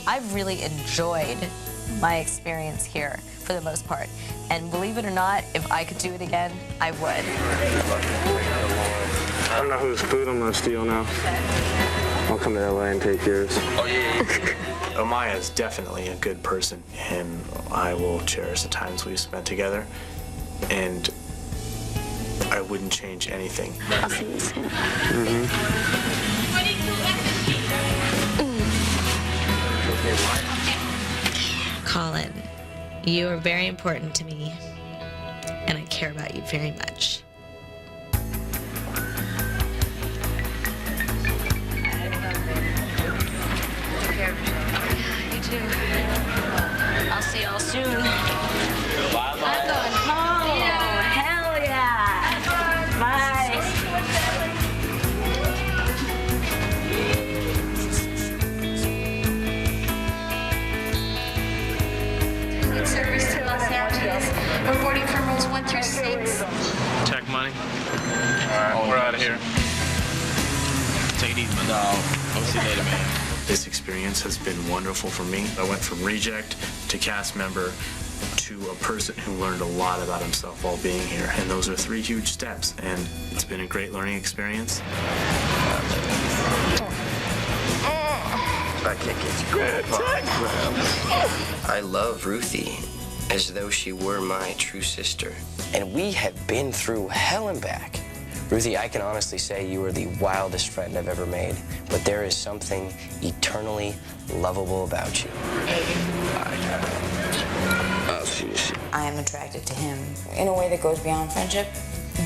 I've really enjoyed my experience here for the most part. And believe it or not, if I could do it again, I would. I don't know whose food I'm gonna steal now. I'll come to LA and take yours. Oh, yeah. Amaya is definitely a good person, and I will cherish the times we've spent together, and I wouldn't change anything. I'll see you soon. Colin, you are very important to me, and I care about you very much. You too. I'll see y'all soon. Bye-bye. I'm going home. Yeah. Hell yeah. Bye. Service to Los Angeles. We're boarding from rooms 1 through 6. Check money. All right, we're out of here. Take it easy, my dog. I'll see you later, man. This experience has been wonderful for me. I went from reject to cast member to a person who learned a lot about himself while being here. And those are 3 huge steps, and it's been a great learning experience. I can't get you. I love Ruthie as though she were my true sister. And we have been through hell and back. Ruthie, I can honestly say you are the wildest friend I've ever made, but there is something eternally lovable about you. I'll see you soon. I am attracted to him in a way that goes beyond friendship,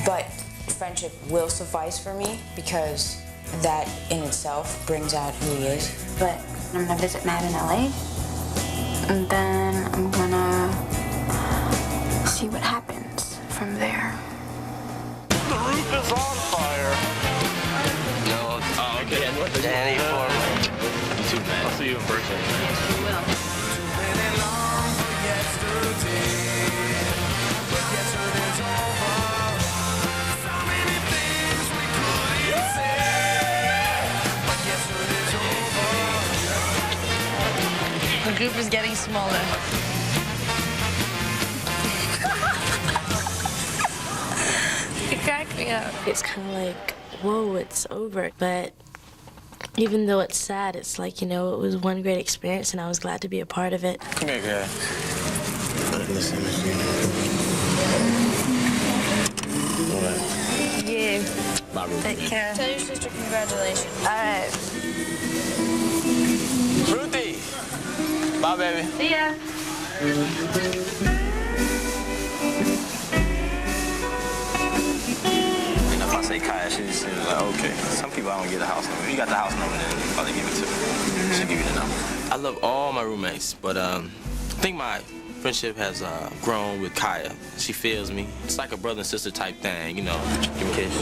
but friendship will suffice for me because that in itself brings out who he is. But I'm gonna visit Matt in LA, and then I'm gonna see what happens from there. The roof is on fire. No, okay. Danny Foreman. You too, man. I'll see you in person. The group is getting smaller. You crack me up. It's kind of like, whoa, it's over. But even though it's sad, it's like, you know, it was one great experience and I was glad to be a part of it. Come here, girl. Listen. Yeah. Bye, Ruthie. Take care. Tell your sister congratulations. All right. Ruthie! Bye, baby. See ya. And if I say Kaya, she's like, okay. Some people I don't get the house number. You got the house number, then you probably give it to her. She'll give you the number. I love all my roommates, but I think my friendship has grown with Kaya. She feels me. It's like a brother and sister type thing, you know. Give me a kiss.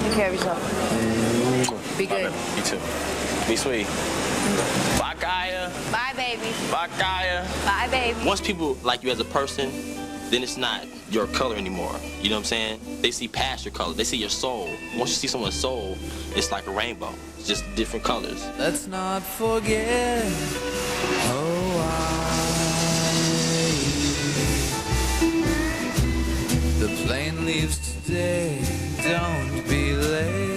Take care of yourself. Be good. You too. Be sweet. Bye, Kaya. Bye, baby. Bye, Kaya. Bye, baby. Once people like you as a person, then it's not your color anymore. You know what I'm saying? They see past your color. They see your soul. Once you see someone's soul, it's like a rainbow. It's just different colors. Let's not forget. The plane leaves today. Don't be late.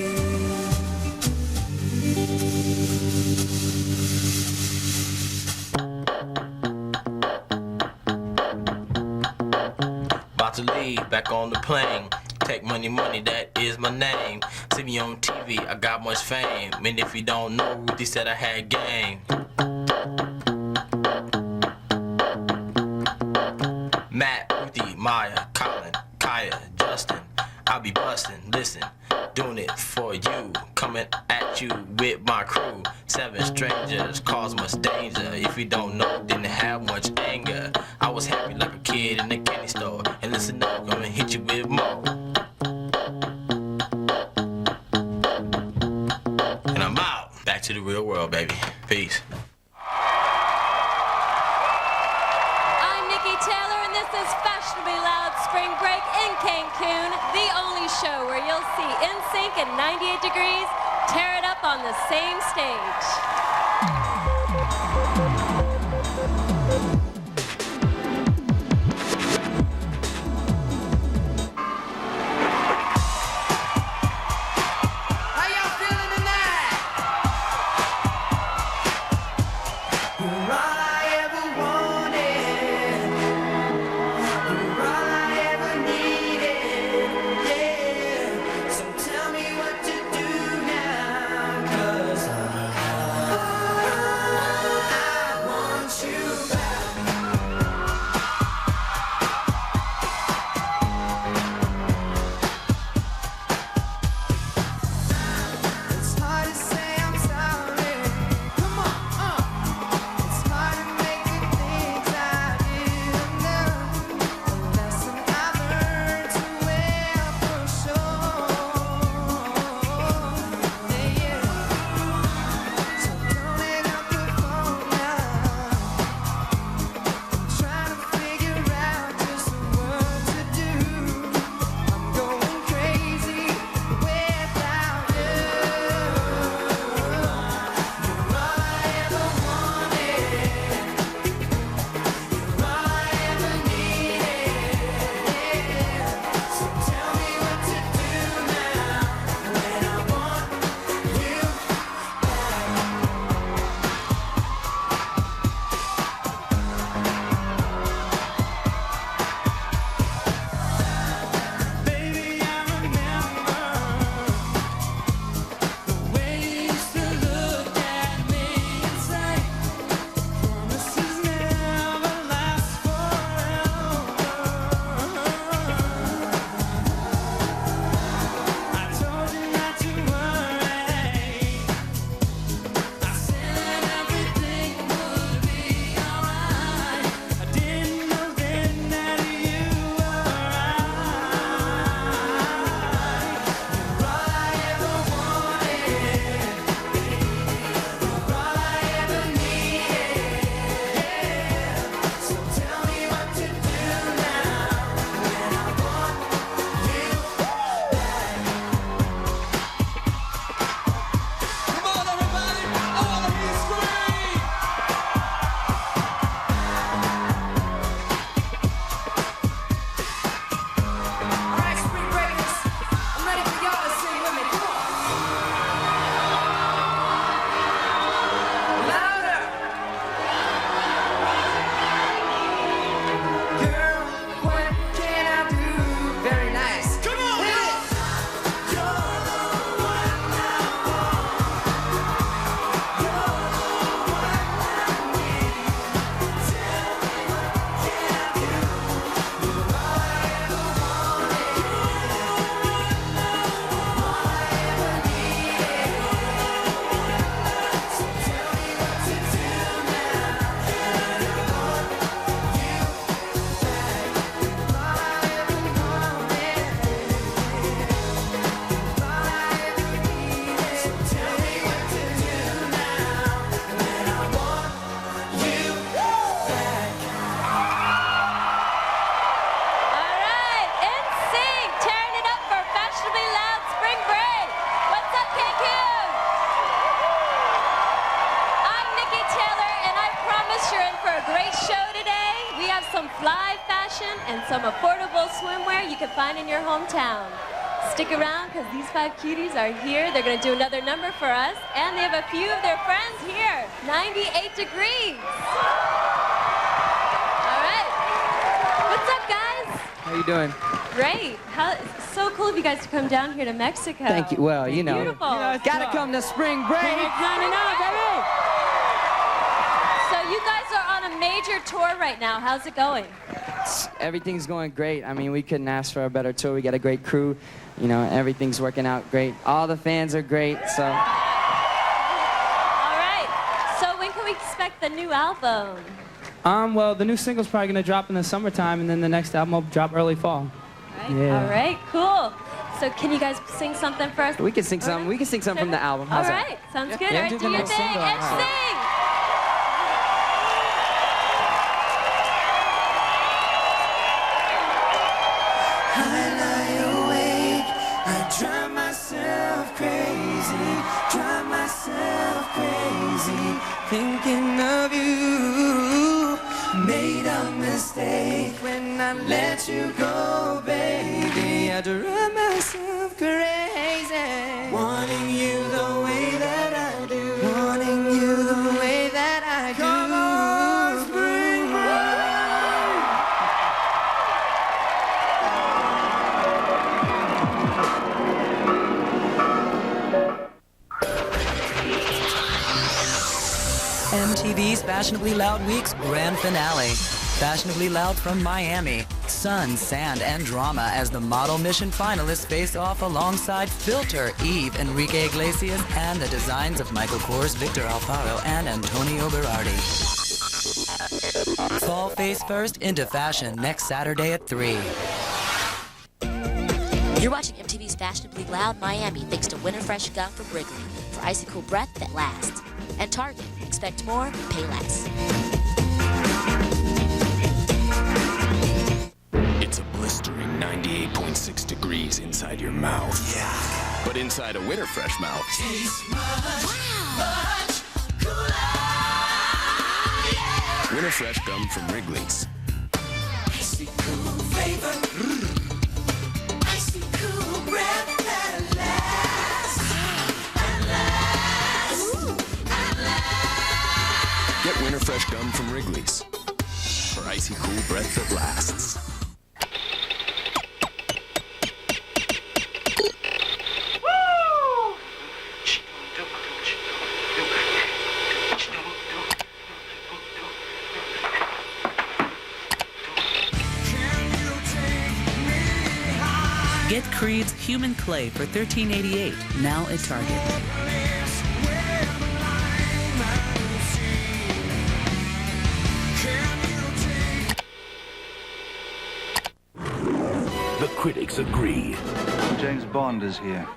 About to leave, back on the plane. Take money, money, that is my name. See me on TV, I got much fame. And if you don't know, Ruthie said I had game. Matt, Ruthie, Maya, Colin, Kaya, Justin. I'll be bustin', listen, doing it for you. Coming at you with my crew. 7 strangers cause much danger. If you don't know, didn't have much anger. I was happy like a kid in a candy store. And listen up, I'm gonna hit you with more. And I'm out. Back to the real world, baby. Peace. I'm Nikki Taylor, and this is Fashionably Loud Spring Break in Cancun, the only show where you'll see NSYNC and 98 Degrees tear it up on the same stage. and some affordable swimwear you can find in your hometown. Stick around because these 5 cuties are here. They're going to do another number for us, and they have a few of their friends here. 98 Degrees. All right. What's up, guys? How you doing? Great. It's so cool of you guys to come down here to Mexico. Thank you. Well, you know. Beautiful. Gotta come to spring break. baby. So you guys are on a major tour right now. How's it going? Everything's going great. I mean, we couldn't ask for a better tour. We got a great crew. You know, everything's working out great. All the fans are great, so. All right. So when can we expect the new album? Well, the new single's probably gonna drop in the summertime, and then the next album will drop early fall. Right. Yeah. All right, cool. So can you guys sing something for us? We can sing something. We can sing something from the album. How's All that? right, sounds good. Yeah, All right, do do the your next thing single. and All right. sing. Drive myself crazy, thinking of you. Made a mistake when I let you go, baby. I drive myself crazy, wanting you the way that I do, wanting you the way that I do. Come on, spring break. MTV's Fashionably Loud Week's grand finale. Fashionably Loud from Miami. Sun, sand, and drama as the Model Mission finalists face off alongside Filter, Eve, Enrique Iglesias, and the designs of Michael Kors, Victor Alfaro, and Antonio Berardi. Fall face first into fashion next Saturday at 3. You're watching MTV's Fashionably Loud Miami thanks to Winter Fresh Gum from Wrigley for icy cool breath that lasts. And Target. Expect more, pay less. It's a blistering 98.6 degrees inside your mouth. Yeah. But inside a Winter Fresh mouth. Tastes much cooler. Yeah. Winter Fresh gum from Wrigley's. Icy cool flavor. Icy cool breath that lasts. And lasts. And lasts. Get Winter Fresh gum from Wrigley's for icy cool breath that lasts. Get Creed's Human Clay for $13.88, now at Target. The critics agree. James Bond is here.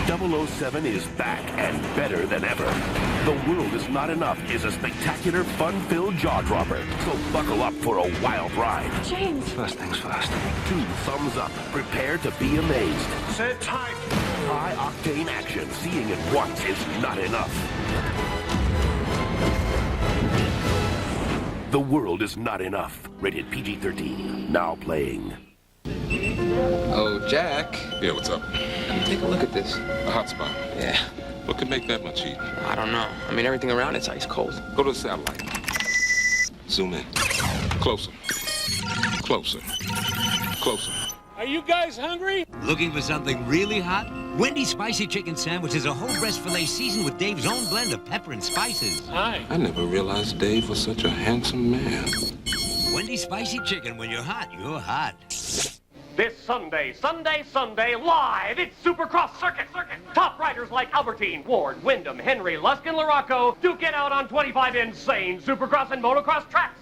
007 is back and better than ever. The World Is Not Enough is a spectacular, fun-filled jaw-dropper. So buckle up for a wild ride. James. First things first. 2 thumbs up. Prepare to be amazed. Sit tight. High-octane action. Seeing it once is not enough. The World Is Not Enough. Rated PG-13. Now playing. Oh, Jack. Yeah, what's up? Take a look at this. A hot spot. Yeah. What could make that much heat? I don't know. I mean, everything around it's ice cold. Go to the satellite. Zoom in. Closer. Closer. Closer. Are you guys hungry? Looking for something really hot? Wendy's Spicy Chicken Sandwich is a whole breast filet seasoned with Dave's own blend of pepper and spices. Hi. I never realized Dave was such a handsome man. Wendy's Spicy Chicken. When you're hot, you're hot. This Sunday, live, it's Supercross Circuit. Top riders like Albertine, Ward, Wyndham, Henry, Lusk, and Larocco duke it out on 25 insane Supercross and motocross tracks.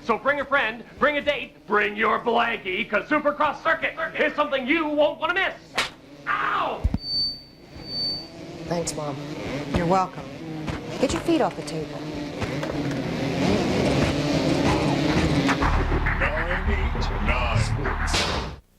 So bring a friend, bring a date, bring your blankie, because Supercross Circuit is something you won't want to miss. Ow! Thanks, Mom. You're welcome. Get your feet off the table. 9, 8, 9.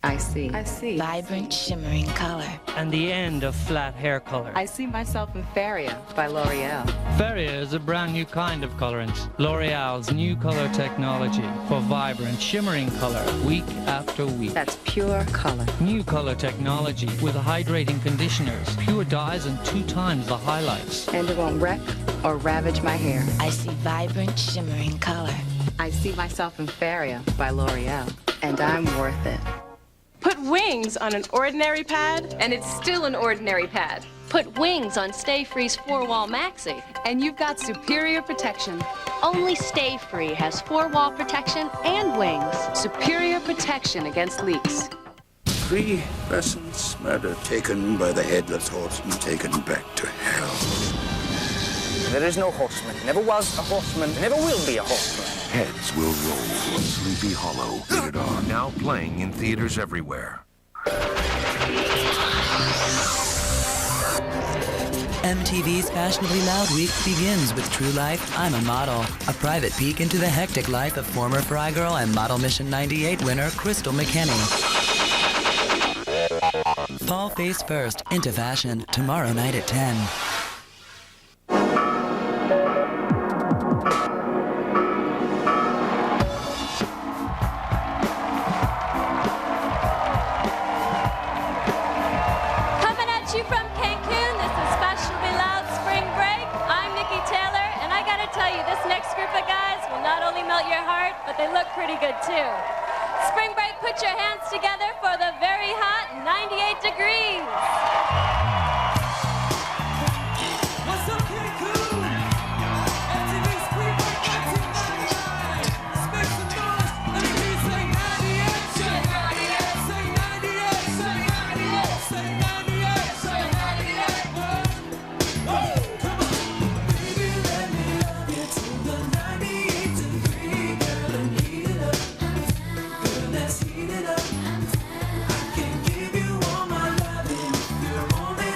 I see. see. I see. Vibrant, shimmering color. And the end of flat hair color. I see myself in Feria by L'Oreal. Feria is a brand new kind of colorant. L'Oreal's new color technology for vibrant, shimmering color week after week. That's pure color. New color technology with hydrating conditioners, pure dyes, and 2 times the highlights. And it won't wreck or ravage my hair. I see vibrant, shimmering color. I see myself in Feria by L'Oreal. And I'm worth it. Put wings on an ordinary pad, and it's still an ordinary pad. Put wings on Stay Free's 4-Wall Maxi, And you've got superior protection. Only Stay Free has 4-wall protection and wings. Superior protection against leaks. 3 persons murdered, taken by the headless horseman, taken back to hell. There is no horseman. Never was a horseman. Never will be a horseman. Heads will roll. Sleepy Hollow. Rated R. Now playing in theaters everywhere. MTV's Fashionably Loud Week begins with True Life, I'm a Model, a private peek into the hectic life of former Fry Girl and Model Mission 98 winner Crystal McKinney. Fall face first into fashion tomorrow night at 10. But they look pretty good too. Spring Break, put your hands together for the very hot 98 degrees. What's up, Cancun? MTV Spring Break 1999. Make some noise. Let me hear you say 98. Say 98. Say 98. Say 98. Say 98. Say 98. Woo! Come on. Baby, let me love you to the 98 degree. Girl, heat it up. Girl, let's heat it up. I can give you all my loving. You're only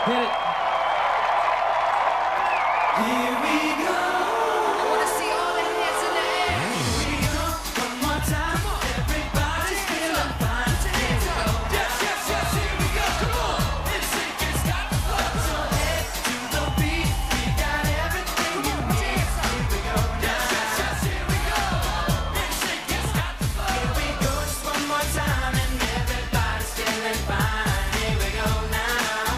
Hit it. Here we go. I want to see all the hands in the air. Here we go. One more time. Everybody's feeling fine. Here we go. Yes, yes, yes. Here we go. Come on. NSYNC has got the flow. So head to the beat. We got everything you need. Here we go. Yes, yes, yes. Here we go. NSYNC has got the flow. Here we go. Just one more time, and everybody's feeling fine. Here we go now.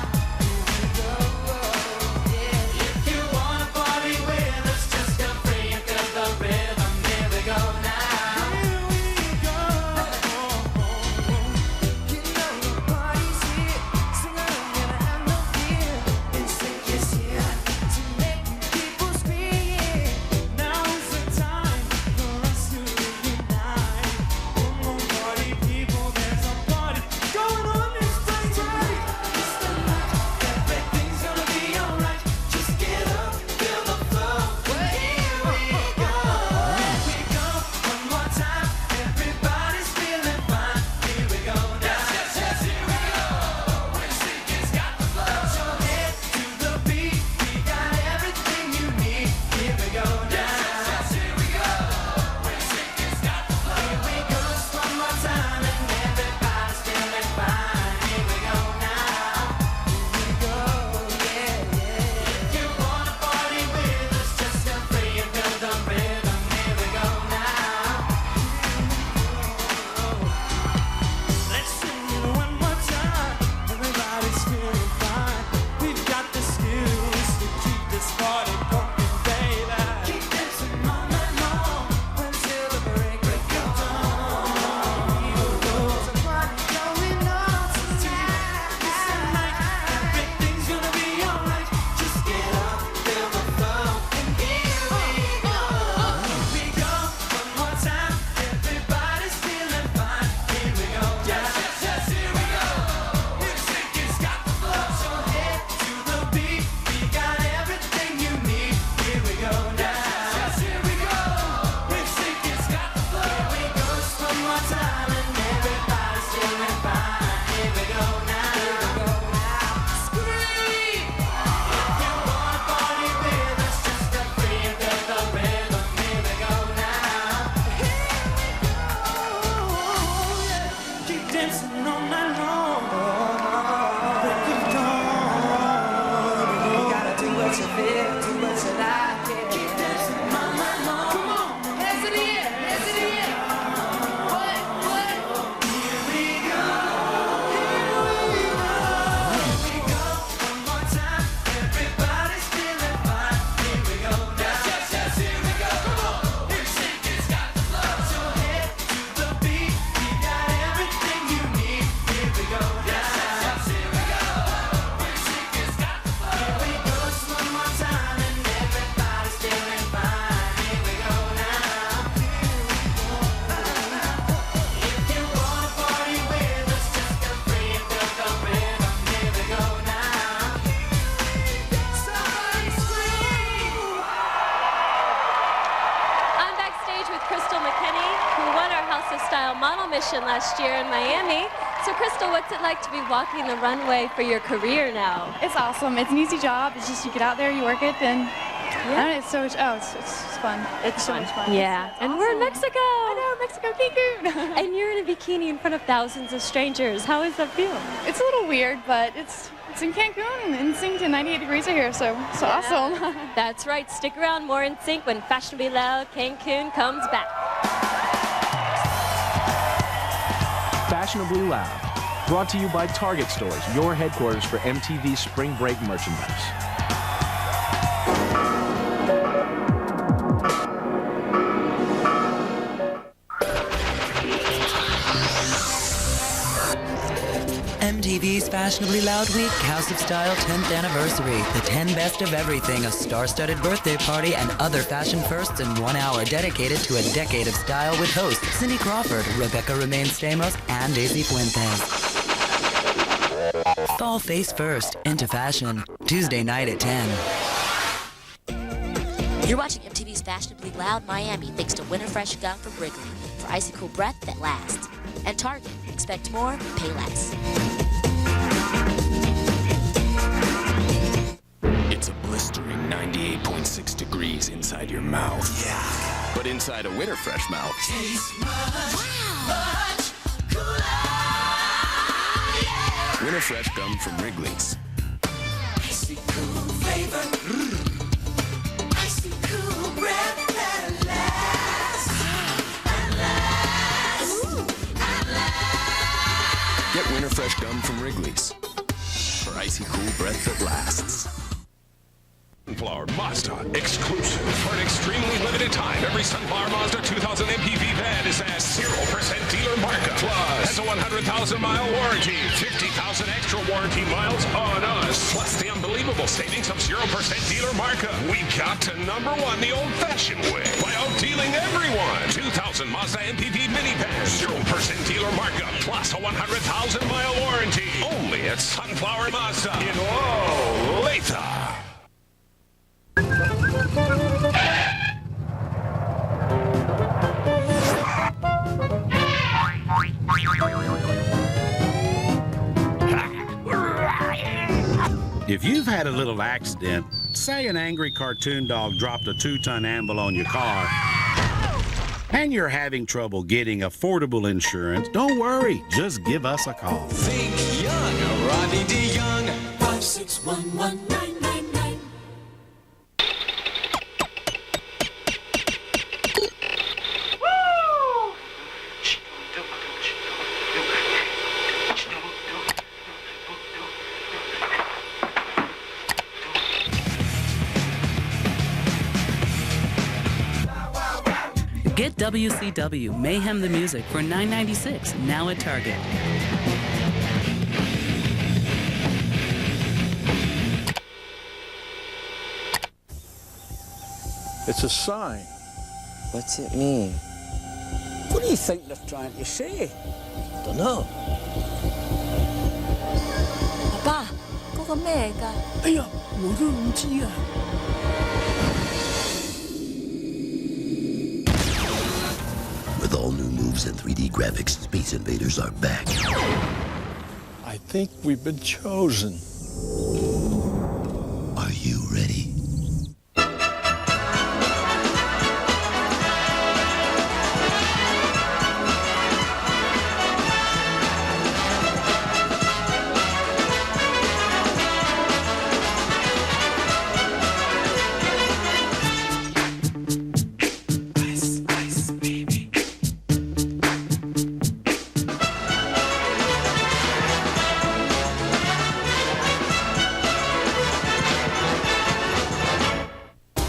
Model Mission last year in Miami. So Crystal, what's it like to be walking the runway for your career now? It's awesome. It's an easy job. It's just you get out there, you work it, and I don't know, it's so much, it's fun. It's so much fun. Yeah, It's and awesome. we're in Mexico. I know, Mexico, Cancun. And you're in a bikini in front of thousands of strangers. How does that feel? It's a little weird, but it's in Cancun, and NSYNC to 98 degrees are here, so it's awesome. That's right. Stick around, more NSYNC when Fashionably Loud Cancun comes back. Fashionably Loud, brought to you by Target Stores, your headquarters for MTV Spring Break merchandise. MTV's Fashionably Loud Week, House of Style 10th anniversary. The 10 best of everything, a star-studded birthday party, and other fashion firsts in 1 hour dedicated to a decade of style with hosts Cindy Crawford, Rebecca Romaine Stamos, and Daisy Fuentes. Fall face first into fashion. Tuesday night at 10. You're watching MTV's Fashionably Loud Miami thanks to Winterfresh Gum from Wrigley for icy cool breath that lasts. And Target, expect more, pay less. stays inside your mouth. Yeah. But inside a Winterfresh mouth, Tastes much cooler. Winterfresh gum from Wrigley's. Icy cool flavor. Icy cool breath that lasts and lasts. Get Winterfresh gum from Wrigley's for icy cool breath that lasts. Sunflower Mazda exclusive. For an extremely limited time, every Sunflower Mazda 2000 MPV van is at 0% dealer markup. Plus, has a 100,000-mile warranty, 50,000 extra warranty miles on us. Plus, the unbelievable savings of 0% dealer markup. We got to #1 the old-fashioned way by outdealing everyone. 2000 Mazda MPV minivan, 0% dealer markup, plus a 100,000-mile warranty. Only at Sunflower Mazda in Olathe. If you've had a little accident, say an angry cartoon dog dropped a 2-ton anvil on your car, and you're having trouble getting affordable insurance, don't worry, just give us a call. Think young, Rodney D. Young. 5611999. Get WCW Mayhem the Music for $9.96, now at Target. It's a sign. What's it mean? What do you think they're trying to say? Dunno. 爸，嗰個咩嚟㗎？哎呀，我都唔知啊。With all new moves and 3D graphics, Space Invaders are back. I think we've been chosen. Are you ready?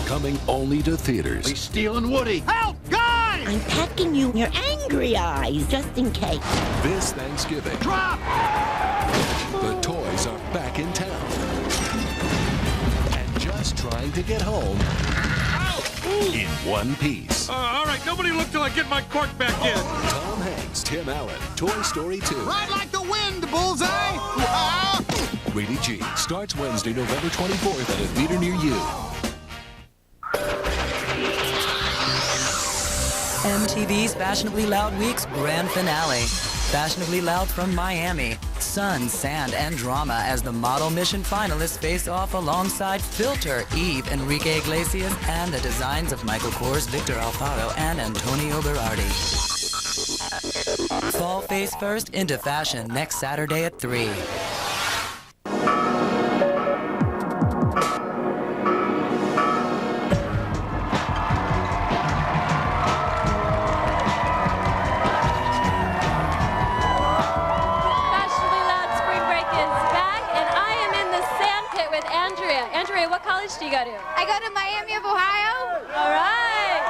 Coming only to theaters. He's stealing Woody. Help, guys! I'm pecking you in your angry eyes, just in case. This Thanksgiving, Drop! the toys are back in town. And just trying to get home in one piece. All right, nobody look till I get my cork back in. Tom Hanks, Tim Allen, Toy Story 2. Ride like the wind, Bullseye! Rated G starts Wednesday, November 24th at a theater near you. MTV's Fashionably Loud Week's grand finale. Fashionably Loud from Miami. Sun, sand, and drama as the model mission finalists face off alongside Filter, Eve, Enrique Iglesias, and the designs of Michael Kors, Victor Alfaro, and Antonio Berardi. Fall face first into fashion next Saturday at 3. Do you go to? I go to Miami of Ohio. All right.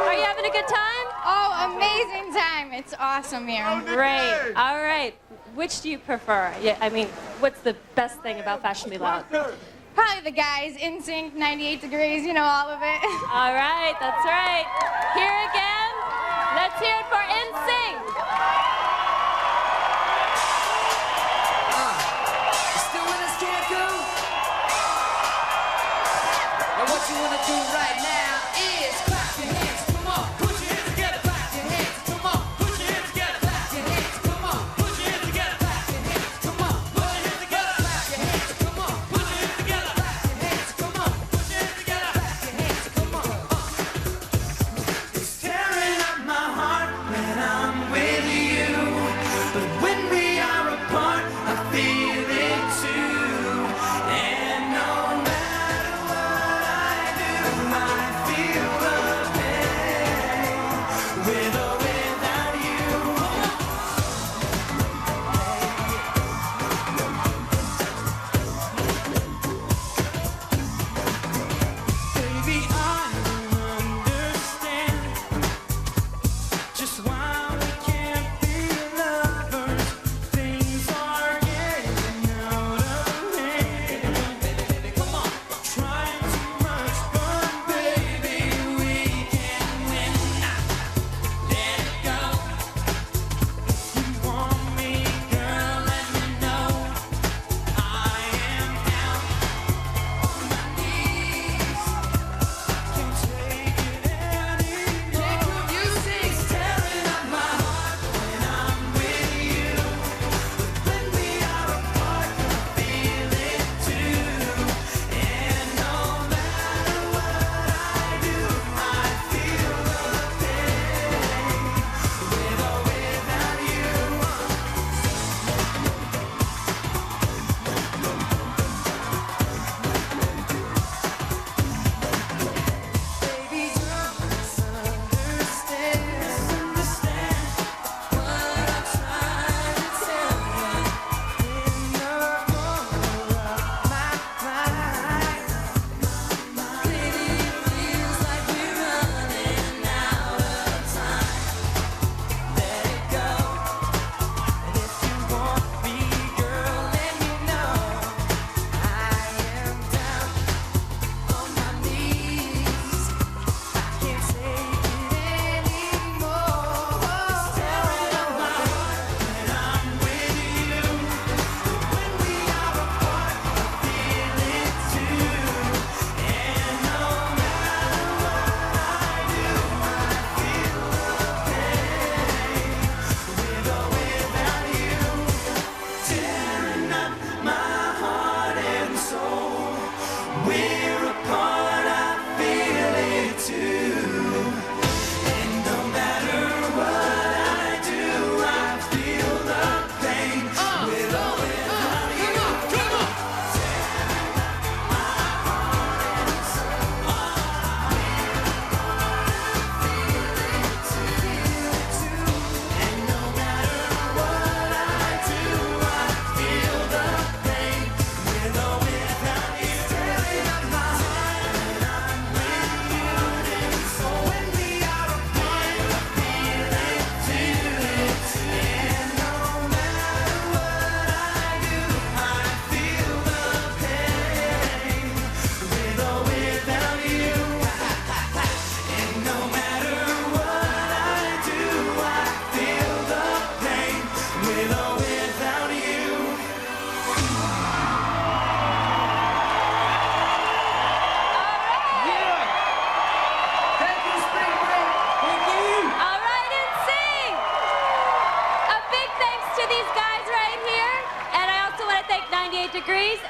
Are you having a good time? Oh, amazing time. It's awesome here. Great. All right. Which do you prefer? Yeah, I mean, what's the best thing about Fashionably Loud? Probably the guys, NSYNC, 98 Degrees, you know, all of it. All right, that's right. Here again, let's hear it for NSYNC. Still with us, Cancun? And what you wanna do right now is clap your hands, come on, put your hands together, clap your hands, come on, put your hands together, clap your hands, come on, put your hands together, clap your hands, come on, put your hands together, clap your hands, come on, put your hands together, clap your hands, come on, put your hands together, clap your hands.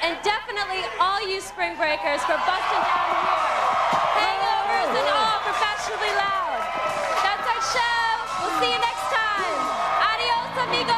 And definitely all you spring breakers for busting down here. Hangovers and all for Fashionably Loud. That's our show. We'll see you next time. Adios, amigos.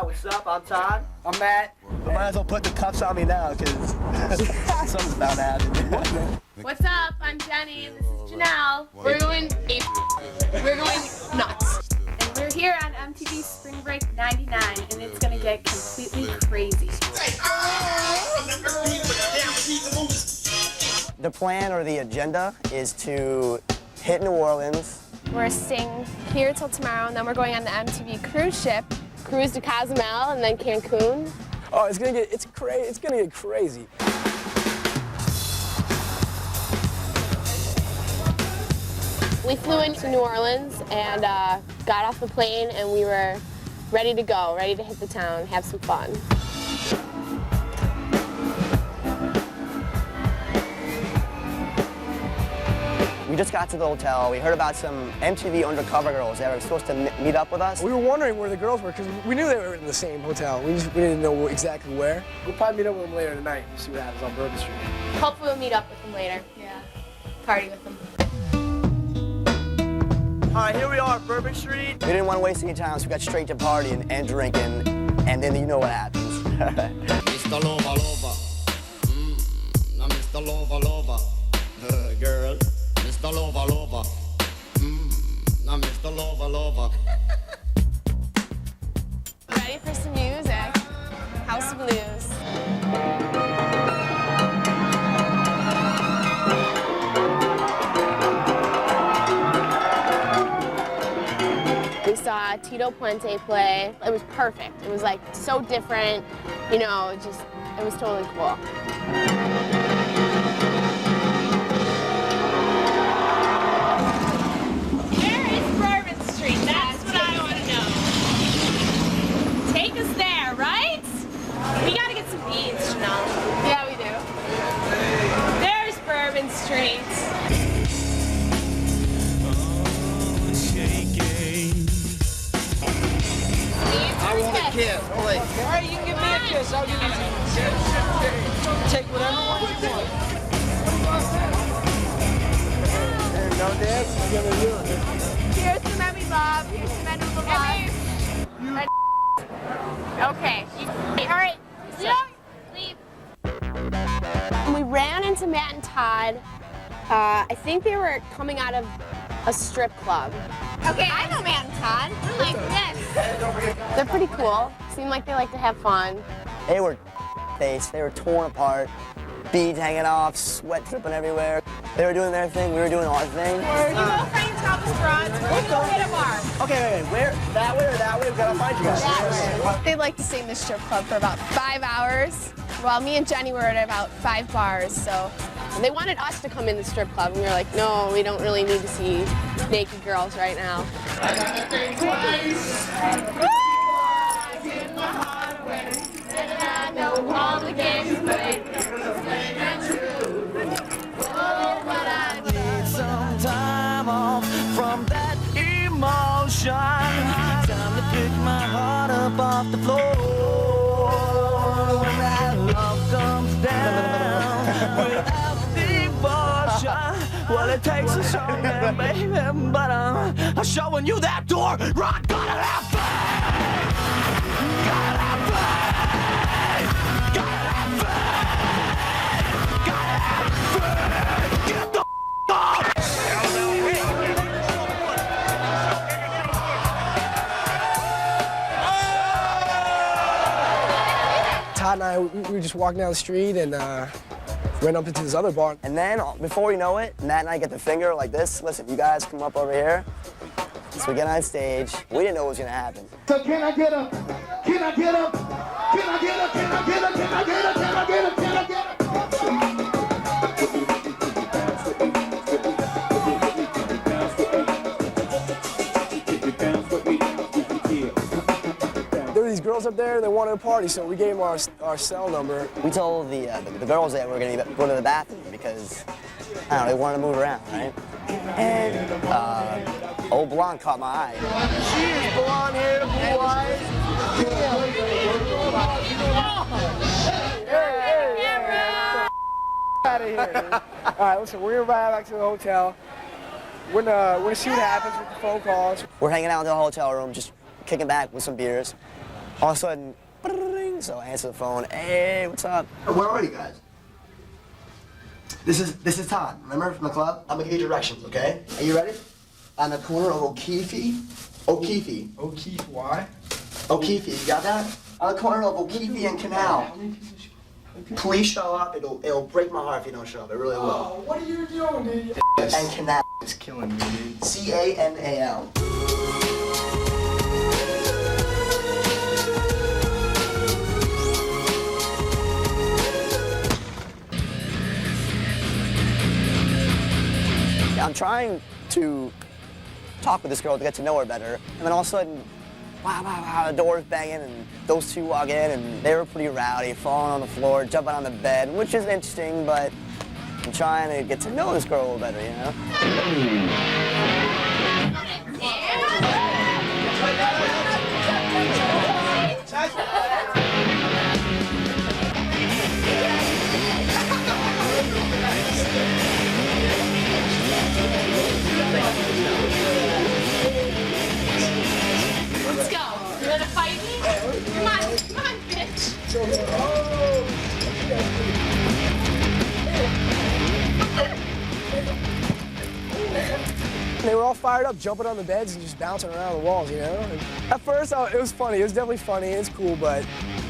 What's up? I'm Todd. I'm Matt. I might as well put the cuffs on me now, because something's about to happen. What's up? I'm Jenny, and this is Janelle. We're going ape. We're going nuts. And we're here on MTV Spring Break 99, and it's gonna get completely crazy. The plan or the agenda is to hit New Orleans. We're staying here till tomorrow, and then we're going on the MTV cruise ship, cruise to Cozumel, and then Cancun. Oh, it's gonna get crazy. We flew into New Orleans and got off the plane, and we were ready to go, ready to hit the town, have some fun. We just got to the hotel. We heard about some MTV undercover girls that were supposed to meet up with us. We were wondering where the girls were because we knew they were in the same hotel. We didn't know exactly where. We'll probably meet up with them later tonight. See what happens on Bourbon Street. Hopefully we'll meet up with them later. Yeah. Party with them. All right, here we are at Bourbon Street. We didn't want to waste any time, so we got straight to partying and drinking, and then you know what happens. Mr. Lover Lover. Now Mr. Lover Lover. Girl. Mr. Lover Lover. Now Mr. Lover Lover. Ready for some music? House Blues. We saw Tito Puente play. It was perfect. It was like so different, you know, it was totally cool. Where is Bourbon Street? That's what I want to know. Take us there, right? We gotta get some beads, Janelle. Yeah, we do. There's Bourbon Street. I want a kiss. All right, you can give me a kiss. I'll give you take whatever one you want. There you go, dance. What are you gonna do? Here's to Emmy Bob. Here's to Emmy Bob. Okay. All right. Leave. We ran into Matt and Todd. I think they were coming out of a strip club. Okay, I know Matt and Todd. We're like this. They're pretty cool. Seem like they like to have fun. They were faced. They were torn apart. Beads hanging off, sweat dripping everywhere. They were doing their thing. We were doing our thing. You go find Thomas Broad. We'll go hit a bar. Okay, wait. Where? That way or that way? We gotta find you guys. They'd like to stay in the strip club for about 5 hours, while me and Jenny were at about 5 bars, so. They wanted us to come in the strip club, and we were like, no, we don't really need to see naked girls right now. Need some time off from that emotion. Time to pick my heart up off the floor. When that love comes down without devotion. Well, it takes a song, man, baby, but I'm showing you that door. Rock, gotta have faith. Gotta have faith. Gotta have faith. Gotta have faith. Get the off. Todd and I, we were just walking down the street and went up into this other bar. And then, before you know it, Matt and I get the finger like this. Listen, you guys come up over here. So we get on stage. We didn't know what was gonna happen. So can I get up? Can I get up? Can I get up? Can I get up? Can I get up? Can I get up? Can I girls up there. They wanted a party, so we gave them our cell number. We told the girls that we were going to go to the bathroom because, I don't know, they wanted to move around, right? And old blonde caught my eye. She is blonde hair, blue eyes. Out of here. All right, listen, we're going to ride back to the hotel. We're gonna see what happens with the phone calls. We're hanging out in the hotel room, just kicking back with some beers. All of a sudden, so I answer the phone. Hey, what's up? Where are you guys? This is Todd. Remember from the club? I'm gonna give you directions, okay? Are you ready? On the corner of O'Keefe. O'Keefe, why? O'Keefe, you got that? On the corner of O'Keefe and Canal. Please show up. It'll break my heart if you don't show up. It really will. Oh, what are you doing, dude? And Canal. It's killing me, dude. C-A-N-A-L. I'm trying to talk with this girl to get to know her better, and then all of a sudden, wow, the door's banging, and those two walk in, and they were pretty rowdy, falling on the floor, jumping on the bed, which is interesting, but I'm trying to get to know this girl a little better, you know? Let's go. You wanna fight me? Come on, bitch. They were all fired up, jumping on the beds and just bouncing around the walls, you know? And at first, it was funny. It was definitely funny. It's cool, but I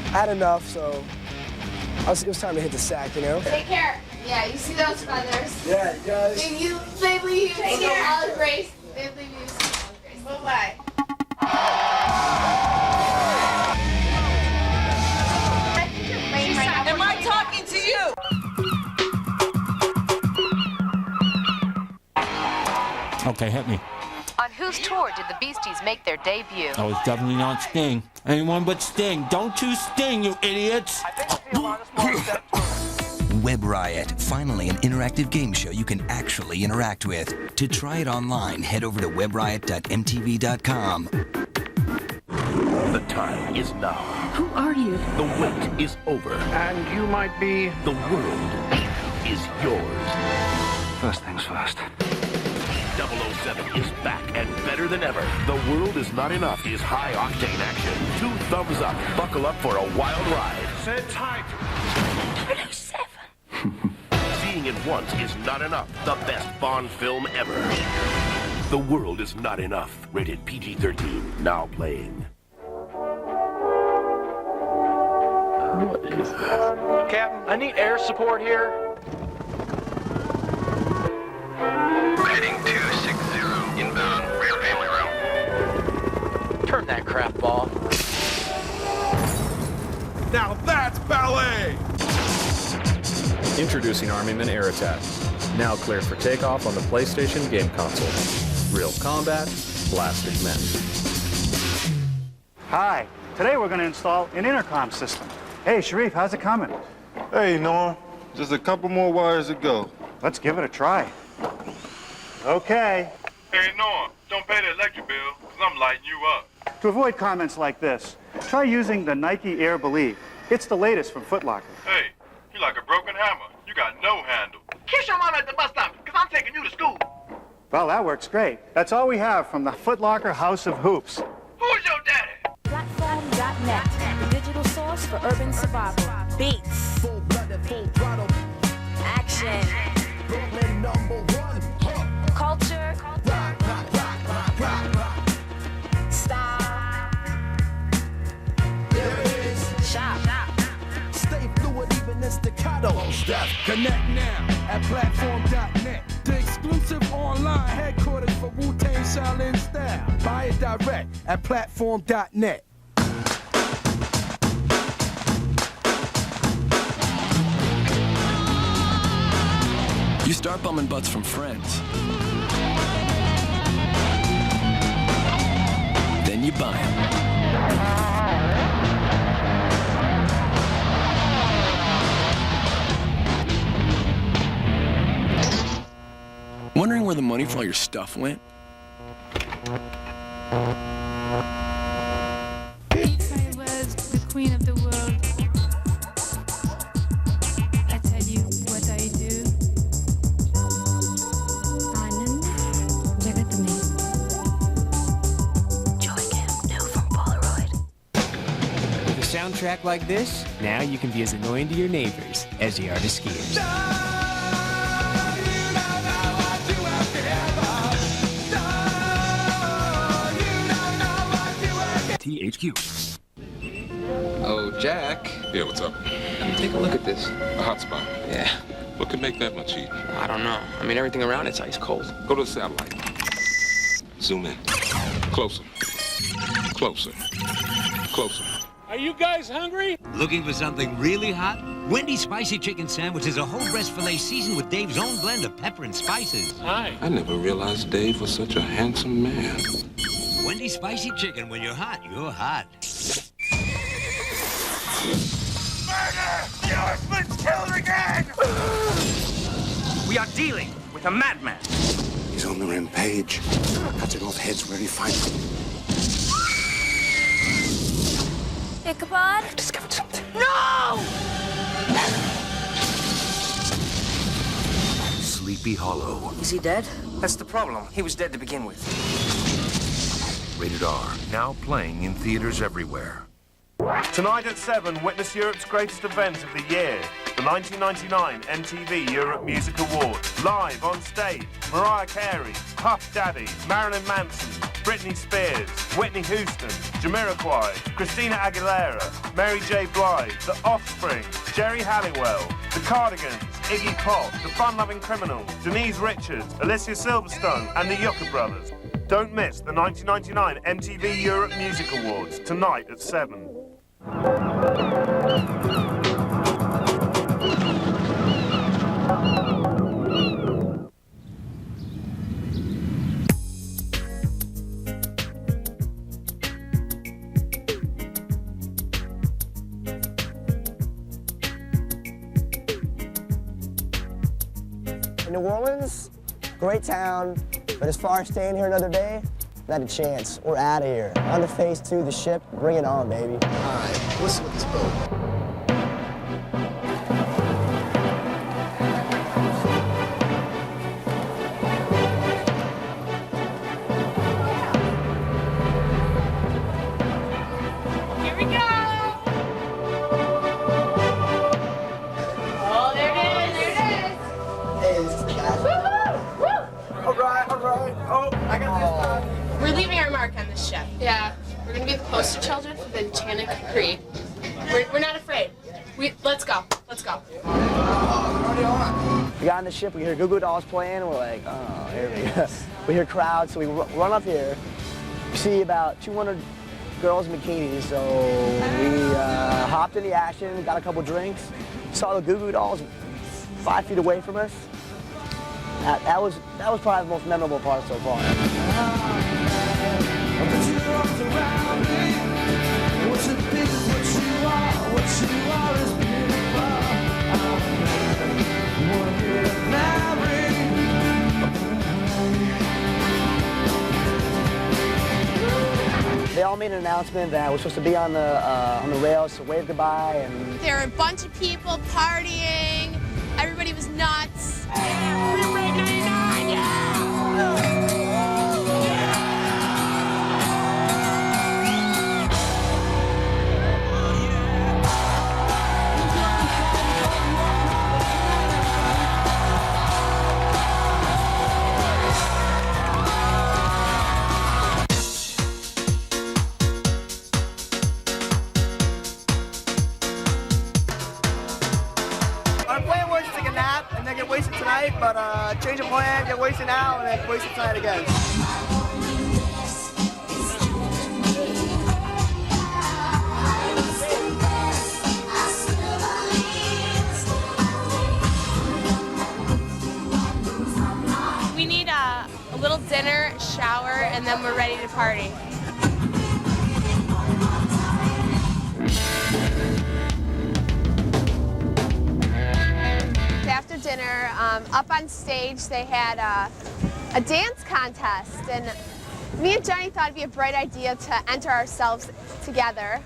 had enough, so it was time to hit the sack, you know? Take care. Yeah, you see those feathers? Yeah, you guys. They leave you some olive grace. They leave you some olive grace. Bye-bye. Am I talking to you? Okay, hit me. On whose tour did the Beasties make their debut? Oh, it's definitely not Sting. Anyone but Sting. Don't choose Sting, you idiots! Web Riot, finally an interactive game show you can actually interact with. To try it online, head over to webriot.mtv.com. The time is now. Who are you? The wait is over. And you might be... The world is yours. First things first. 007 is back and better than ever. The World Is Not Enough is high-octane action. 2 thumbs up. Buckle up for a wild ride. Sit tight. 007. Seeing it once is not enough. The best Bond film ever. The World Is Not Enough. Rated PG-13. Now playing. What is this? Captain, I need air support here. Heading 260, inbound, rear family room. Turn that crap off. Now that's ballet! Introducing Armyman Air Attack. Now cleared for takeoff on the PlayStation game console. Real combat, blasted men. Hi. Today we're going to install an intercom system. Hey, Sharif, how's it coming? Hey, Norm. Just a couple more wires to go. Let's give it a try. Okay. Hey, Norm, don't pay the electric bill, because I'm lighting you up. To avoid comments like this, try using the Nike Air Believe. It's the latest from Foot Locker. Hey, you like a broken hammer. You got no handle. Kiss your mama at the bus stop, because I'm taking you to school. Well, that works great. That's all we have from the Foot Locker House of Hoops. Who's your daddy? Platform.net, the digital source for urban survival. Beats. Full-blooded, full throttle. Action. Brooklyn #1. Culture. Rock, rock, rock, rock, rock, rock. Style. There it is. Shop. Stay fluid even in staccato. Stuff. Connect now at platform.net. The exclusive online headquarters for Wu-Tang Shaolin Style. Buy it direct at platform.net. You start bumming butts from friends. Then you buy them. the money for all your stuff went? If I was the queen of the world, I tell you what I do. With a soundtrack like this, now you can be as annoying to your neighbors as you are to skiers. THQ. Oh, Jack. Yeah, what's up? Take a look at this. A hot spot. Yeah. What could make that much heat? I don't know. I mean, everything around it's ice cold. Go to the satellite. Zoom in. Closer. Closer. Closer. Are you guys hungry? Looking for something really hot? Wendy's Spicy Chicken Sandwich is a whole breast filet seasoned with Dave's own blend of pepper and spices. Hi. I never realized Dave was such a handsome man. Wendy's Spicy Chicken. When you're hot, you're hot. Murder! The Horseman's killed again! We are dealing with a madman. He's on the rampage. Cutting off heads where he finds them. Ichabod? I've discovered something. No! Sleepy Hollow. Is he dead? That's the problem. He was dead to begin with. Rated R. Now playing in theaters everywhere. Tonight at 7, witness Europe's greatest event of the year, the 1999 MTV Europe Music Awards. Live on stage, Mariah Carey, Puff Daddy, Marilyn Manson, Britney Spears, Whitney Houston, Jamiroquai, Christina Aguilera, Mary J. Blige, The Offspring, Jerry Halliwell, The Cardigans, Iggy Pop, The Fun-Loving Criminals, Denise Richards, Alicia Silverstone, and the Yucca Brothers. Don't miss the 1999 MTV Europe Music Awards, tonight at 7. New Orleans, great town, but as far as staying here another day, not a chance. We're out of here. On to phase 2, the ship. Bring it on, baby. All right, listen with this boat. Here we go. Oh, there it is. There it is. Hey, this is the guy. Woo-hoo! Woo! All right. Oh, I got this time. We're leaving our mark on this ship. Yeah. We're gonna be the poster children for the Enchanted Capri. We're not afraid. Let's go. Let's go. We got on the ship, we hear Goo Goo Dolls playing, and we're like, oh, here we go. We hear crowds, so we run up here. We see about 200 girls in bikinis, so we hopped in the action, got a couple drinks, saw the Goo Goo Dolls 5 feet away from us. That was probably the most memorable part so far. They all made an announcement that we're supposed to be on the rails to wave goodbye, and There were a bunch of people partying. Everybody was nuts. Spring Break 99, yeah! Our plan was to take a nap and then get wasted tonight, but change of plan, get wasted now, and then get wasted tonight again. We need a little dinner, shower, and then we're ready to party. After dinner, up on stage, they had a dance contest, and me and Jenny thought it'd be a bright idea to enter ourselves together.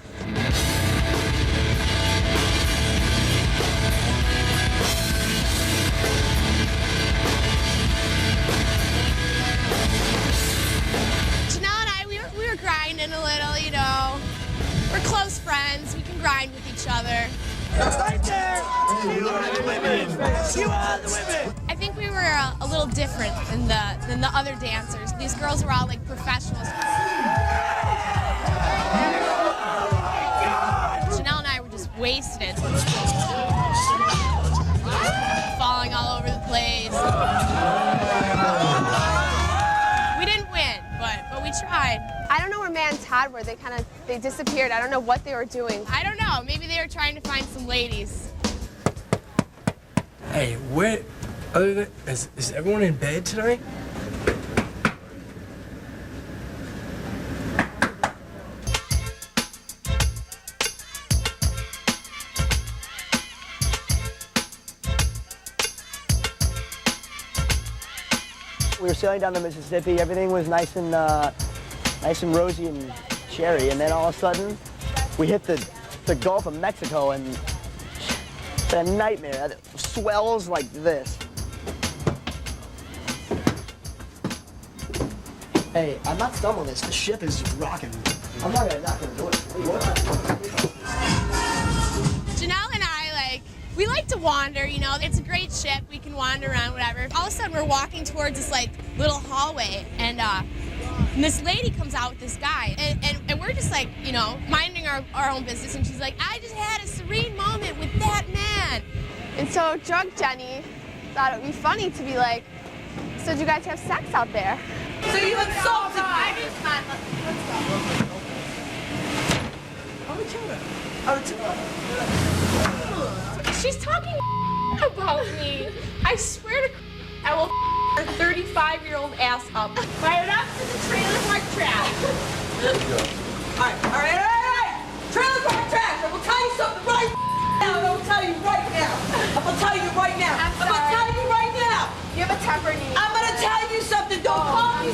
Janelle and I, we were grinding a little, you know. We're close friends. We can grind with each other. Right there! You are the women! You are the women! I think we were a little different than the other dancers. These girls were all like professionals. Janelle and I were just wasted. Falling all over the place. We didn't win, but we tried. I don't know where Matt and Todd were. They disappeared. I don't know what they were doing. I don't know. Maybe they were trying to find some ladies. Hey, where? Is everyone in bed tonight? We were sailing down the Mississippi. Everything was nice and rosy and cherry, and then all of a sudden, we hit the Gulf of Mexico, and it's a nightmare. It swells like this. Hey, I'm not stumbling this. The ship is rocking. I'm not gonna do it. Janelle and I, we like to wander, you know. It's a great ship. We can wander around, whatever. All of a sudden, we're walking towards this, little hallway, and this lady comes out with this guy, and we're just, you know, minding our own business, and she's like, I just had a serene moment with that man. And so drunk Jenny thought it would be funny to be like, so did you guys have sex out there? So you insulted me. She's talking about me. I swear to I will her 35-year-old ass up. Fired up to the trailer park trash. All right. Trailer park trash. I will tell you something right now. I will tell you right now. I'm gonna tell you right now. I'm gonna tell you right now. You have a temper, Nene. I'm gonna tell you something. Don't call me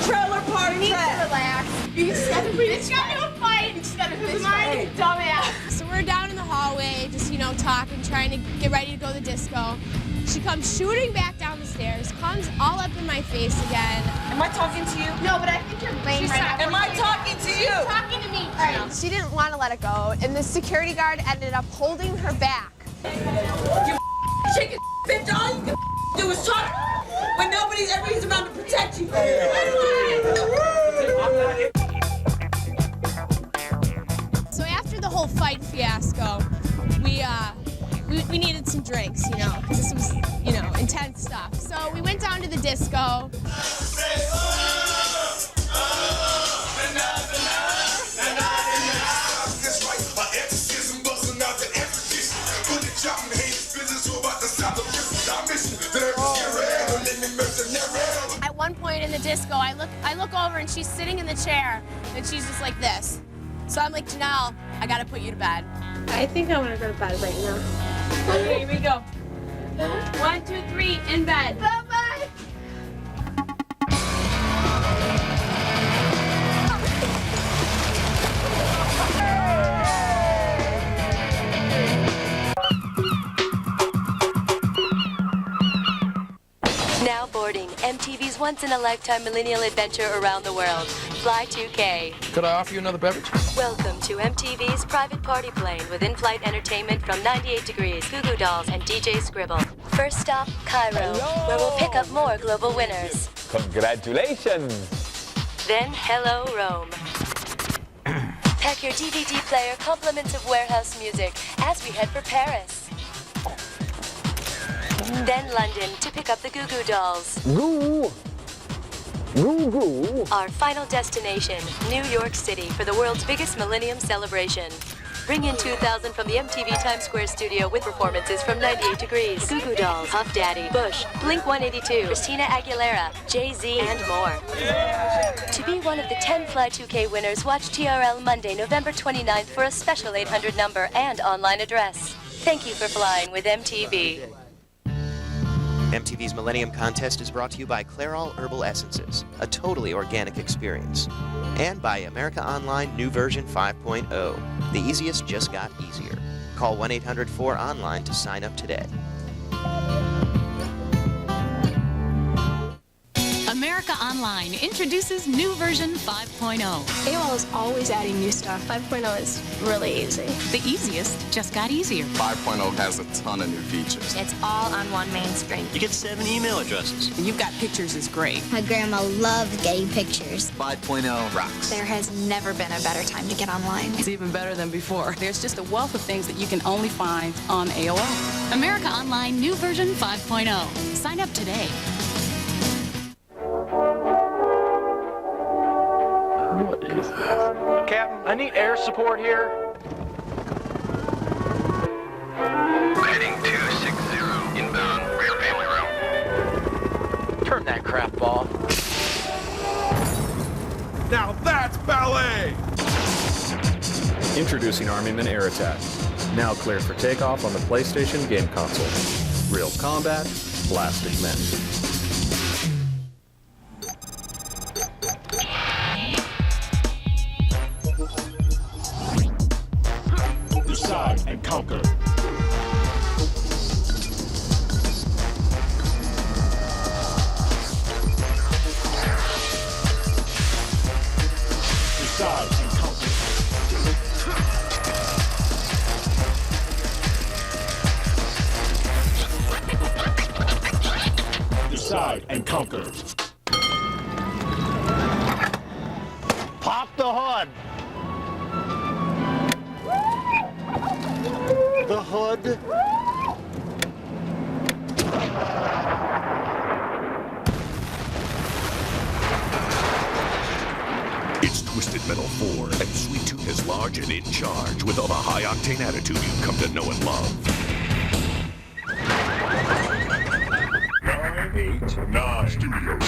trailer park You need trash. to relax. You just got into a fight. You just got a bitch fight. Dumbass. So we're down in the hallway, just, you know, talking, trying to get ready to go to the disco. She comes shooting back down the stairs, comes all up in my face again. Am I talking to you? No, but I think you're lame right now. Am I talking to you? She's talking to me. All right, she didn't want to let it go, and the security guard ended up holding her back. You chicken bitch. All you can do is talk when everybody's around to protect you. So after the whole fight fiasco, we needed some drinks, you know, because this was, you know, intense stuff. So we went down to the disco. At one point in the disco, I look over and she's sitting in the chair, and she's just like this. So I'm like, Janelle, I gotta put you to bed. I think I want to go to bed right now. Okay, here we go. 1, 2, 3, in bed. Bye-bye. Now boarding MTV's once-in-a-lifetime millennial adventure around the world, Fly 2K. Could I offer you another beverage? Welcome to MTV's private party plane with in-flight entertainment from 98 Degrees, Goo Goo Dolls, and DJ Scribble. First stop, Cairo, where we'll pick up more global winners. Congratulations! Then, hello, Rome. Pack your DVD player, compliments of warehouse music, as we head for Paris. Then London to pick up the Goo Goo Dolls. Goo! Goo Goo! Our final destination, New York City, for the world's biggest Millennium celebration. Bring in 2,000 from the MTV Times Square studio with performances from 98 Degrees, Goo Goo Dolls, Puff Daddy, Bush, Blink-182, Christina Aguilera, Jay-Z, and more. To be one of the 10 Fly 2K winners, watch TRL Monday, November 29th for a special 800 number and online address. Thank you for flying with MTV. MTV's Millennium Contest is brought to you by Clairol Herbal Essences, a totally organic experience. And by America Online New Version 5.0. The easiest just got easier. Call 1-800-4ONLINE to sign up today. America Online introduces New Version 5.0. AOL is always adding new stuff. 5.0 is really easy. The easiest just got easier. 5.0 has a ton of new features. It's all on one main screen. You get 7 email addresses. You've got pictures is great. My grandma loved getting pictures. 5.0 rocks. There has never been a better time to get online. It's even better than before. There's just a wealth of things that you can only find on AOL. America Online New Version 5.0. Sign up today. What is this? Captain, I need air support here. Heading 260, inbound, rear family room. Turn that crap off. Now that's ballet! Introducing Armyman Air Attack. Now cleared for takeoff on the PlayStation game console. Real combat, blasted men. Decide and conquer. Decide and conquer. Decide and conquer. Pop the hood. The hood. It's Twisted Metal 4, and Sweet Tooth is large and in charge with all the high-octane attitude you've come to know and love. 989 Studios.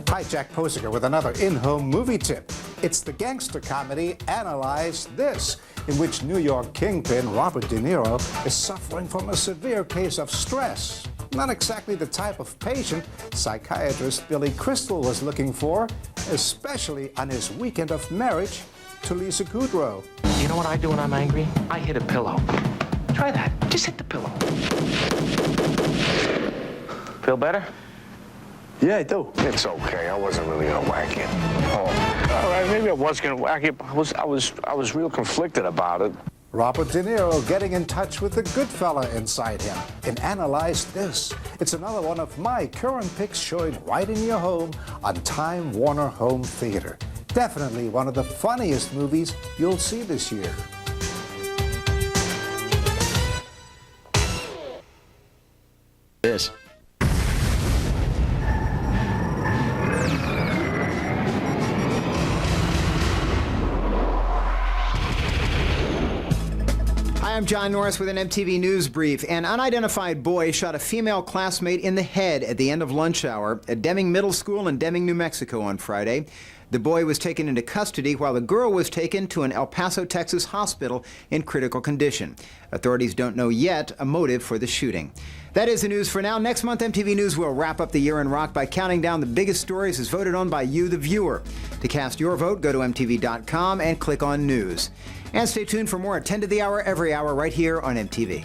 Hi, Jack Posiger with another in-home movie tip. It's the gangster comedy Analyze This, in which New York kingpin Robert De Niro is suffering from a severe case of stress. Not exactly the type of patient psychiatrist Billy Crystal was looking for, especially on his weekend of marriage to Lisa Kudrow. You know what I do when I'm angry? I hit a pillow. Try that. Just hit the pillow. Feel better? Yeah, I do. It's okay. I wasn't really gonna whack it. Oh, all right. Maybe I was gonna whack it. I was real conflicted about it. Robert De Niro getting in touch with the good fella inside him and Analyze This. It's another one of my current picks showing right in your home on Time Warner Home Theater. Definitely one of the funniest movies you'll see this year. This. Hi, I'm John Norris with an MTV News Brief. An unidentified boy shot a female classmate in the head at the end of lunch hour at Deming Middle School in Deming, New Mexico on Friday. The boy was taken into custody while the girl was taken to an El Paso, Texas hospital in critical condition. Authorities don't know yet a motive for the shooting. That is the news for now. Next month, MTV News will wrap up the year in rock by counting down the biggest stories as voted on by you, the viewer. To cast your vote, go to MTV.com and click on News. And stay tuned for more at 10 to the hour every hour right here on MTV.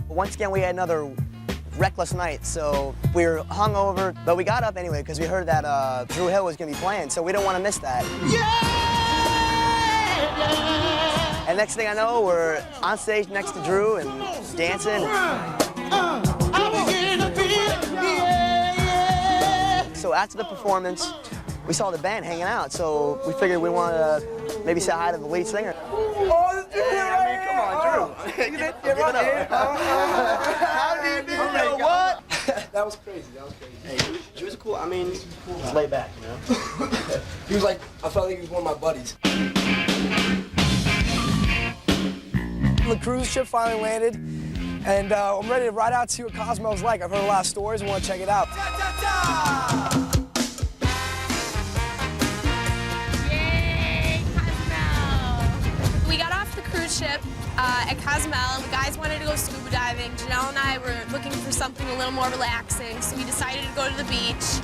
Once again, we had another reckless night, so we were hungover, but we got up anyway because we heard that Drew Hill was going to be playing, so we don't want to miss that. And next thing I know, we're on stage next to Drew and dancing. So after the performance, we saw the band hanging out, so we figured we wanted to maybe say hi to the lead singer. Oh, Drew, come on, Drew. You did it right. How did you know what? That was crazy. Hey, he was cool. I mean, he's laid back, you know? He was like, I felt like he was one of my buddies. The cruise ship finally landed. And I'm ready to ride out and see what Cozumel's like. I've heard a lot of stories and want to check it out. Yay, Cozumel! We got off the cruise ship at Cozumel, and the guys wanted to go scuba diving. Janelle and I were looking for something a little more relaxing, so we decided to go to the beach.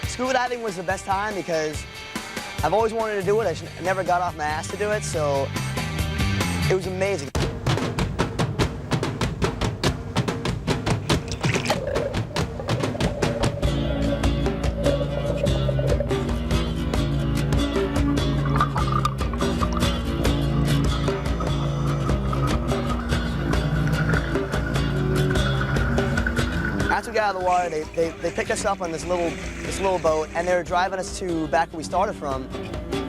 Scuba diving was the best time because I've always wanted to do it. I never got off my ass to do it, so it was amazing. After we got out of the water, they picked us up on this little boat, and they were driving us to back where we started from.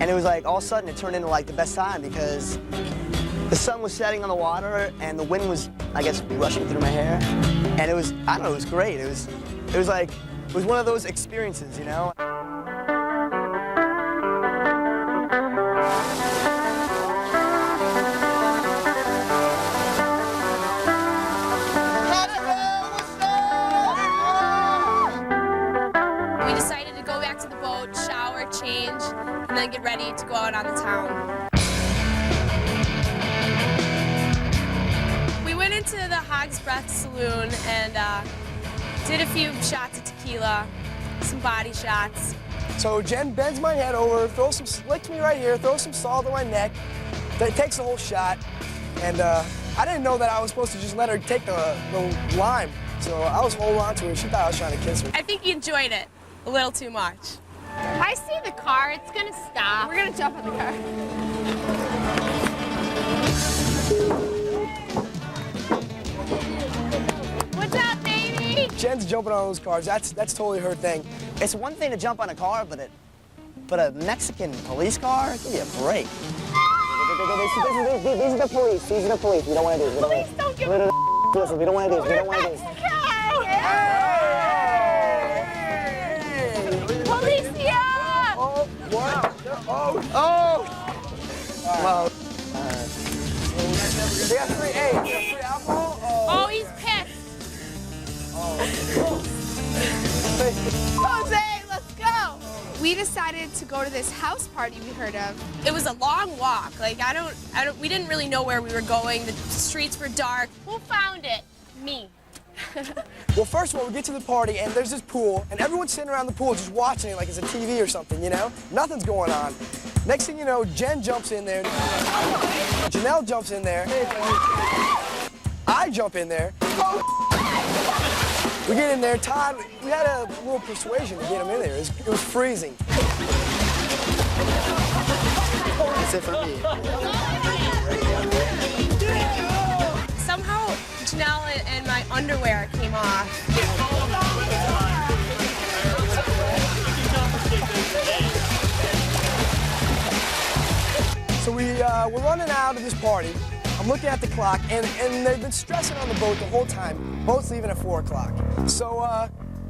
And it was like, all of a sudden, it turned into like the best time because the sun was setting on the water, and the wind was, I guess, rushing through my hair. And it was, I don't know, it was great. It was one of those experiences, you know? We decided to go back to the boat, shower, change, and then get ready to go out on the town. We went into the Hog's Breath Saloon and did a few shots of tequila, some body shots. So Jen bends my head over, licks me right here, throws some salt on my neck, takes the whole shot, and I didn't know that I was supposed to just let her take the lime. So I was holding on to her. She thought I was trying to kiss her. I think you enjoyed it a little too much. I see the car. It's gonna stop. We're gonna jump in the car. What's up, baby? Jen's jumping on those cars. That's totally her thing. It's one thing to jump on a car, but a Mexican police car? Give me a break. These are the police. These are the police. We don't want to do this. Please don't give me. Listen, we don't want to do this. We don't want to do this. Policia! Oh, what? Oh! Well, they have free eggs. They have free alcohol? Oh, he's pissed. Jose, let's go! We decided to go to this house party we heard of. It was a long walk. Like, we didn't really know where we were going. The streets were dark. Who found it? Me. Well, first of all, we get to the party, and there's this pool, and everyone's sitting around the pool just watching it like it's a TV or something, you know? Nothing's going on. Next thing you know, Jen jumps in there. Janelle jumps in there. I jump in there. We get in there. Todd, we had a little persuasion to get him in there. It was freezing. That's it for me. Somehow, Janelle and my underwear came off. So we're running out of this party. I'm looking at the clock, and they've been stressing on the boat the whole time. Boat's leaving at 4 o'clock. So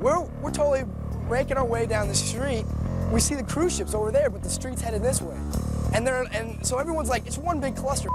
we're totally making our way down the street. We see the cruise ships over there, but the street's headed this way. And so everyone's like, it's one big cluster.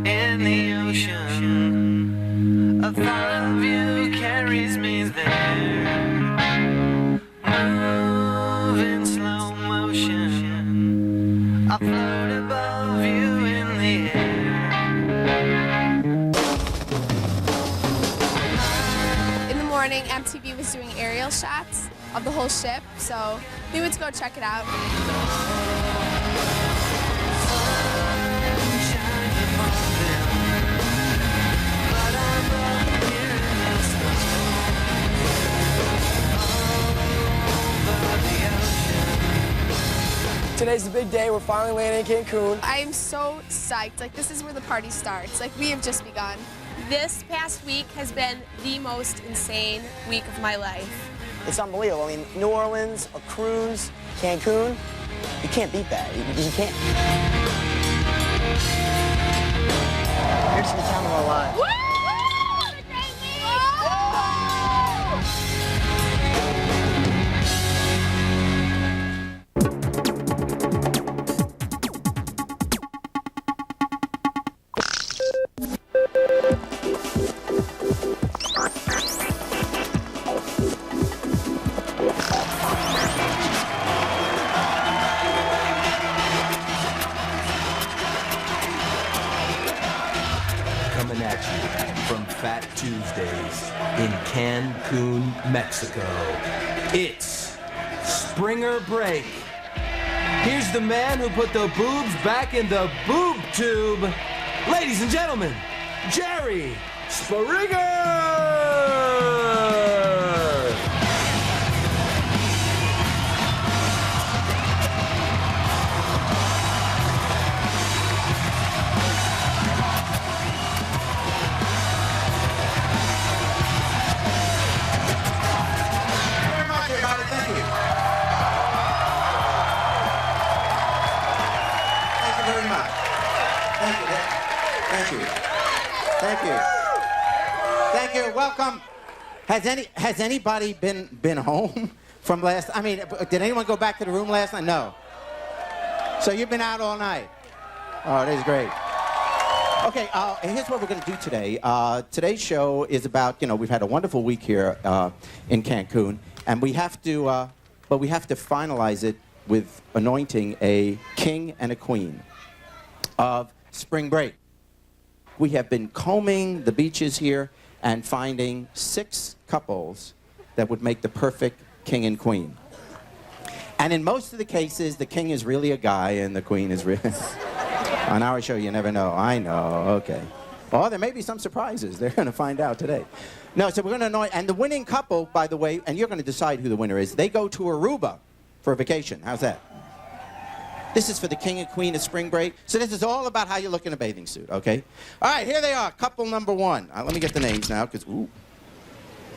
In the ocean, a thought of you carries me there. Move in slow motion, I float above you in the air. In the morning, MTV was doing aerial shots of the whole ship, so we went to go check it out. today's the big day. We're finally landing in Cancun. I am so psyched. Like, this is where the party starts. Like, we have just begun. This past week has been the most insane week of my life. It's unbelievable. I mean, New Orleans, a cruise, Cancun, you can't beat that. You can't. Here's the time of our lives. Woo! What a great week! Coming at you from Fat Tuesdays in Cancun, Mexico. It's Springer Break. Here's the man who put the boobs back in the boob tube. Ladies and gentlemen, Jerry Springer! Thank you. Welcome. Has anybody been home from last? I mean, did anyone go back to the room last night? No. So you've been out all night. Oh, that is great. Okay, here's what we're going to do today. Today's show is about, we've had a wonderful week here in Cancun, and we have to finalize it with anointing a king and a queen of spring break. We have been combing the beaches here and finding 6 couples that would make the perfect king and queen. And in most of the cases, the king is really a guy and the queen is really... On our show, you never know. I know, okay. Well, there may be some surprises. They're going to find out today. No, so we're going to anoint... And the winning couple, by the way, and you're going to decide who the winner is, they go to Aruba for a vacation. How's that? This is for the king and queen of spring break. So this is all about how you look in a bathing suit, okay? All right, here they are, couple number 1. Let me get the names now, because, ooh,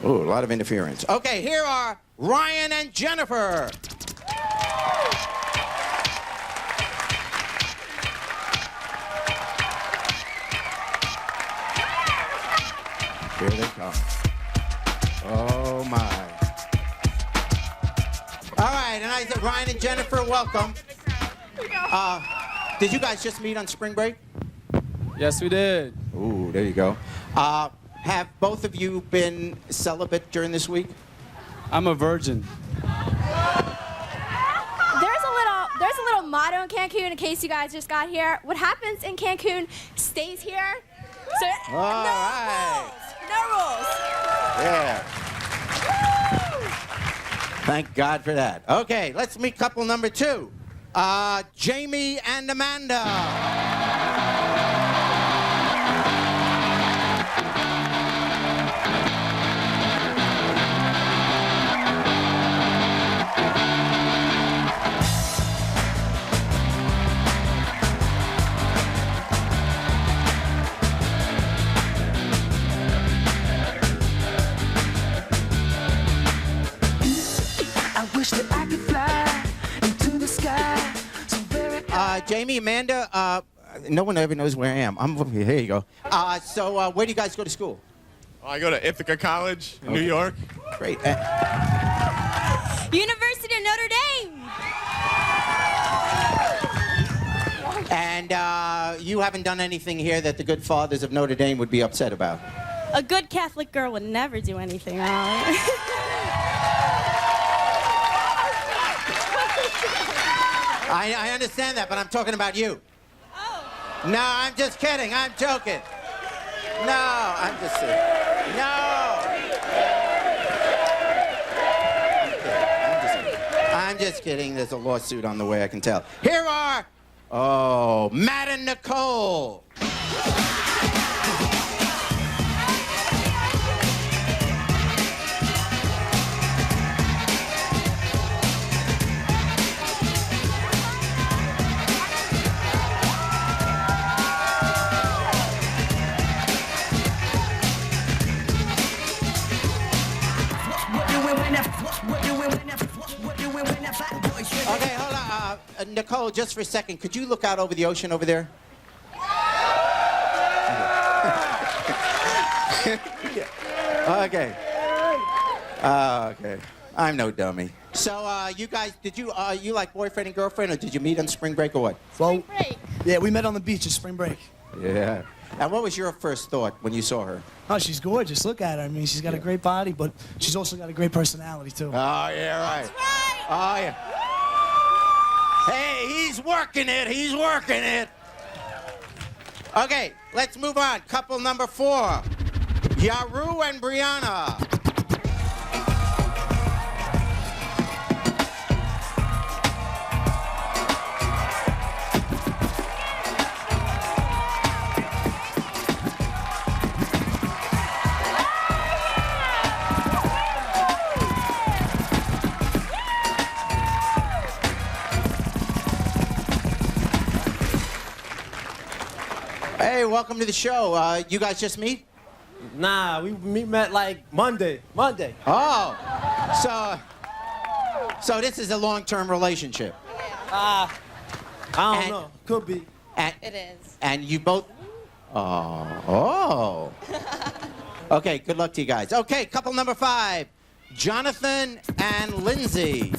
a lot of interference. Okay, here are Ryan and Jennifer. Here they come. Oh, my. All right, and I said, Ryan and Jennifer, welcome. Did you guys just meet on spring break? Yes, we did. Ooh, there you go. Have both of you been celibate during this week? I'm a virgin. There's a little motto in Cancun in case you guys just got here. What happens in Cancun stays here. So All right. No rules. Yeah. Thank God for that. Okay, let's meet couple number 2. Jamie and Amanda. I wish that I could fly into the sky. Jamie, Amanda, no one ever knows where I am. I'm over here. Here you go. So where do you guys go to school? I go to Ithaca College in New York. Great. University of Notre Dame. And you haven't done anything here that the good fathers of Notre Dame would be upset about? A good Catholic girl would never do anything wrong. I understand that, but I'm talking about you. Oh. No, I'm just kidding. I'm joking. No, I'm just kidding. No. I'm just kidding. There's a lawsuit on the way, I can tell. Here are, Matt and Nicole. Nicole, just for a second, could you look out over the ocean over there? Okay. Okay. I'm no dummy. So, you guys, did you like boyfriend and girlfriend, or did you meet on spring break or what? Spring break. Yeah, we met on the beach at spring break. Yeah. And what was your first thought when you saw her? Oh, she's gorgeous. Look at her. I mean, she's got a great body, but she's also got a great personality, too. Oh, yeah, right. Oh, yeah. Hey, he's working it. He's working it. Okay, let's move on. Couple number 4. Yaru and Brianna. Hey, welcome to the show. You guys just meet? Nah, we met like Monday. Oh, so this is a long-term relationship. I don't know. Could be. And, It is. and you both. Oh. Okay, good luck to you guys. Okay, couple number 5, Jonathan and Lindsay.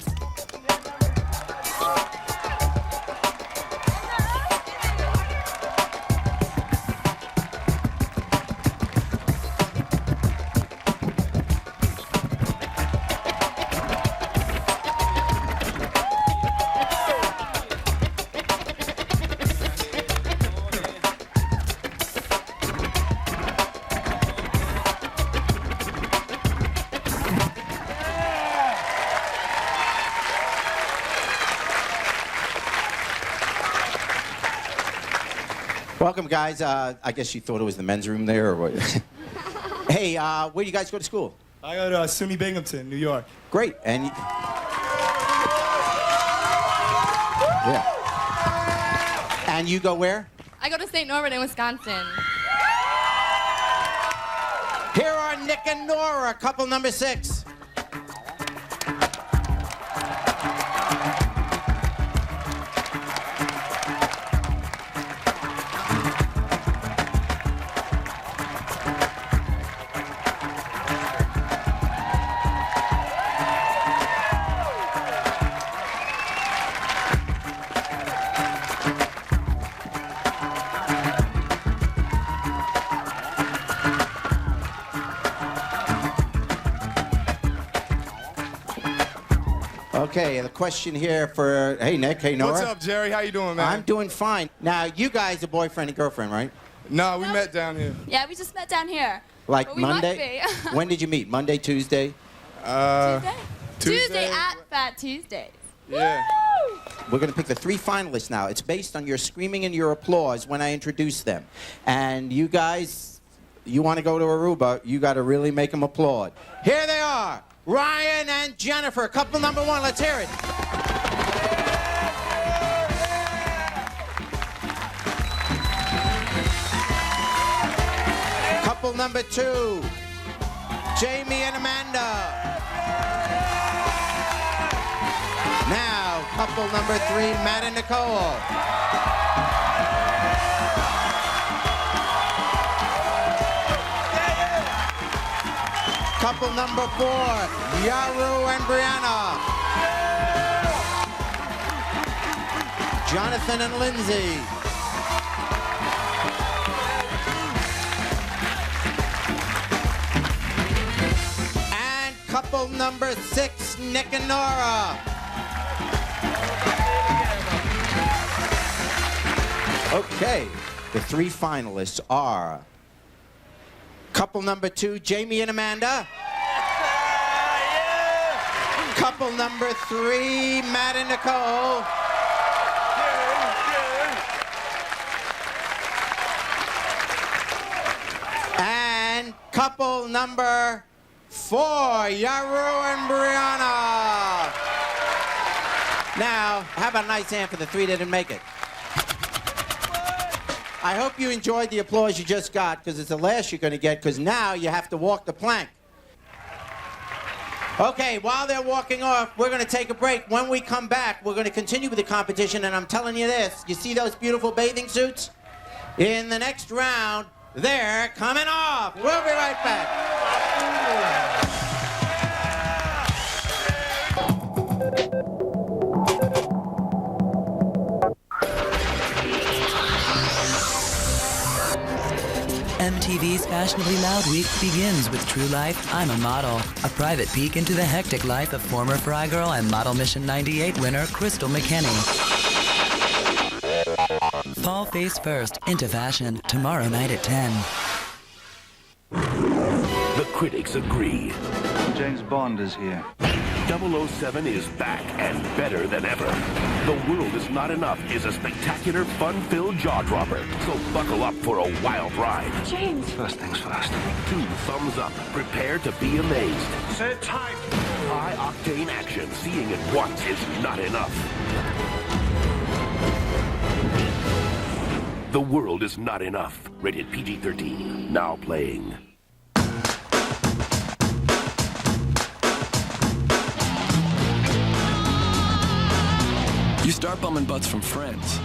Welcome, guys. I guess you thought it was the men's room there, or what? Hey, where do you guys go to school? I go to SUNY Binghamton, New York. Great. And yeah. And you go where? I go to St. Norbert in Wisconsin. Here are Nick and Nora, couple number 6. Okay, the question here for, hey, Nick, hey, Nora. What's up, Jerry? How you doing, man? I'm doing fine. Now, you guys are boyfriend and girlfriend, right? No, we met down here. Yeah, we just met down here. Like But we Monday? must be. When did you meet? Monday, Tuesday? Tuesday at Fat Tuesdays. Yeah. We're going to pick the 3 finalists now. It's based on your screaming and your applause when I introduce them. And you guys, you want to go to Aruba, you got to really make them applaud. Here they are, Ryan and Jennifer, couple number 1. Let's hear it. Couple number 2, Jamie and Amanda. Now, couple number 3, Matt and Nicole. Couple number 4, Yaru and Brianna. Jonathan and Lindsay. And couple number 6, Nick and Nora. Okay, the 3 finalists are couple number 2, Jamie and Amanda. Couple number 3, Matt and Nicole. And couple number 4, Yaru and Brianna. Now, how about a nice hand for the 3 that didn't make it? I hope you enjoyed the applause you just got, because it's the last you're going to get, because now you have to walk the plank. Okay, while they're walking off, we're going to take a break. When we come back, we're going to continue with the competition, and I'm telling you this. You see those beautiful bathing suits? In the next round, they're coming off. We'll be right back. MTV's Fashionably Loud Week begins with True Life, I'm a Model, a private peek into the hectic life of former Fry Girl and Model Mission 98 winner Crystal McKinney. Fall face first into fashion tomorrow night at 10. The critics agree. James Bond is here. 007 is back and better than ever. The World Is Not Enough is a spectacular, fun-filled jaw-dropper. So buckle up for a wild ride. James. First things first. 2 thumbs up. Prepare to be amazed. Sit tight. High-octane action. Seeing it once is not enough. The World Is Not Enough. Rated PG-13. Now playing. You start bumming butts from friends.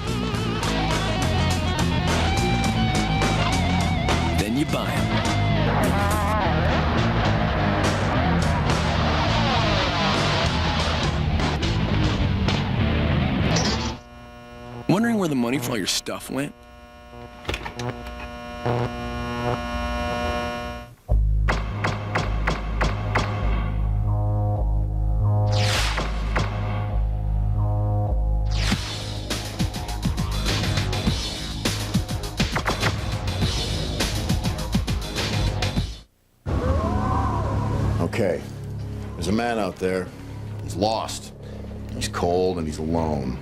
Then you buy them. Wondering where the money for all your stuff went? Okay, there's a man out there. He's lost. He's cold and he's alone.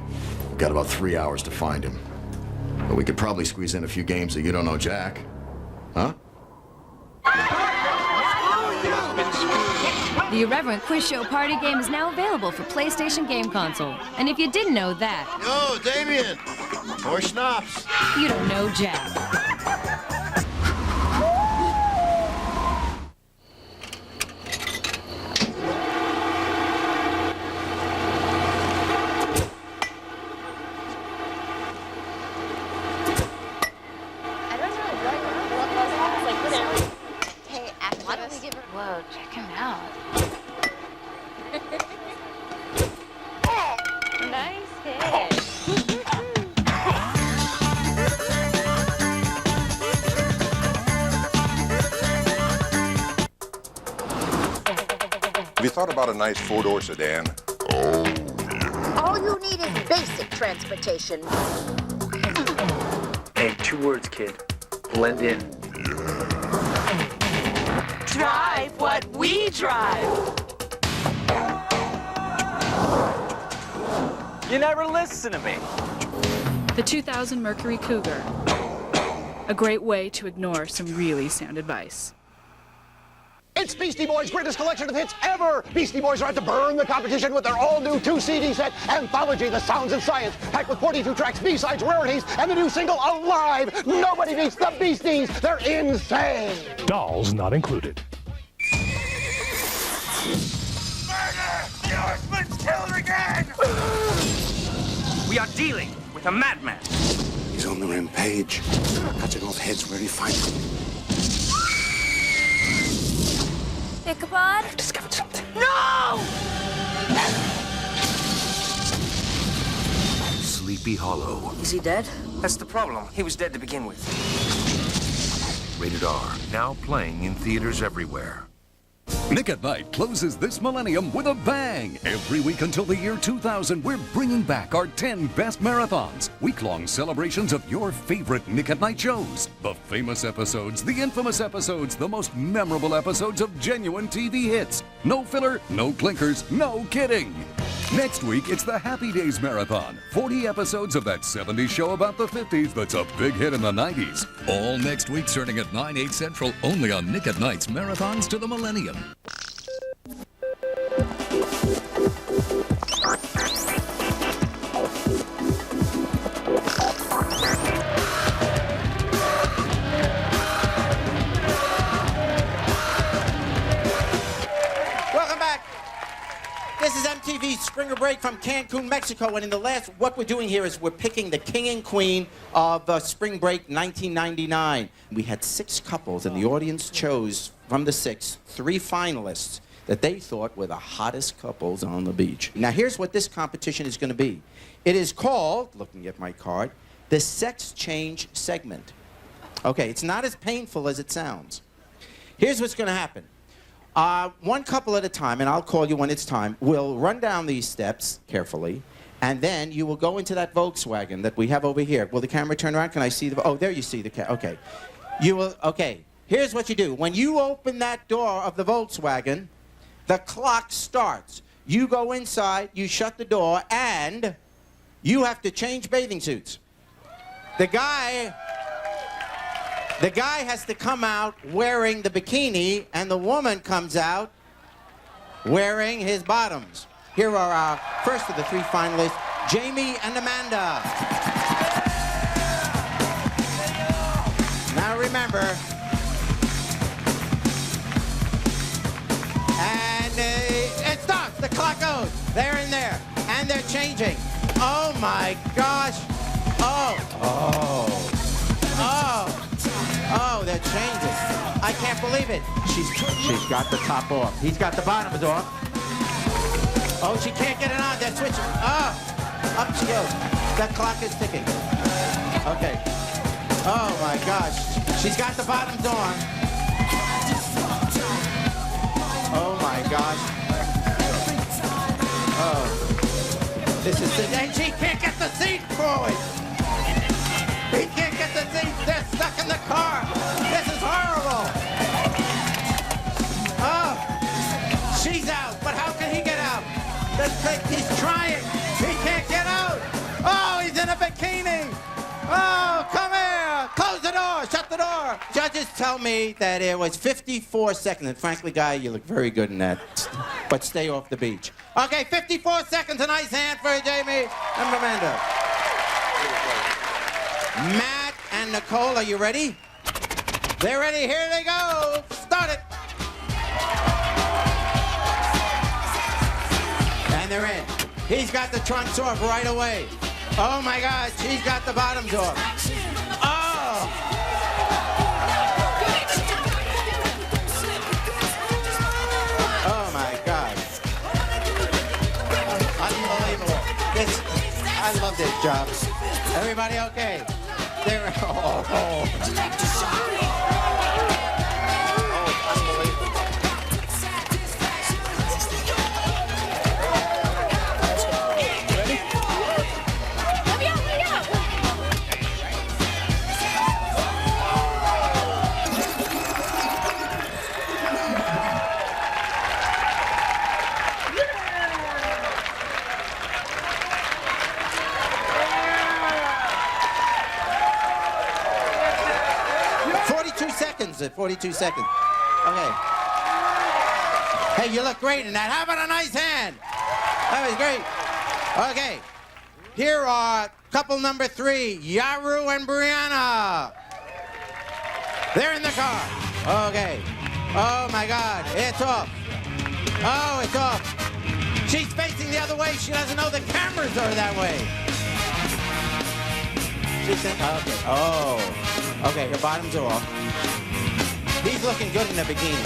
We've got about 3 hours to find him. But we could probably squeeze in a few games that you don't know Jack. Huh? The Irreverent Quiz Show Party Game is now available for PlayStation Game Console. And if you didn't know that... Yo, Damien! More schnapps. You don't know Jack. Whoa, check him out. Nice hit. Have you thought about a nice four-door sedan? All you need is basic transportation. Hey, 2 words, kid. Blend in. Drive what we drive. You never listen to me. The 2000 Mercury Cougar. A great way to ignore some really sound advice. It's Beastie Boys' greatest collection of hits ever! Beastie Boys are out to burn the competition with their all-new 2-CD set, Anthology, The Sounds of Science, packed with 42 tracks, B-sides, rarities, and the new single, Alive! Nobody beats the Beasties! They're insane! Dolls not included. The Horseman's killed again! We are dealing with a madman. He's on the rampage. Cutting off heads where he finds them. Ichabod? I've discovered something. No! Sleepy Hollow. Is he dead? That's the problem. He was dead to begin with. Rated R. Now playing in theaters everywhere. Nick at Night closes this millennium with a bang. Every week until the year 2000, we're bringing back our 10 best marathons. Week-long celebrations of your favorite Nick at Night shows. The famous episodes, the infamous episodes, the most memorable episodes of genuine TV hits. No filler, no clinkers, no kidding. Next week, it's the Happy Days Marathon. 40 episodes of that 70s show about the 50s that's a big hit in the 90s. All next week starting at 9, 8 Central, only on Nick at Night's Marathons to the Millennium. Welcome back TV Springer Break from Cancun, Mexico. And in the last, what we're doing here is we're picking the king and queen of Spring Break 1999. We had 6 couples, and the audience chose from the 6, 3 finalists that they thought were the hottest couples on the beach. Now, here's what this competition is going to be. It is called, looking at my card, the Sex Change Segment. Okay, it's not as painful as it sounds. Here's what's going to happen. One couple at a time, and I'll call you when it's time, we'll run down these steps carefully, and then you will go into that Volkswagen that we have over here. Will the camera turn around? Can I see the... Oh, there you see the camera. Okay. You will... Okay. Here's what you do. When you open that door of the Volkswagen, the clock starts. You go inside, you shut the door, and you have to change bathing suits. The guy has to come out wearing the bikini, and the woman comes out wearing his bottoms. Here are our first of the 3 finalists, Jamie and Amanda. Now remember, and it starts, the clock goes. They're in there, and they're changing. Oh my gosh. Oh, they're changing. I can't believe it. She's got the top off. He's got the bottoms off. Oh, she can't get it on. They're switching. Oh, up she goes. That clock is ticking. Okay. Oh my gosh. She's got the bottoms on. Oh my gosh. Oh. This is the... And she can't get the seat forward. He can't get the seat. They're stuck in the car. This is horrible. Oh, she's out. But how can he get out? He's trying. He can't get out. Oh, he's in a bikini. Oh, come here. Close the door. Shut the door. Judges tell me that it was 54 seconds. And frankly, guy, you look very good in that. But stay off the beach. Okay, 54 seconds. A nice hand for Jamie and Amanda. Matt and Nicole, are you ready? They're ready. Here they go. Start it. And they're in. He's got the trunks off right away. Oh, my God. She's got the bottoms off. Oh. Oh, my God. Unbelievable. I love this job. Everybody okay? There. At 42 seconds. Okay. Hey, you look great in that. How about a nice hand? That was great. Okay. Here are couple number 3, Yaru and Brianna. They're in the car. Okay. Oh, my God. It's off. Oh, it's off. She's facing the other way. She doesn't know the cameras are that way. She's in, okay. Oh. Okay, her bottoms are off. He's looking good in the bikini.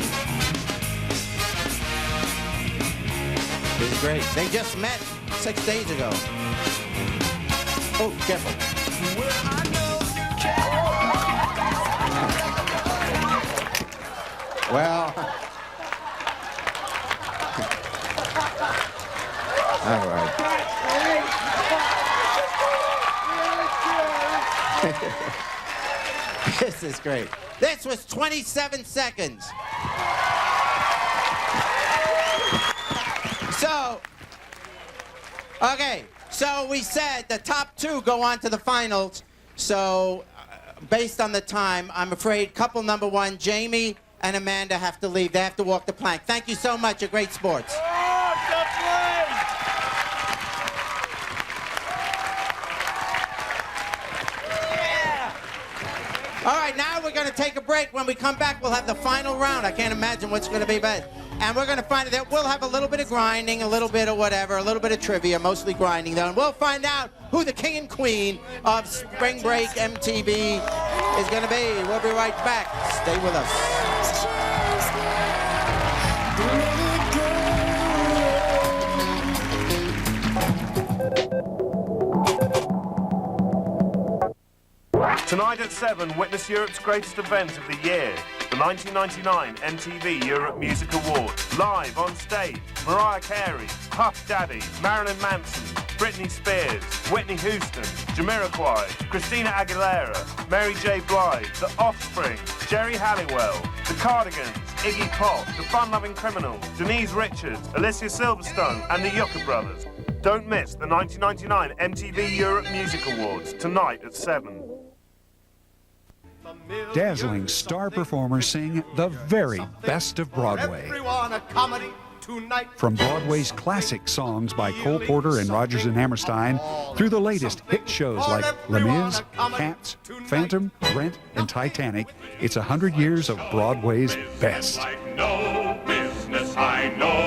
This is great. They just met 6 days ago. Oh, careful. Well. All right. This is great. This was 27 seconds. So, okay, so we said the top 2 go on to the finals. So, based on the time, I'm afraid couple number 1, Jamie and Amanda, have to leave. They have to walk the plank. Thank you so much. You're great sports. All right, now we're going going to take a break. When we come back, we'll have the final round. I can't imagine what's going to be best. And we're going to find that we'll have a little bit of grinding, a little bit of whatever, a little bit of trivia, mostly grinding, though. And we'll find out who the king and queen of Spring Break MTV is going to be. We'll be right back. Stay with us. Tonight at 7, witness Europe's greatest event of the year, the 1999 MTV Europe Music Awards. Live on stage, Mariah Carey, Puff Daddy, Marilyn Manson, Britney Spears, Whitney Houston, Jamiroquai, Christina Aguilera, Mary J. Blige, The Offspring, Jerry Halliwell, The Cardigans, Iggy Pop, The Fun-Loving Criminals, Denise Richards, Alicia Silverstone, and the Yucca Brothers. Don't miss the 1999 MTV Europe Music Awards, tonight at 7. Dazzling star performers sing the very best of Broadway. From Broadway's classic songs by Cole Porter and Rodgers and Hammerstein through the latest hit shows like Les Mis, Cats, Phantom, Rent, and Titanic, it's 100 years of Broadway's best.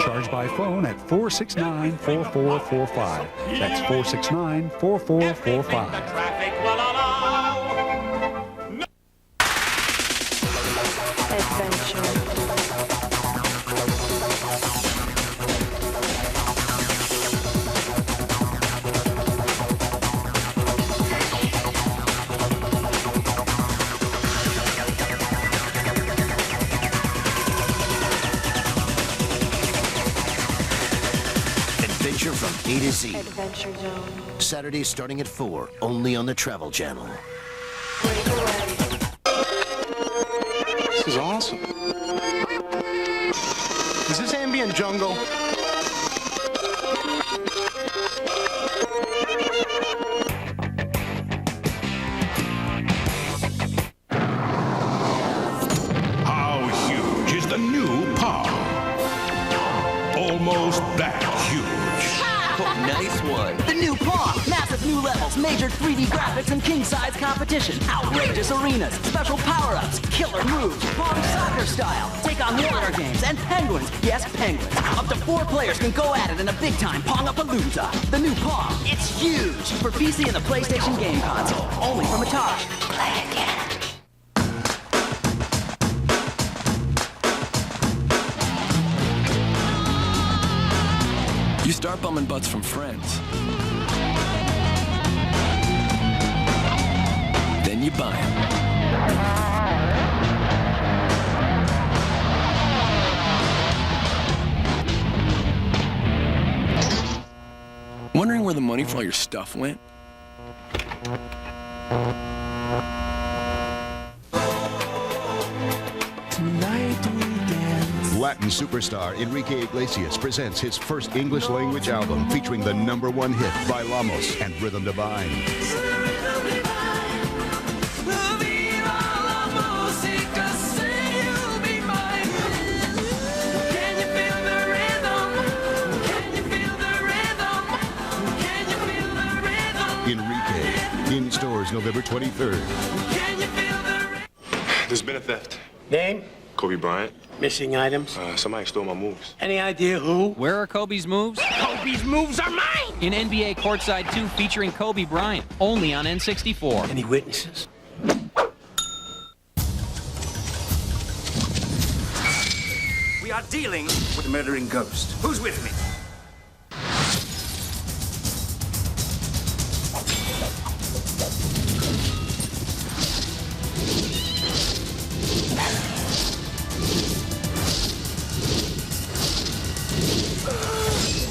Charge by phone at 469-4445. That's 469-4445. Adventure from A to Z. Adventure Zone. Saturdays starting at 4, only on the Travel Channel. This is awesome. Is this ambient jungle? How huge is the new Pop? Almost that huge. Oh, nice one. The new Paw. Massive new levels, major 3D graphics, and king-size competition. Outrageous arenas, special power-ups, killer moves, Pong soccer style. Take on water games and penguins. Yes, penguins. Up to 4 players can go at it in a big-time Pong-a-palooza. The new Paw. It's huge. For PC and the PlayStation game console. Only from Atari. Play again. You start bumming butts from friends. Then you buy them. Wondering where the money for all your stuff went? Latin superstar Enrique Iglesias presents his first English-language album featuring the #1 hit Bailamos and Rhythm Divine. Enrique, in stores November 23rd. There's been a theft. Name? Kobe Bryant. Missing items? Somebody stole my moves. Any idea who? Where are Kobe's moves? Kobe's moves are mine! In NBA Courtside 2 featuring Kobe Bryant, only on N64. Any witnesses? We are dealing with a murdering ghost. Who's with me?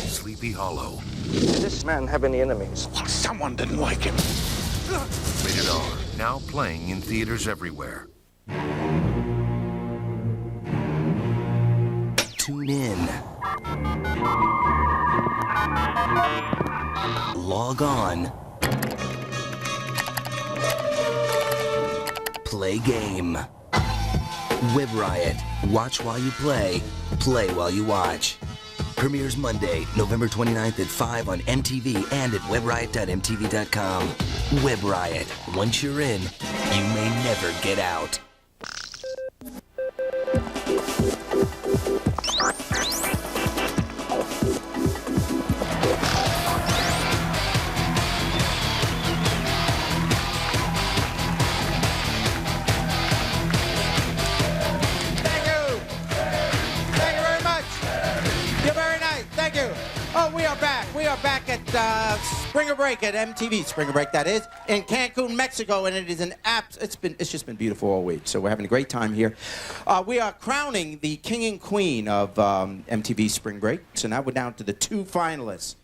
Sleepy Hollow. Does this man have any enemies? Someone didn't like him. Rated R. Now playing in theaters everywhere. Tune in. Log on. Play game. Web Riot. Watch while you play. Play while you watch. Premieres Monday, November 29th at 5 on MTV and at webriot.mtv.com. Web Riot. Once you're in, you may never get out. are back at Springer Break at MTV Springer Break, that is, in Cancun, Mexico, and it is it's just been beautiful all week. So we're having a great time here. We are crowning the king and queen of MTV Spring Break. So now we're down to the 2 finalists,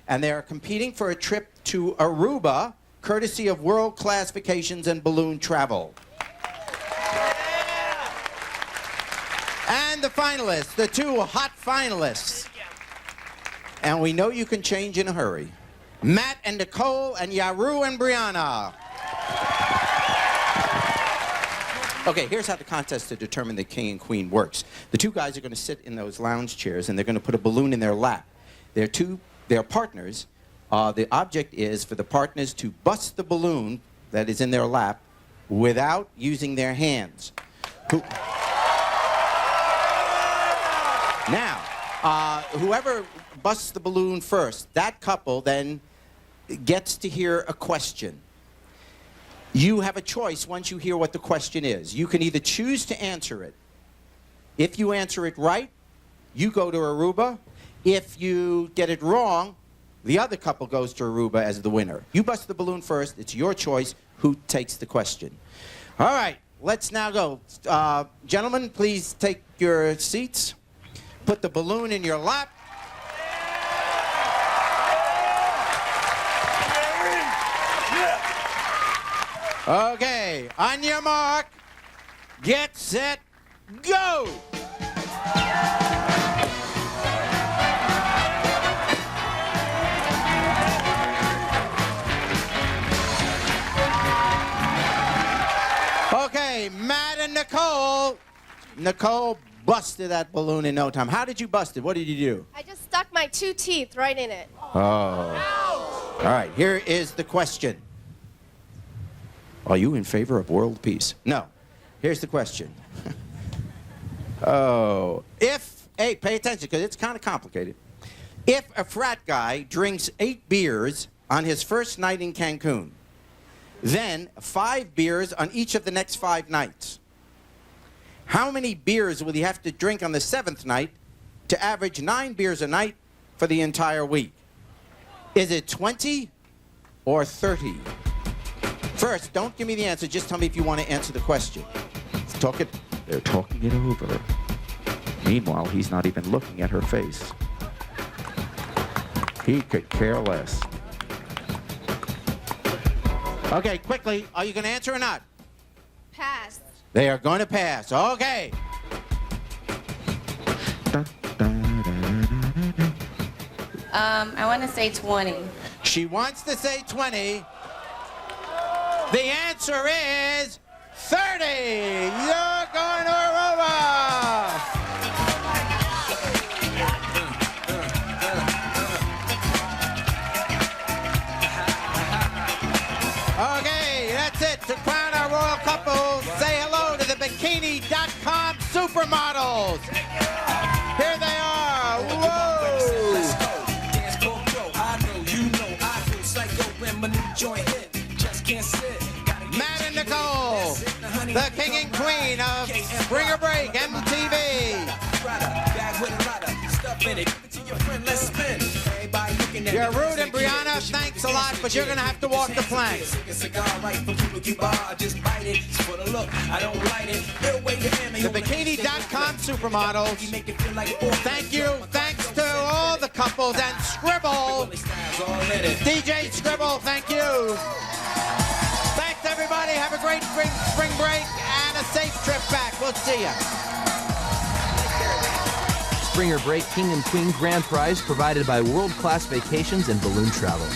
and they are competing for a trip to Aruba, courtesy of World Class Vacations and Balloon Travel. And the finalists, the 2 hot finalists. And we know you can change in a hurry. Matt and Nicole and Yaru and Brianna. Okay, here's how the contest to determine the king and queen works. The 2 guys are going to sit in those lounge chairs, and they're going to put a balloon in their lap. They're partners. The object is for the partners to bust the balloon that is in their lap without using their hands. Now, whoever busts the balloon first, that couple then gets to hear a question. You have a choice once you hear what the question is. You can either choose to answer it. If you answer it right, you go to Aruba. If you get it wrong, the other couple goes to Aruba as the winner. You bust the balloon first. It's your choice who takes the question. All right, let's now go. Gentlemen, please take your seats. Put the balloon in your lap. Okay, on your mark, get set, go! Okay, Matt and Nicole. Nicole busted that balloon in no time. How did you bust it? What did you do? I just stuck my 2 teeth right in it. Oh. All right, here is the question. Are you in favor of world peace? No. Here's the question. Hey, pay attention, because it's kind of complicated. If a frat guy drinks 8 beers on his first night in Cancun, then 5 beers on each of the next 5 nights, how many beers will he have to drink on the 7th night to average 9 beers a night for the entire week? Is it 20 or 30? First, don't give me the answer. Just tell me if you want to answer the question. They're talking it over. Meanwhile, he's not even looking at her face. He could care less. Okay, quickly. Are you going to answer or not? Pass. They are going to pass. Okay. I want to say 20. She wants to say 20. The answer is 30. You're going to Aruba. Okay, that's it. To crown our royal couple, say hello to the Bikini.com supermodels. Here they are. Whoa. Matt and Nicole, the king and queen of Springer Break, MTV. You're rude and Brianna, thanks a lot, but you're going to have to walk the plank. The Bikini.com supermodels. Thank you. Thanks to all the couples and Scribble. DJ Scribble, thank you. Thanks, everybody. Have a great spring break and a safe trip back. We'll see you. Springer Break King and Queen Grand Prize provided by World Class Vacations and Balloon Travel.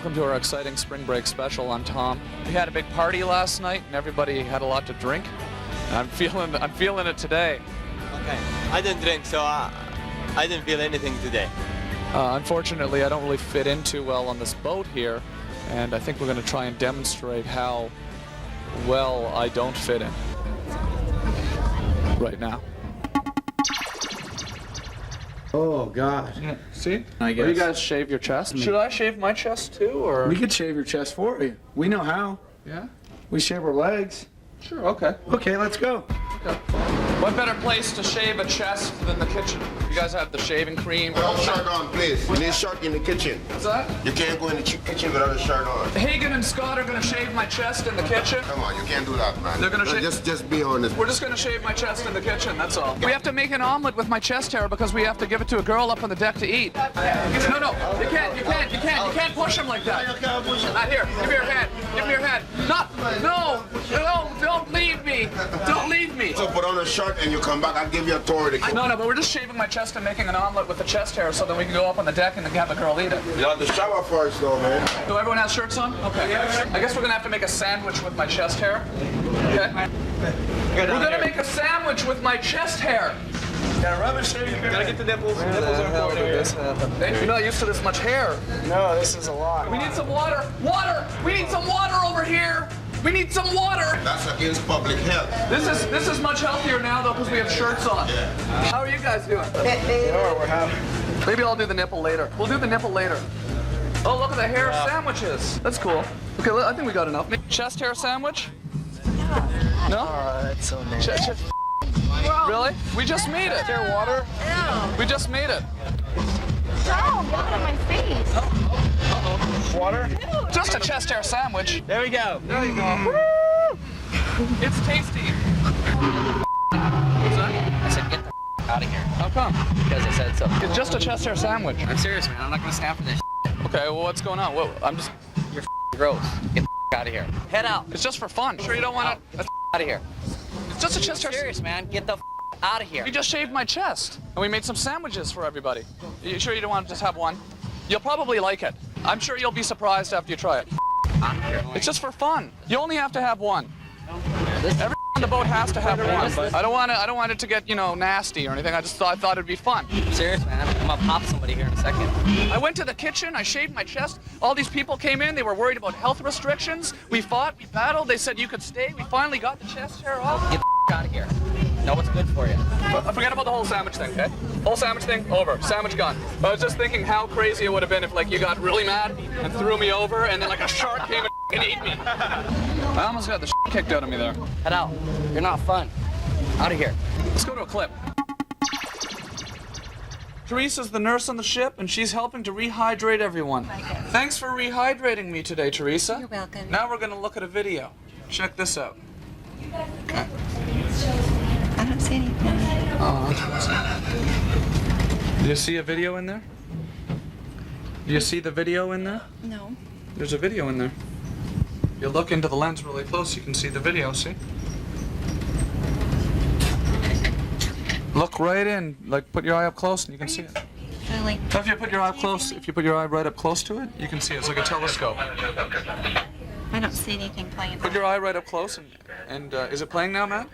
Welcome to our exciting spring break special. I'm Tom. We had a big party last night and everybody had a lot to drink. I'm feeling it today. Okay. I didn't drink, so I didn't feel anything today. Unfortunately, I don't really fit in too well on this boat here, and I think we're going to try and demonstrate how well I don't fit in right now. Oh, God. Yeah. See? I guess. Or you guys shave your chest? Should I shave my chest too, or? We could shave your chest for you. We know how. Yeah? We shave our legs. Sure, okay. Okay, let's go. Okay. What better place to shave a chest than the kitchen? You guys have the shaving cream. Without a shirt on, please. We need a shirt in the kitchen. What's that? You can't go in the kitchen without a shirt on. Hagen and Scott are going to shave my chest in the kitchen. Come on, you can't do that, man. They're going to shave. Just be honest. We're just going to shave my chest in the kitchen, that's all. We have to make an omelet with my chest hair because we have to give it to a girl up on the deck to eat. No, you can't push him like that. Not here. Give me your hand. Give me your hand. No, don't leave me. Don't leave me. So put on a shirt and you come back. I'll give you a tour of the kitchen. No, but we're just shaving my chest and making an omelet with the chest hair so that we can go up on the deck and then have the girl eat it. You have to shower first, though, man. So everyone has shirts on? Okay. I guess we're going to have to make a sandwich with my chest hair. Okay? We're going to make a sandwich with my chest hair. Gotta rub it, shave. Gotta get the nipples. The nipples are important. You're not used to this much hair. No, this is a lot. We need some water. Water! We need some water over here. We need some water. That's against public health. This is much healthier now though because we have shirts on. Yeah. How are you guys doing? We're happy. Maybe I'll do the nipple later. We'll do the nipple later. Oh, look at the hair sandwiches. That's cool. Okay, I think we got enough. Chest hair sandwich? No? Oh, that's so nasty. Really? We just made it. There water? Ew. We just made it. Don't get it on my face. Uh-oh. Water? Just a chest hair sandwich. There we go. There you go. Woo! It's tasty. What's that? I said, get the out of here. How come? Because I said so. It's just a chest hair sandwich. I'm serious, man. I'm not gonna stand for this. Okay, well, what's going on? You're gross. Get the out of here. Head out. It's just for fun. Sure you don't want to? Out of here. It's just a chest hair. Serious, man. Get the out of here. We just shaved my chest, and we made some sandwiches for everybody. You sure you don't want to just have one? You'll probably like it. I'm sure you'll be surprised after you try it. It's just for fun. You only have to have one. Everyone on the boat has to have one. I don't want it to get, nasty or anything. I thought it'd be fun. Serious, man. I'm gonna pop somebody here in a second. I went to the kitchen, I shaved my chest. All these people came in, they were worried about health restrictions. We fought, we battled, they said you could stay. We finally got the chest hair off. Get the out of here. Know what's good for you. Forget about the whole sandwich thing, okay? Whole sandwich thing, over. Sandwich gone. I was just thinking how crazy it would have been if, you got really mad and threw me over and then, a shark came and ate me. I almost got the kicked out of me there. Head out. You're not fun. Out of here. Let's go to a clip. Teresa's the nurse on the ship, and she's helping to rehydrate everyone. Thanks for rehydrating me today, Teresa. You're welcome. Now we're going to look at a video. Check this out. Okay. I don't see anything. Oh, do you see a video in there? Do you see the video in there? No. There's a video in there. You look into the lens really close, you can see the video, see? Look right in, put your eye up close and you can see it. Really? So if you put your eye right up close to it, you can see it. It's like a telescope. I don't see anything playing. Put your eye right up close and is it playing now, Matt?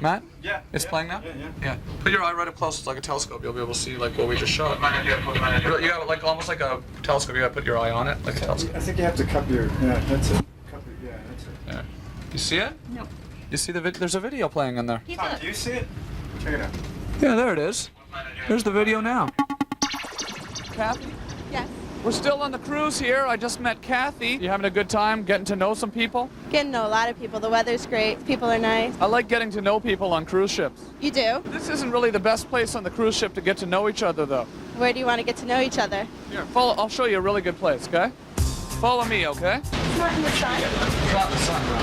Matt? Yeah. It's playing now? Yeah. Put your eye right up close. It's like a telescope. You'll be able to see what we just shot. You got almost like a telescope. You got to put your eye on it like a telescope. I think you have to cup your. Yeah, that's it. That's it. Yeah. You see it? No. You see there's a video playing in there. Tom, do you see it? Check it out. Yeah, there it is. There's the video now. Kathy? Yes. We're still on the cruise here. I just met Kathy. You having a good time getting to know some people? Getting to know a lot of people. The weather's great. People are nice. I like getting to know people on cruise ships. You do? This isn't really the best place on the cruise ship to get to know each other, though. Where do you want to get to know each other? Here, I'll show you a really good place, okay? Follow me, okay? It's not in the sun. It's not the sun, bro.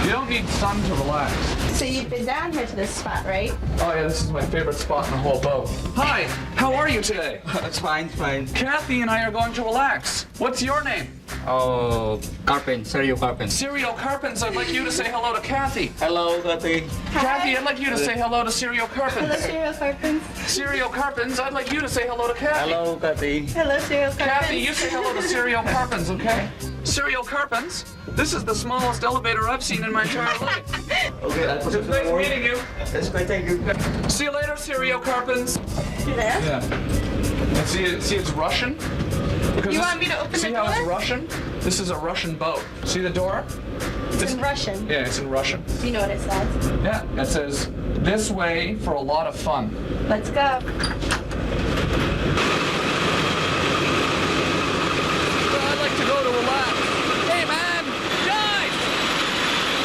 You don't need sun to relax. So you've been down here to this spot, right? Oh yeah, this is my favorite spot in the whole boat. Hi, how are you today? It's fine. Kathy and I are going to relax. What's your name? Oh, Carpin, Sergio Carpin. Serial Carpins, I'd like you to say hello to Kathy. Hello, Kathy. Kathy, I'd like you to say hello to Serial Carpins. Hello, Serial Carpins. Serial Carpins, I'd like you to say hello to Kathy. Hello, Kathy. Hello, Serial Carpins. Kathy, you say hello to Serial Carpins, okay? Serial Carpens. This is the smallest elevator I've seen in my entire life. Okay, It's nice meeting you. That's great, thank you. See you later, Serial Carpens. You there? Yeah. And see, it's Russian? Because You want me to open see the how it's door? Russian? This is a Russian boat. See the door? It's in Russian. Yeah, it's in Russian. Do you know what it says? Yeah, it says, this way for a lot of fun. Let's go. I'd like to go to relax. Hey, man! Guys!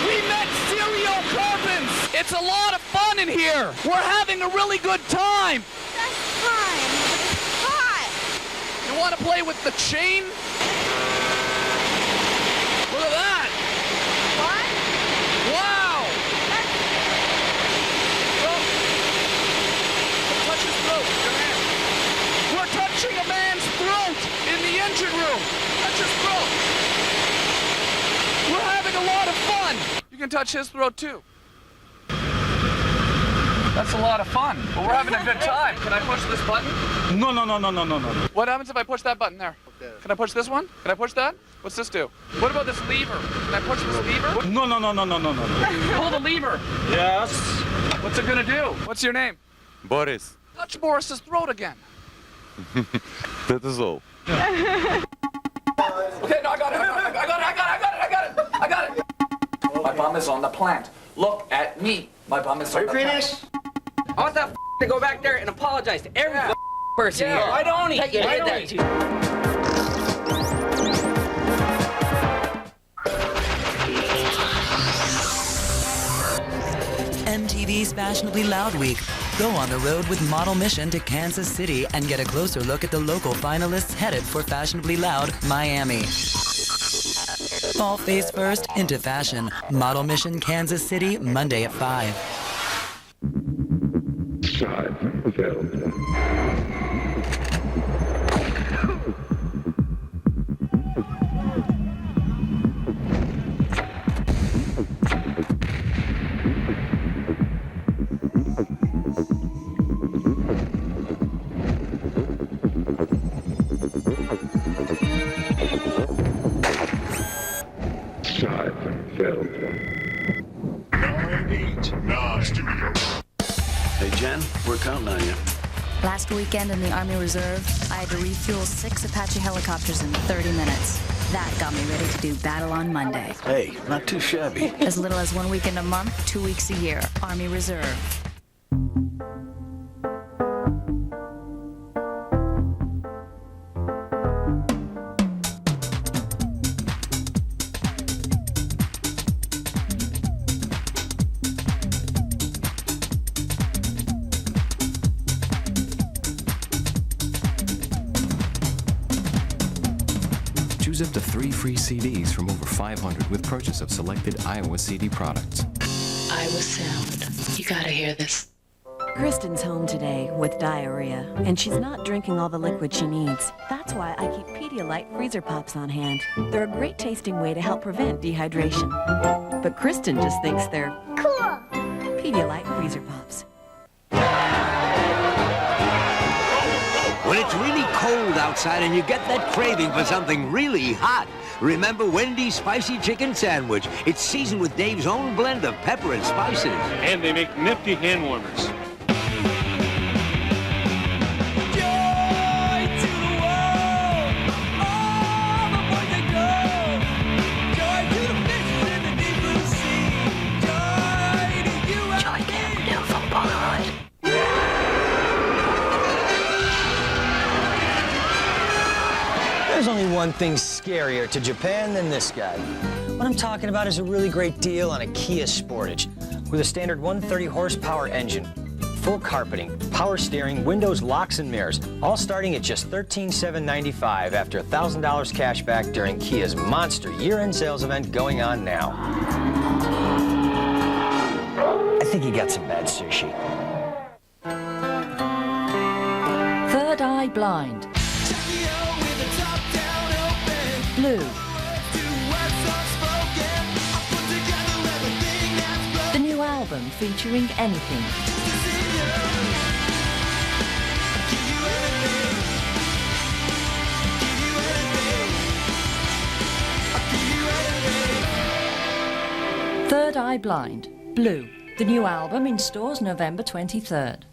We met Serial Carpens! It's a lot of fun in here! We're having a really good time! That's fine. It's hot. You want to play with the chain? Look at that! What? Wow! Touch his throat with your hand. We're touching a man's throat in the engine room. Touch his throat. We're having a lot of fun. You can touch his throat too. That's a lot of fun. But we're having a good time. Can I push this button? No. What happens if I push that button there? Okay. Can I push this one? Can I push that? What's this do? What about this lever? Can I push this lever? No. Pull the lever. Yes. What's it gonna do? What's your name? Boris. Touch Boris's throat again. That is all. Okay, no, I got it. I got it. My bum is on the plant. Look at me. My bum is on the plant. I want that to go back there and apologize to every person here. Why don't he? That you Why did don't that he? MTV's Fashionably Loud Week. Go on the road with Model Mission to Kansas City and get a closer look at the local finalists headed for Fashionably Loud Miami. Fall face first into fashion. Model Mission Kansas City, Monday at 5. Hey, Jen, we're counting on you. Last weekend in the Army Reserve, I had to refuel 6 Apache helicopters in 30 minutes. That got me ready to do battle on Monday. Hey, not too shabby. As little as 1 weekend a month, 2 weeks a year. Army Reserve. Choose up to 3 free CDs from over 500 with purchase of selected Iowa CD products. Iowa Sound. You gotta hear this. Kristen's home today with diarrhea, and she's not drinking all the liquid she needs. That's why I keep Pedialyte Freezer Pops on hand. They're a great tasting way to help prevent dehydration. But Kristen just thinks they're cool. Pedialyte Freezer Pops. When it's really cold outside and you get that craving for something really hot, remember Wendy's Spicy Chicken Sandwich. It's seasoned with Dave's own blend of pepper and spices. And they make nifty hand warmers. There's only one thing scarier to Japan than this guy. What I'm talking about is a really great deal on a Kia Sportage with a standard 130 horsepower engine, full carpeting, power steering, windows, locks, and mirrors, all starting at just $13,795 after $1,000 cash back during Kia's monster year-end sales event going on now. I think he got some bad sushi. Third Eye Blind. Blue. The new album featuring Anything. Third Eye Blind, Blue. The new album in stores November 23rd.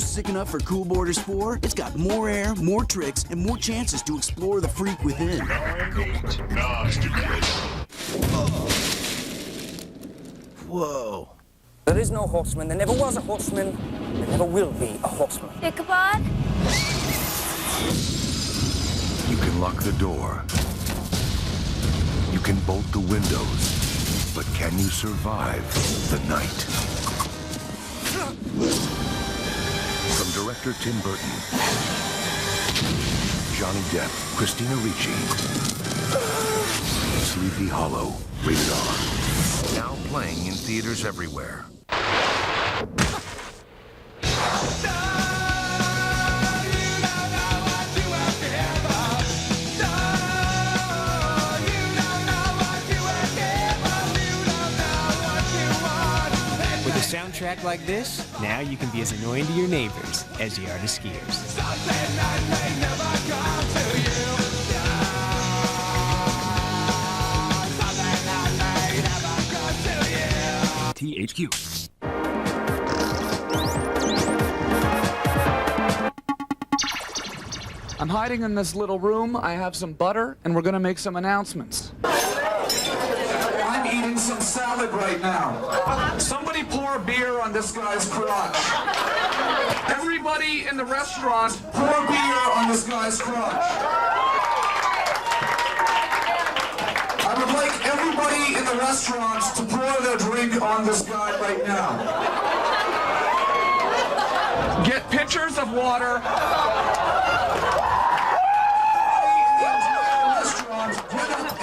Sick enough for Cool Borders 4? It's got more air, more tricks, and more chances to explore the freak within. Whoa. There is no horseman, there never was a horseman, there never will be a horseman. Ichabod? You can lock the door. You can bolt the windows. But can you survive the night? From director Tim Burton, Johnny Depp, Christina Ricci, Sleepy Hollow, rated R. Now playing in theaters everywhere. With a soundtrack like this, now you can be as annoying to your neighbors as you are to skiers. THQ. I'm hiding in this little room. I have some butter, and we're gonna make some announcements. I'm eating some salad right now. Somebody pour beer on this guy's crotch. Everybody in the restaurant, pour beer on this guy's crotch. I would like everybody in the restaurant to pour their drink on this guy right now. Get pitchers of water.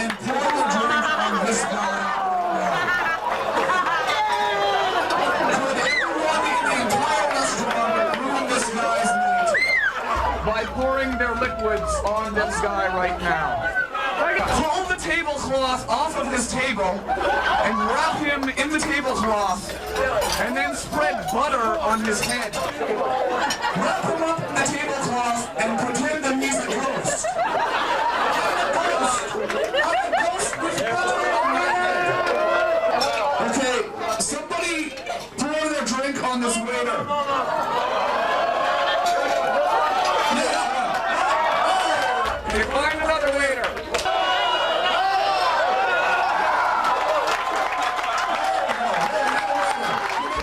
And pour the drink on this guy. Could everyone in the entire restaurant ruin this guy's night by pouring their liquids on this guy right now? Pull the tablecloth off of his table and wrap him in the tablecloth and then spread butter on his head. Wrap him up in the tablecloth and pretend that he's a ghost. Okay, somebody pour their drink on this waiter. Okay, find another waiter.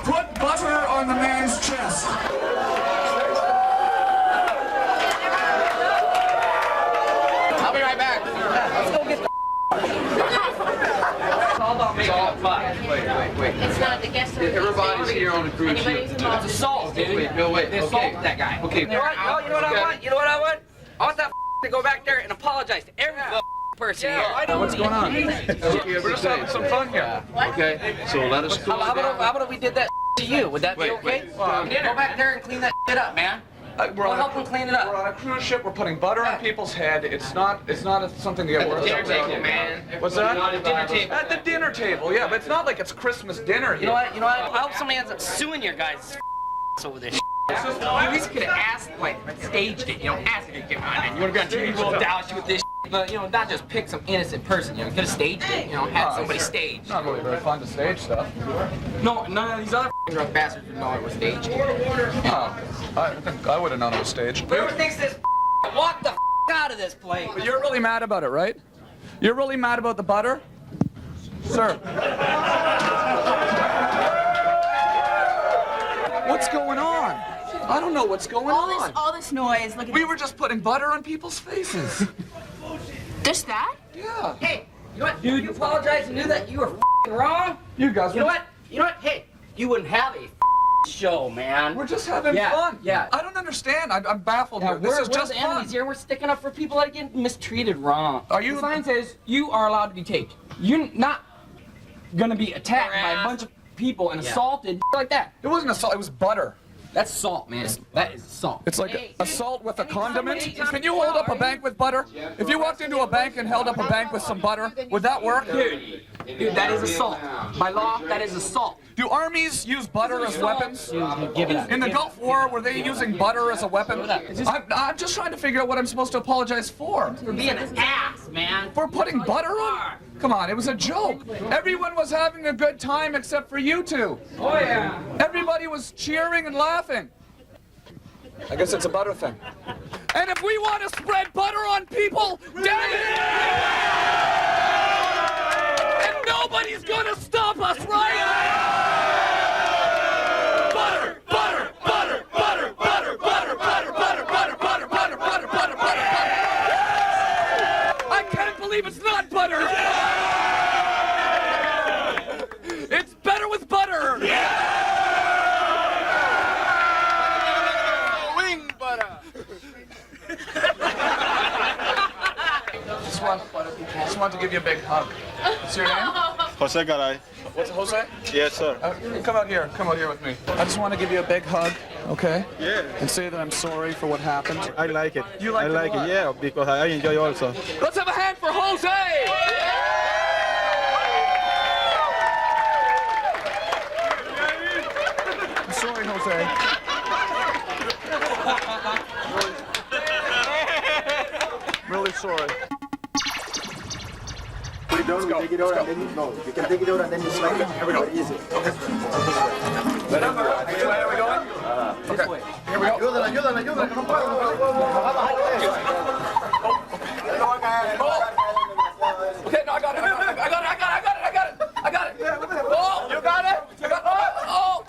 Put butter on the man's chest. I'll be right back. Let's go get the It's all fun. Wait. It's not the guest. Everybody's here on the cruise ship. Anybody's involved. It's assault, dude. Wait. They assaulted that guy. Okay. You know what? You know what I want? You know what I want? I want that to go back there and apologize to every person here. I know what's going on. We're just having some fun here. Okay. So let us How about if we did that to you? Would that be okay? Go back there and clean that shit up, man. We'll help them clean it up. We're on a cruise ship. We're putting butter on people's head. It's not something to get worked Dinner out table, about. man. What's that? At the dinner table. At the dinner table, yeah, but it's not like it's Christmas dinner. You know what? I hope somebody ends up suing your guys' over this. You at least could have asked, like, staged it. You know, asked it. You want to be on TV? We'll douse you with this. But not just pick some innocent person. You could have staged it. Had somebody stage. It's not really very fun to stage stuff. No, none of these other drunk bastards would know it was staged. I think I would have known it was staged. Whoever thinks this, walk the out of this place. But you're really mad about it, right? You're really mad about the butter, sir? What's going on? I don't know what's going on. All this noise. Look at We were just putting butter on people's faces. Just that? Yeah. Hey, you know what? Dude, you apologize and knew that you were wrong. You guys. You know what? Hey, you wouldn't have a show, man. We're just having fun. Yeah. I don't understand. I'm baffled here. This is just the fun. enemies here. We're sticking up for people that get mistreated wrong. Are you? The sign says you are allowed to be taped. You're not gonna be attacked by a bunch of people and assaulted like that. It wasn't assault. It was butter. That's salt, man. That is salt. It's like assault with a condiment. Can you hold up a bank with butter? If you walked into a bank and held up a bank with some butter, would that work? Dude, that is assault. By law, that is assault. Do armies use butter as weapons? In the Gulf War, were they using butter as a weapon? I'm just trying to figure out what I'm supposed to apologize for. For being an ass, man. For putting butter on? Come on, it was a joke. Everyone was having a good time except for you two. Oh, yeah. Everybody was cheering and laughing. I guess it's a butter thing. And if we want to spread butter on people, damn it! And nobody's gonna stop us, right? Butter, butter, butter, butter, butter, butter, butter, butter, butter, butter, butter, butter, butter, butter. I can't believe it's not butter. It's better with butter. Wing butter. Just want to give you a big hug. What's your name? Jose Garay. What's Jose? Yes, sir. Come out here with me. I just want to give you a big hug, okay? Yeah. And say that I'm sorry for what happened. I like it. You like it? I like it, yeah, because I enjoy also. Let's have a hand for Jose! I'm sorry, Jose. Really sorry. Put it down, take it out, and then you you can take it out and then you slide it. Here we go. Easy. Where are we going? Okay. Here we go. Ayúdala, ayúdala, ayúdala, que no puedo. Okay, no, I got it. I got it. Oh, you got it? You got it? Oh.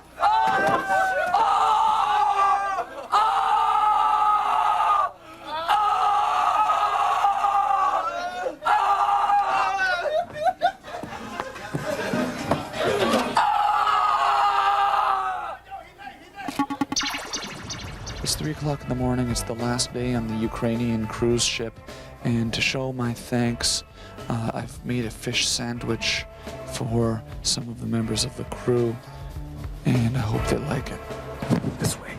It's 3 o'clock in the morning. It's the last day on the Ukrainian cruise ship. And to show my thanks, I've made a fish sandwich for some of the members of the crew. And I hope they like it. This way.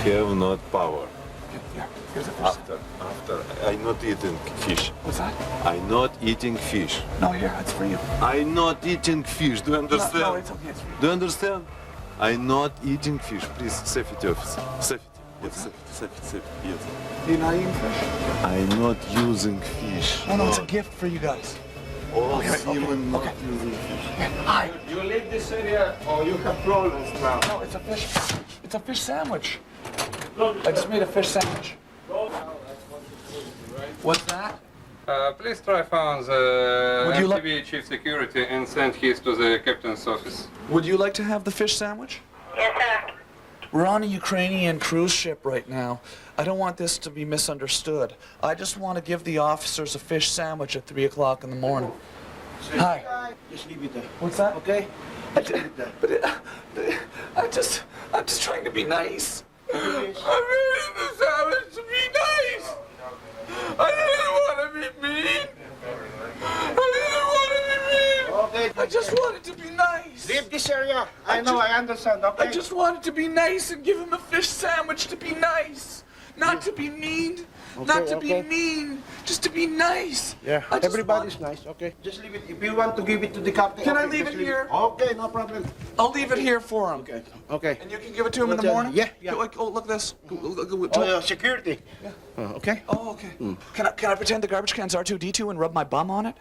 Have not power. Yeah, here's a fish. After, I'm not eating fish. What's that? I'm not eating fish. No, here, it's for you. I'm not eating fish. Do you understand? No, it's okay, it's for you. Do you understand? I'm not eating fish. Please, safety officer. Safety. Yes, safety. Yes. You're not eating fish? I'm not using fish. Oh, no, it's a gift for you guys. All okay. seamen not using fish. Hi. You leave this area or you have problems now. No, it's a fish. It's a fish sandwich. I just made a fish sandwich. What's that? Please try phone the Would you MTV chief security and send his to the captain's office. Would you like to have the fish sandwich? Yes, sir. We're on a Ukrainian cruise ship right now. I don't want this to be misunderstood. I just want to give the officers a fish sandwich at 3 o'clock in the morning. Hi. Just leave it there. What's that? Okay? Just leave it there. I'm just trying to be nice. I made the sandwich to be nice. I didn't want to be mean. Okay. I just wanted to be nice. Leave this area. I understand, okay? I just wanted to be nice and give him a fish sandwich to be nice. Not to be mean. Not to be mean. Just to be nice. Yeah, everybody's nice, okay? Just leave it. If you want to give it to the captain... Can I leave it here? Okay, no problem. I'll leave it here for him. Okay. And you can give it to him in the morning? Yeah. Oh, look this. Security. Yeah. Okay? Oh, okay. Can I pretend the garbage can's R2-D2 and rub my bum on it?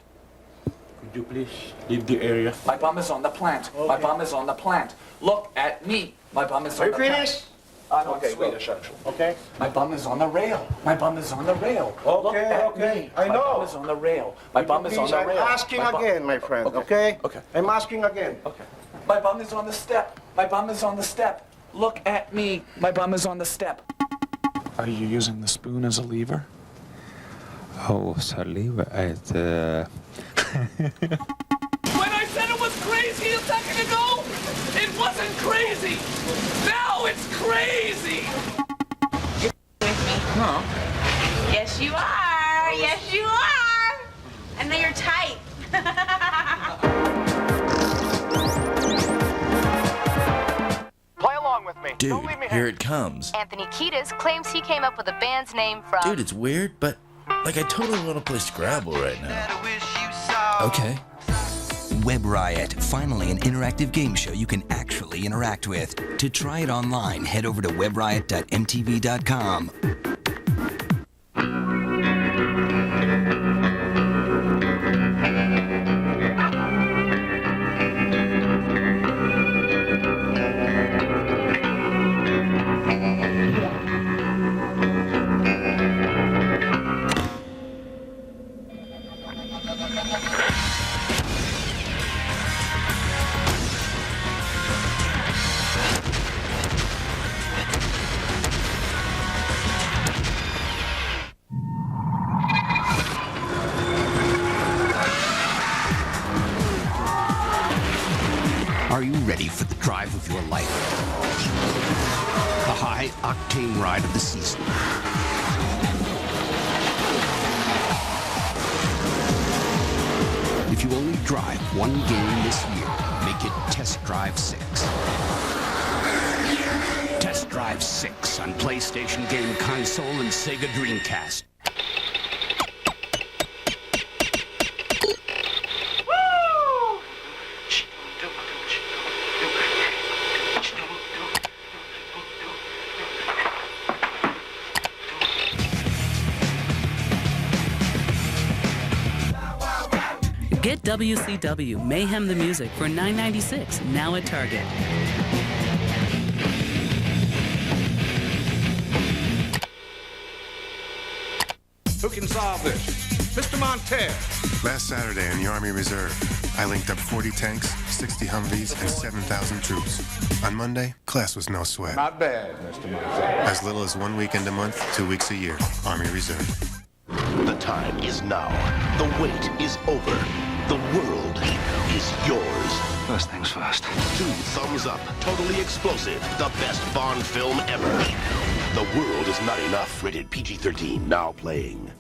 Could you please leave the area? My bum is on the plant. Okay. My bum is on the plant. Look at me. My bum is on the plant. Are you finished? I'm Swedish, actually. Okay. My bum is on the rail. My bum is on the rail. Look at me. I know. My bum is on the rail. My bum is on the rail. I'm asking again, my friend, okay? Okay. I'm asking again. Okay. My bum is on the step. My bum is on the step. Look at me. My bum is on the step. Are you using the spoon as a lever? Oh, saliva at When I said it was crazy a second ago, it was wasn't crazy. Now it's crazy. No. Yes, you are. Yes, you are. I know you're tight. Play along with me. Dude, here it comes. Anthony Kiedis claims he came up with the band's name from... Dude, it's weird, but like I totally want to play Scrabble right now. Okay. Web Riot, finally an interactive game show you can actually interact with. To try it online, head over to webriot.mtv.com. Are you ready for the drive of your life? The high-octane ride of the season. If you only drive one game this year, make it Test Drive 6. Test Drive 6 on PlayStation Game Console and Sega Dreamcast. Get WCW Mayhem the Music for $9.96 now at Target. Who can solve this? Mr. Montez. Last Saturday in the Army Reserve, I linked up 40 tanks, 60 Humvees, and 7,000 troops. On Monday, class was no sweat. Not bad, Mr. Montez. As little as 1 weekend a month, 2 weeks a year. Army Reserve. The time is now. The wait is over. The world is yours. First things first. 2 thumbs up. Totally explosive. The best Bond film ever. The World Is Not Enough. Rated PG-13. Now playing.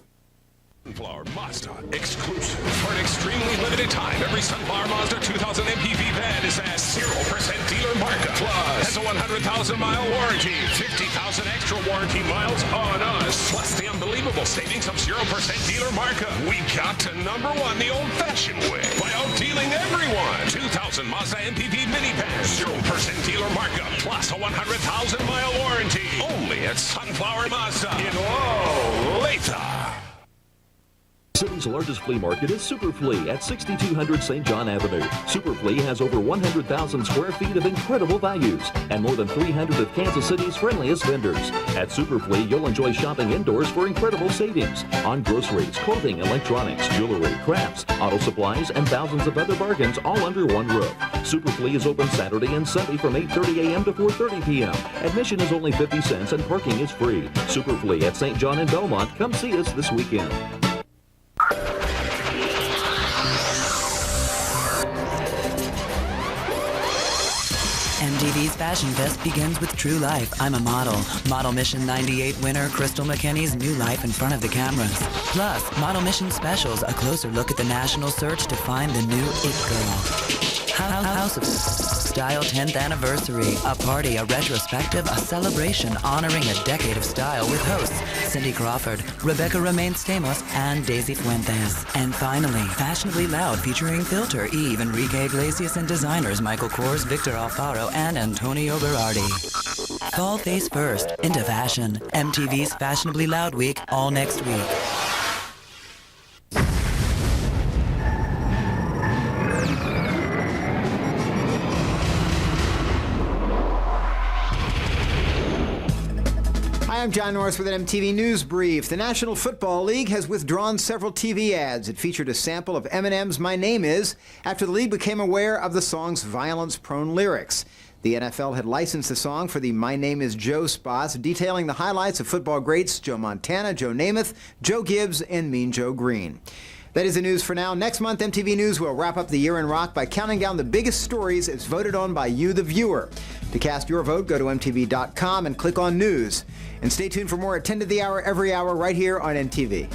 Sunflower Mazda exclusive. For an extremely limited time, every Sunflower Mazda 2000 MPV van is at 0% dealer markup. Plus, has a 100,000-mile warranty, 50,000 extra warranty miles on us. Plus, the unbelievable savings of 0% dealer markup. We got to number 1 the old-fashioned way by out-dealing everyone. 2000 Mazda MPV minivan, 0% dealer markup, plus a 100,000-mile warranty. Only at Sunflower Mazda in Olathe. City's largest flea market is Super Flea at 6200 St. John Avenue. Super Flea has over 100,000 square feet of incredible values and more than 300 of Kansas City's friendliest vendors. At Super Flea, you'll enjoy shopping indoors for incredible savings on groceries, clothing, electronics, jewelry, crafts, auto supplies, and thousands of other bargains all under one roof. Super Flea is open Saturday and Sunday from 8:30 a.m. to 4:30 p.m. Admission is only 50 cents and parking is free. Super Flea at St. John and Belmont. Come see us this weekend. MTV's Fashion Fest begins with True Life. I'm a Model. Model Mission 98 winner Crystal McKinney's new life in front of the cameras. Plus, Model Mission Specials, a closer look at the national search to find the new It Girl. House of Style 10th Anniversary. A party, a retrospective, a celebration honoring a decade of style with hosts Cindy Crawford, Rebecca Romain Stamos, and Daisy Fuentes. And finally, Fashionably Loud featuring Filter, Eve, Enrique Iglesias, and designers Michael Kors, Victor Alfaro, and Antonio Berardi. Fall face first into fashion. MTV's Fashionably Loud Week, all next week. Hi, I'm John Norris with an MTV News Brief. The National Football League has withdrawn several TV ads. It featured a sample of Eminem's My Name Is after the league became aware of the song's violence-prone lyrics. The NFL had licensed the song for the My Name Is Joe spots, detailing the highlights of football greats Joe Montana, Joe Namath, Joe Gibbs, and Mean Joe Green. That is the news for now. Next month, MTV News will wrap up the year in rock by counting down the biggest stories as voted on by you, the viewer. To cast your vote, go to MTV.com and click on News. And stay tuned for more at 10 to the hour every hour right here on MTV.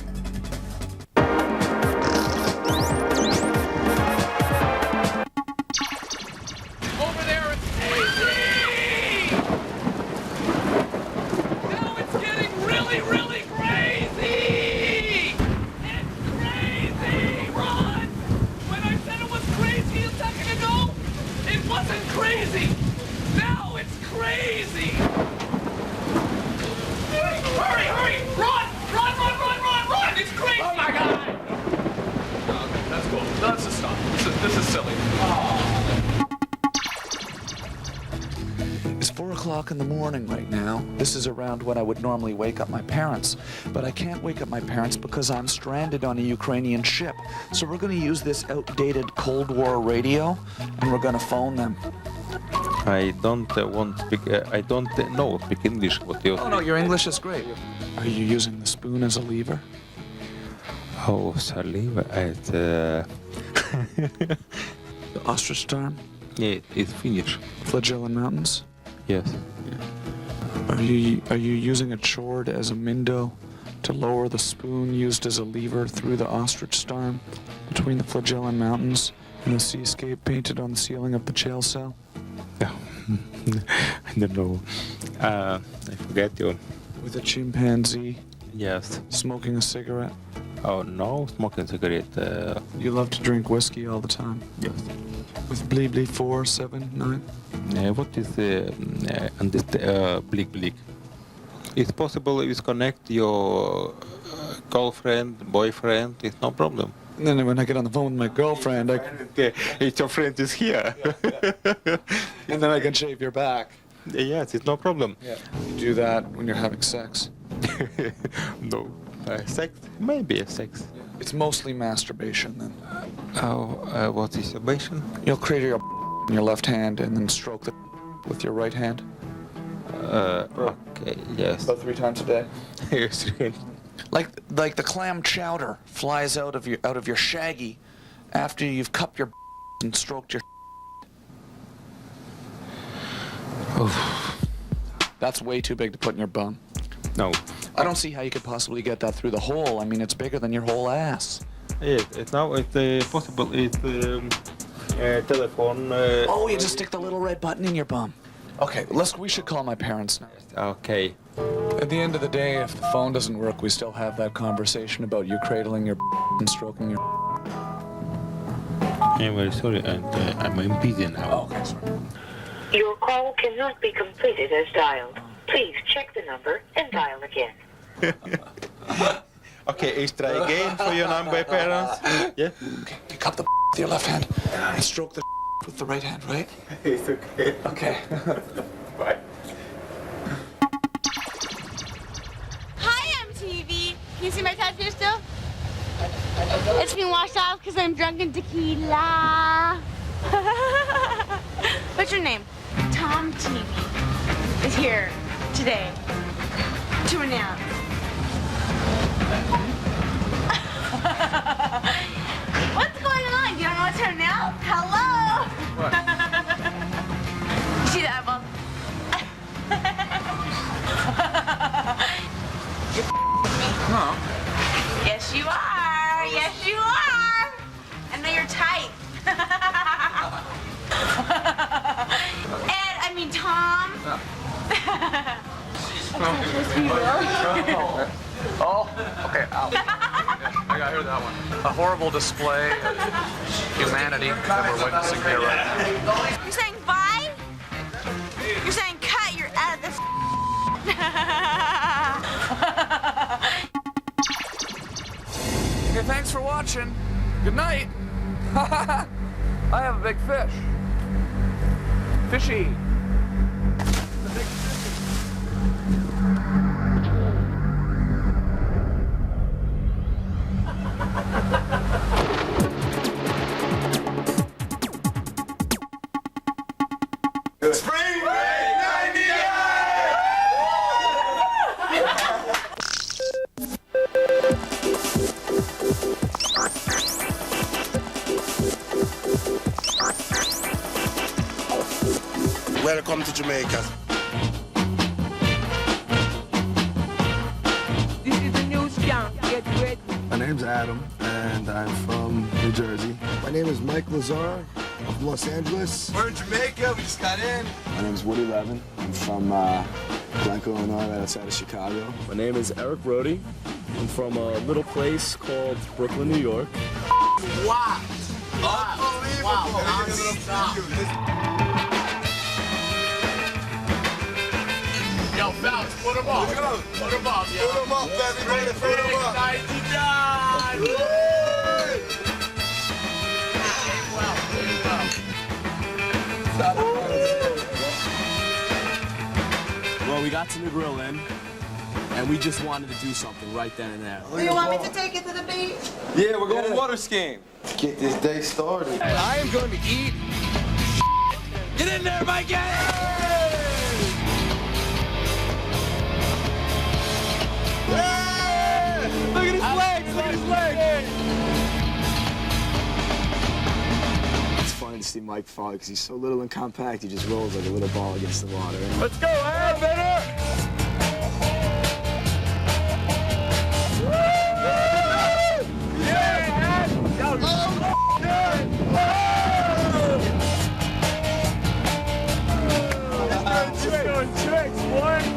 Over there, it's crazy! Now it's getting really, really crazy! It's crazy! Run! When I said it was crazy a second ago, it wasn't crazy! Now it's crazy! Hurry, hurry! Run! Run, run, run, run, run! It's crazy! Oh my God! Okay, that's cool. Let's just stop. This is silly. It's 4 o'clock in the morning right now. This is around when I would normally wake up my parents. But I can't wake up my parents because I'm stranded on a Ukrainian ship. So we're going to use this outdated Cold War radio, and we're going to phone them. I don't want to speak. I don't know speak English. What you? Oh no, your English is great. Are you using the spoon as a lever? Oh, saliva at The ostrich farm? yeah, it's finished. Flagellan Mountains? Yes. Are you using a chord as a mindo to lower the spoon used as a lever through the ostrich storm between the Flagellan Mountains and the seascape painted on the ceiling of the jail cell? I don't know. I forget you. With a chimpanzee Yes. smoking a cigarette? Oh no, smoking cigarette. You love to drink whiskey all the time? Yes. With Blee Blee 4, 7, 9? What is bleak bleak? It's possible to disconnect your girlfriend, boyfriend. It's no problem. And then when I get on the phone with my girlfriend, It's your friend is here. and then I can shave your back. Yes, it's no problem. Yeah. You do that when you're having sex. No. Sex? Maybe sex. It's mostly masturbation then. Oh, what is masturbation? You'll cradle your in your left hand and then stroke the with your right hand. Okay, yes. About 3 times a day. Yes. Like the clam chowder flies out of your shaggy after you've cupped your and stroked your. That's way too big to put in your bum. No. I don't see how you could possibly get that through the hole. I mean, it's bigger than your whole ass. Yes, now it's possible. It's telephone. Oh, you just stick the little red button in your bum. Okay, we should call my parents now. Okay. At the end of the day, if the phone doesn't work, we still have that conversation about you cradling your and stroking your. I'm very sorry, and I'm busy now. Oh, okay, sorry. Your call cannot be completed as dialed. Please check the number and dial again. Okay, let's try again for your number, parents. Yeah? Okay, you cup the with your left hand and stroke the with the right hand, right? It's okay. Okay. Bye. Hi, MTV. Can you see my tattoo still? It's been washed off because I'm drunk in tequila. What's your name? Tom TV is here today to announce. What's going on? You don't know what to announce? Hello? What? You see that, Bob? You're with me. No. Yes, you are. Yes, you are. I know you're tight. And I mean, Tom. Oh, okay, ow. I heard that one. A horrible display of humanity that we're witnessing here right now. You're saying bye? You're saying cut, you're out of this. Okay, thanks for watching. Good night. I have a big fish. Fishy. Spring Break 98! Welcome to Jamaica. This is the new skunk. Get ready. My name's Adam, and I'm from New Jersey. My name is Mike Lazar of Los Angeles. We're in Jamaica. We just got in. My name's Woody Levin. I'm from Glencoe, Illinois, right outside of Chicago. My name is Eric Brody. I'm from a little place called Brooklyn, New York. Wow. Unbelievable. Wow. Yo, Phelps, put him up. Put him up, yo. Put him up, everybody. Put him up. 99. Well, we got to the grill in, and we just wanted to do something right then and there. Do you want me to take it to the beach? Yeah, we're going water skiing. Get this day started. I am going to eat. Get in there, Mikey! Look at his legs! Look at his legs! It's funny to see Mike fall because he's so little and compact. He just rolls like a little ball against the water. Let's go, Ed, better!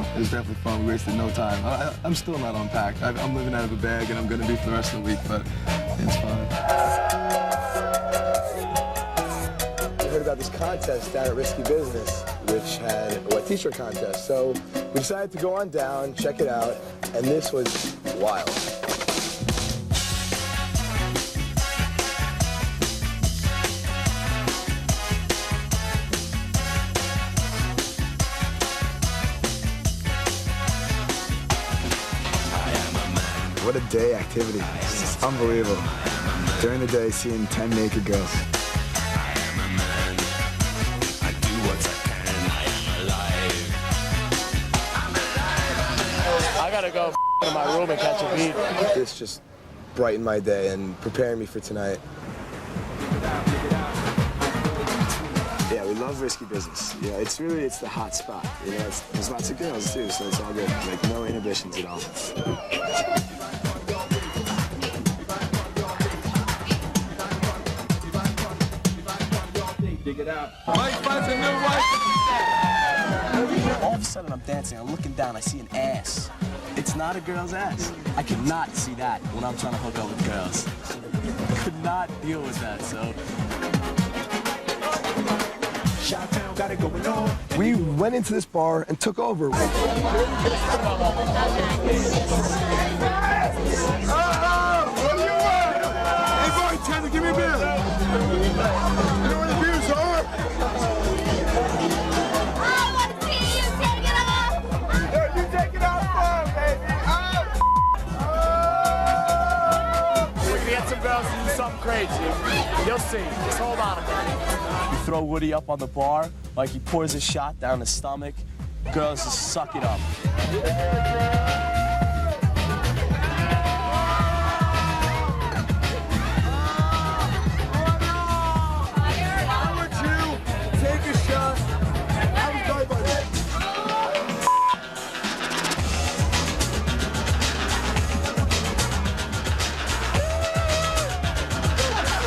It was definitely fun. We wasted no time. I'm still not unpacked. I'm living out of a bag, and I'm going to be for the rest of the week, but it's fun. We heard about this contest down at Risky Business, which had a wet t-shirt contest. So we decided to go on down, check it out, and this was wild. What a day activity. It's just unbelievable. During the day, seeing 10 naked girls. I gotta go to my room and catch a beat. This just brightened my day and preparing me for tonight. Yeah, we love Risky Business. Yeah, it's the hot spot. You know, there's lots of girls too, so it's all good. Like, no inhibitions at all. Dig it out. Mike finds a new wife. All of a sudden, I'm dancing. I'm looking down. I see an ass. It's not a girl's ass. I cannot see that when I'm trying to hook up with girls. Could not deal with that, so. We went into this bar and took over. Hey, bartender, give me a beer. You know where the beers are? I want to see you take it off. Yo, you take it off first, baby. We're gonna get some girls to do something crazy. You'll see. Just hold on a minute. You throw Woody up on the bar, like he pours a shot down his stomach. Girls just suck it up. Take a shot. Have a bye, buddy.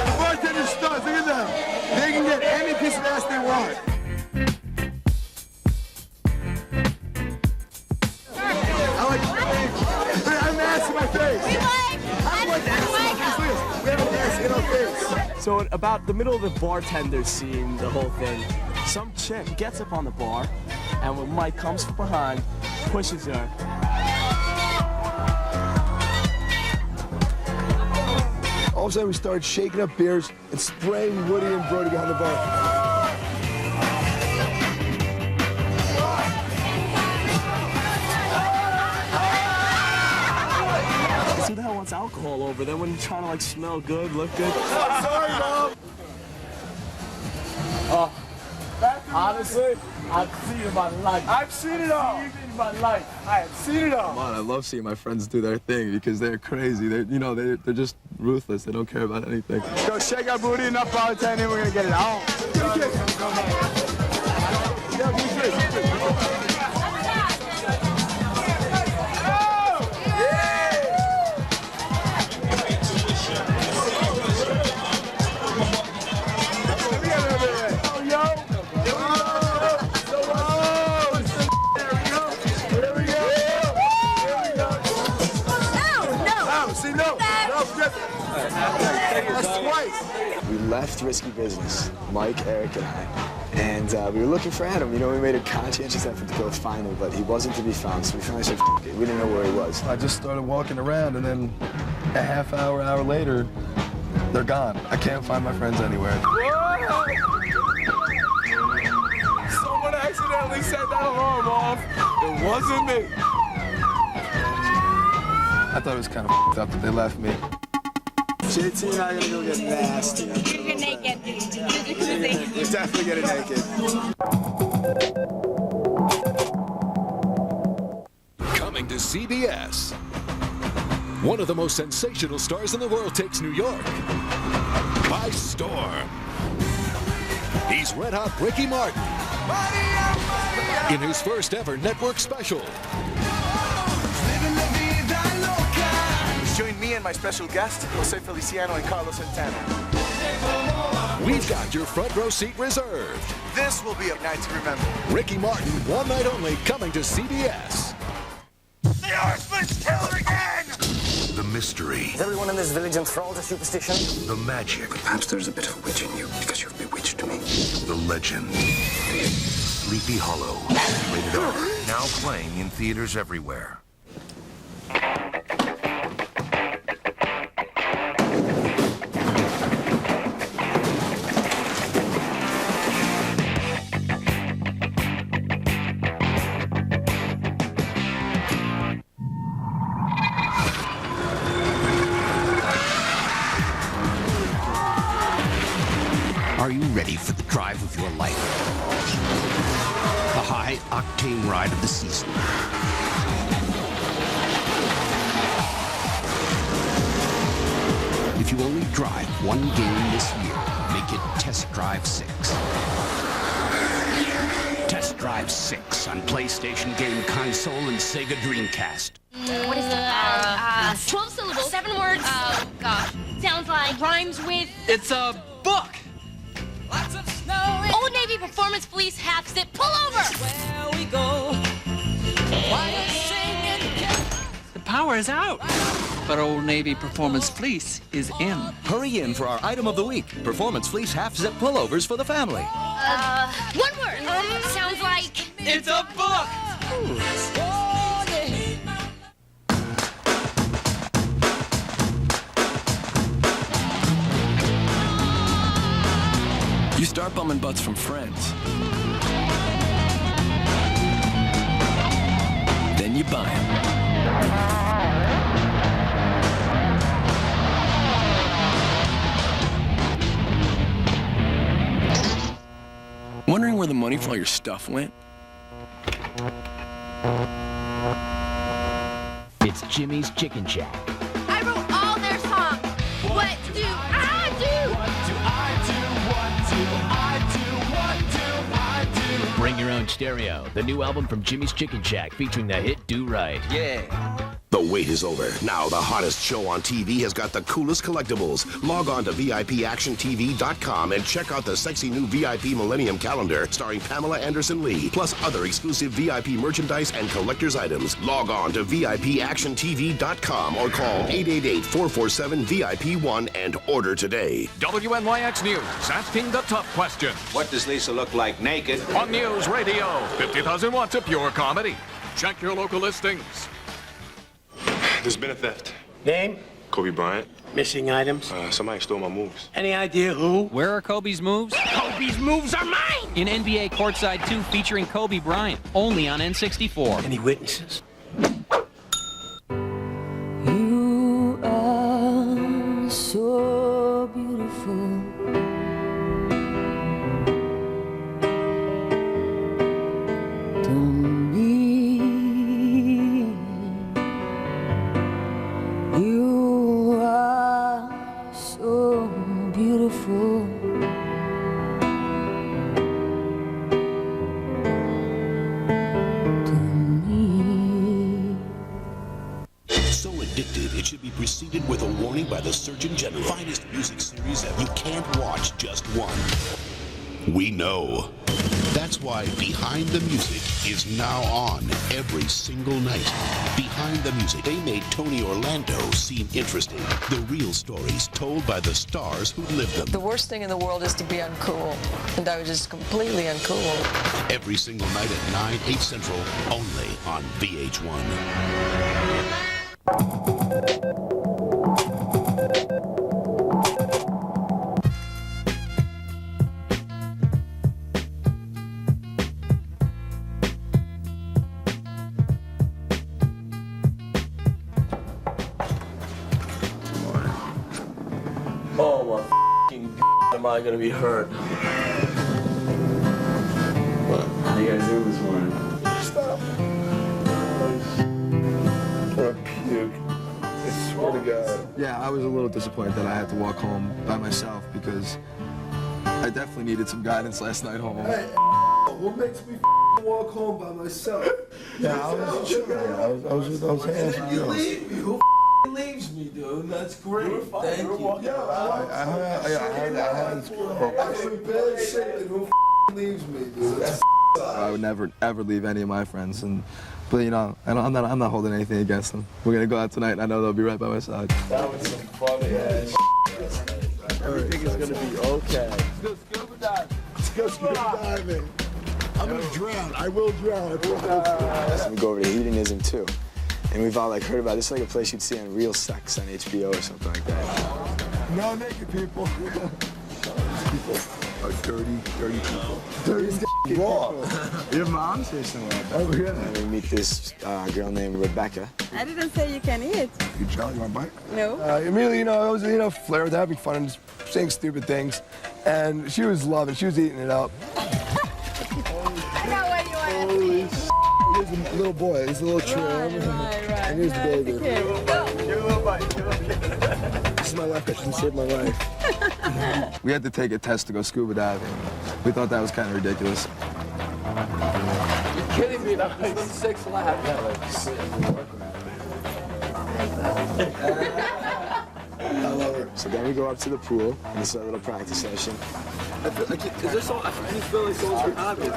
The bartender studs. Look at them. They can get any piece of ass they want. I'm ass in my face. I'm like ass in my face. We have an ass in our face. So at about the middle of the bartender scene, the whole thing, some chick gets up on the bar, and when Mike comes from behind, pushes her. All of a sudden, we started shaking up beers and spraying Woody and Brody behind the bar. Who the hell wants alcohol over there when you're trying to like smell good, look good? I'm sorry, Mom. Honestly, I've seen it in my life. I've seen it all. In my life. I have seen it all. Come on, I love seeing my friends do their thing because they're crazy. They're just ruthless. They don't care about anything. Go shake our booty enough bartending, we're gonna get it out. Yo, give me three. We left Risky Business, Mike, Eric, and I, and we were looking for Adam. You know, we made a conscientious effort to go find him, but he wasn't to be found, so we finally said, F it. We didn't know where he was. I just started walking around, and then a half hour, hour later, they're gone. I can't find my friends anywhere. Someone accidentally set that alarm off. It wasn't me. I thought it was kind of f***ed up that they left me. JT and I are gonna go get nasty. You're naked. We're definitely getting naked. Coming to CBS. One of the most sensational stars in the world takes New York by storm. He's Red Hot Ricky Martin in his first ever network special. Join me and my special guest, Jose Feliciano and Carlos Santana. We've got your front row seat reserved. This will be a night to remember. Ricky Martin, one night only, coming to CBS. The Horseman's killer again! The mystery. Is everyone in this village enthralled to superstition? The magic. Perhaps there's a bit of a witch in you because you've bewitched me. The legend. Sleepy Hollow. Rated R. Now playing in theaters everywhere. Are you ready for the drive of your life? The high-octane ride of the season. If you only drive one game this year, make it Test Drive 6. Test Drive 6 on PlayStation Game Console and Sega Dreamcast. What is that? 12 syllables. 7 words. Oh, gosh. Sounds like rhymes with... It's a book. Old Navy Performance Fleece Half Zip Pullover. Where we go. Why you singing? The power is out. But Old Navy Performance Fleece is in. Hurry in for our item of the week. Performance Fleece half-zip pullovers for the family. One word. Sounds like... It's a book. You start bumming butts from friends. Then you buy them. Wondering where the money for all your stuff went? It's Jimmy's Chicken Shack. I wrote all their songs. What do I do? Bring your own stereo. The new album from Jimmy's Chicken Shack featuring the hit Do Right. Yeah. The wait is over. Now the hottest show on TV has got the coolest collectibles. Log on to VIPActionTV.com and check out the sexy new VIP Millennium Calendar starring Pamela Anderson Lee, plus other exclusive VIP merchandise and collector's items. Log on to VIPActionTV.com or call 888-447-VIP1 and order today. WNYX News asking the tough question. What does Lisa look like naked? On News Radio, 50,000 watts of pure comedy. Check your local listings. There's been a theft. Name? Kobe Bryant. Missing items? Somebody stole my moves. Any idea who? Where are Kobe's moves? Kobe's moves are mine! In NBA Courtside 2 featuring Kobe Bryant, only on N64. Any witnesses? You are so beautiful. To me, you are so beautiful. should be preceded with a warning by the Surgeon General. Finest music series that you can't watch just one. We know. That's why Behind the Music is now on every single night. Behind the Music, they made Tony Orlando seem interesting. The real stories told by the stars who lived them. The worst thing in the world is to be uncool, and I was just completely uncool. Every single night at 9, 8 Central, only on VH1. Oh my f***ing am I gonna be hurt? What? How you guys doing this morning? Stop. I'm gonna puke. I swear to God. Yeah, I was a little disappointed that I had to walk home by myself because I definitely needed some guidance last night home. Hey, what makes me walk home by myself? Yeah, I was hands. You leave me. Who leaves me, dude? That's great. Thank you. I had this girl. I'm in bad shape, and who leaves me, dude? I would never, ever leave any of my friends, but you know, I'm not holding anything against them. We're gonna go out tonight, and I know they'll be right by my side. That was some funny ass. Everything is gonna be okay. Let's go scuba diving. Let's go scuba diving. I'm gonna drown. I will drown. We go over to hedonism too. And we've all like heard about it. This is like a place you'd see on Real Sex on HBO or something like that. No naked people. People are dirty people. Dirty raw. Your mom's here somewhere. Oh, yeah. And we meet this girl named Rebecca. I didn't say you can eat. You jelly, you want a bite? No. Immediately, I was, flaring with having fun and just saying stupid things. And she was loving, she was eating it up. I know what you want to eat. Here's a little boy, he's a little trim. Right. And here's the baby. Give a little bite, This is my life, that she saved my life. We had to take a test to go scuba diving. We thought that was kind of ridiculous. You're kidding me, that was 6 laps. I love her. So then we go up to the pool, and this is our little practice session. I feel like someone's obvious.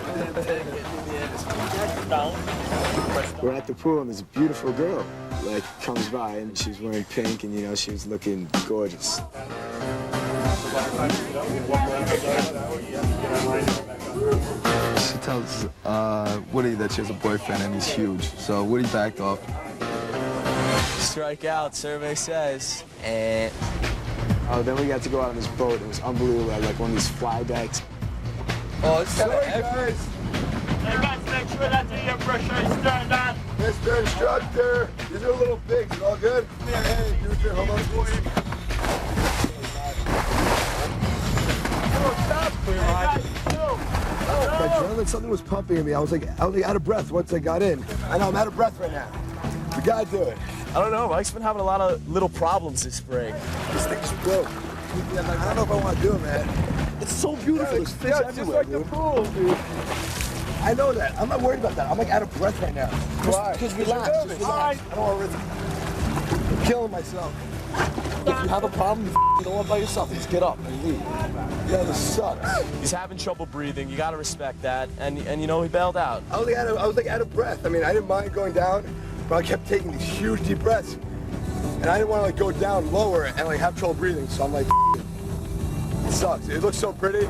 We're at the pool, and this beautiful girl comes by, and she's wearing pink, and she was looking gorgeous. She tells Woody that she has a boyfriend and he's huge. So Woody backed off. Strike out, survey says. And then we got to go out on this boat. It was unbelievable. Like one of these fly decks. Oh, it's kind of effort. Hey guys, make sure that the air pressure is turned on. Mr. Instructor, these are little pigs. Is all good? Hey, hold on. My adrenaline, something was pumping in me. I was like out of breath once I got in. I know, I'm out of breath right now. We gotta do it. I don't know, Mike's been having a lot of little problems this spring. This thing's broke. I don't know if I want to do it, man. It's so beautiful. There's fish everywhere, dude. The pool, dude. I know that. I'm not worried about that. I'm like out of breath right now. Why? Just relax. Just relax. I don't want to risk it. I'm killing myself. If you have a problem, you don't live by yourself. Just get up and leave. Yeah, this sucks. He's having trouble breathing. You gotta respect that. And he bailed out. I was like out of breath. I mean, I didn't mind going down, but I kept taking these huge deep breaths. And I didn't want to go down lower and have trouble breathing. So I'm like, it sucks. It looks so pretty.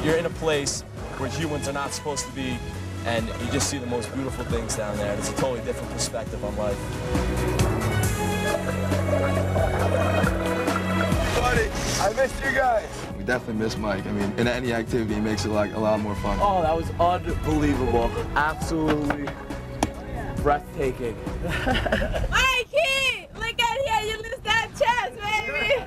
You're in a place where humans are not supposed to be, and you just see the most beautiful things down there. It's a totally different perspective on life. Buddy, I missed you guys. We definitely miss Mike. I mean, in any activity, it makes it like a lot more fun. Oh, that was unbelievable. Absolutely breathtaking. Mikey! Look at here, you lose that chest, baby!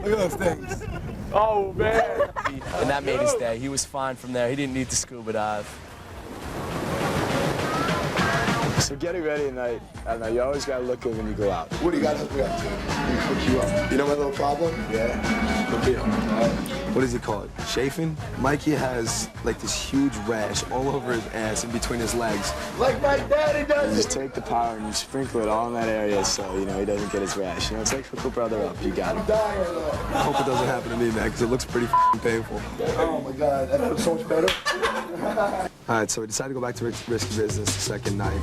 Look at those things. Oh, man. And that made his day. He was fine from there. He didn't need to scuba dive. So getting ready tonight, I don't know, you always gotta look good when you go out. What do you guys hook me up to? Hook you up. You know my little problem? Yeah. Hook me up. What does he call it? Chafing? Mikey has like this huge rash all over his ass and between his legs. Like my daddy does. You just take the power and you sprinkle it all in that area so, you know, he doesn't get his rash. You know, it's like hook a brother up. You got him. I hope it doesn't happen to me, man, because it looks pretty painful. Oh my God, that looks so much better. All right, so we decided to go back to Risky Business the second night.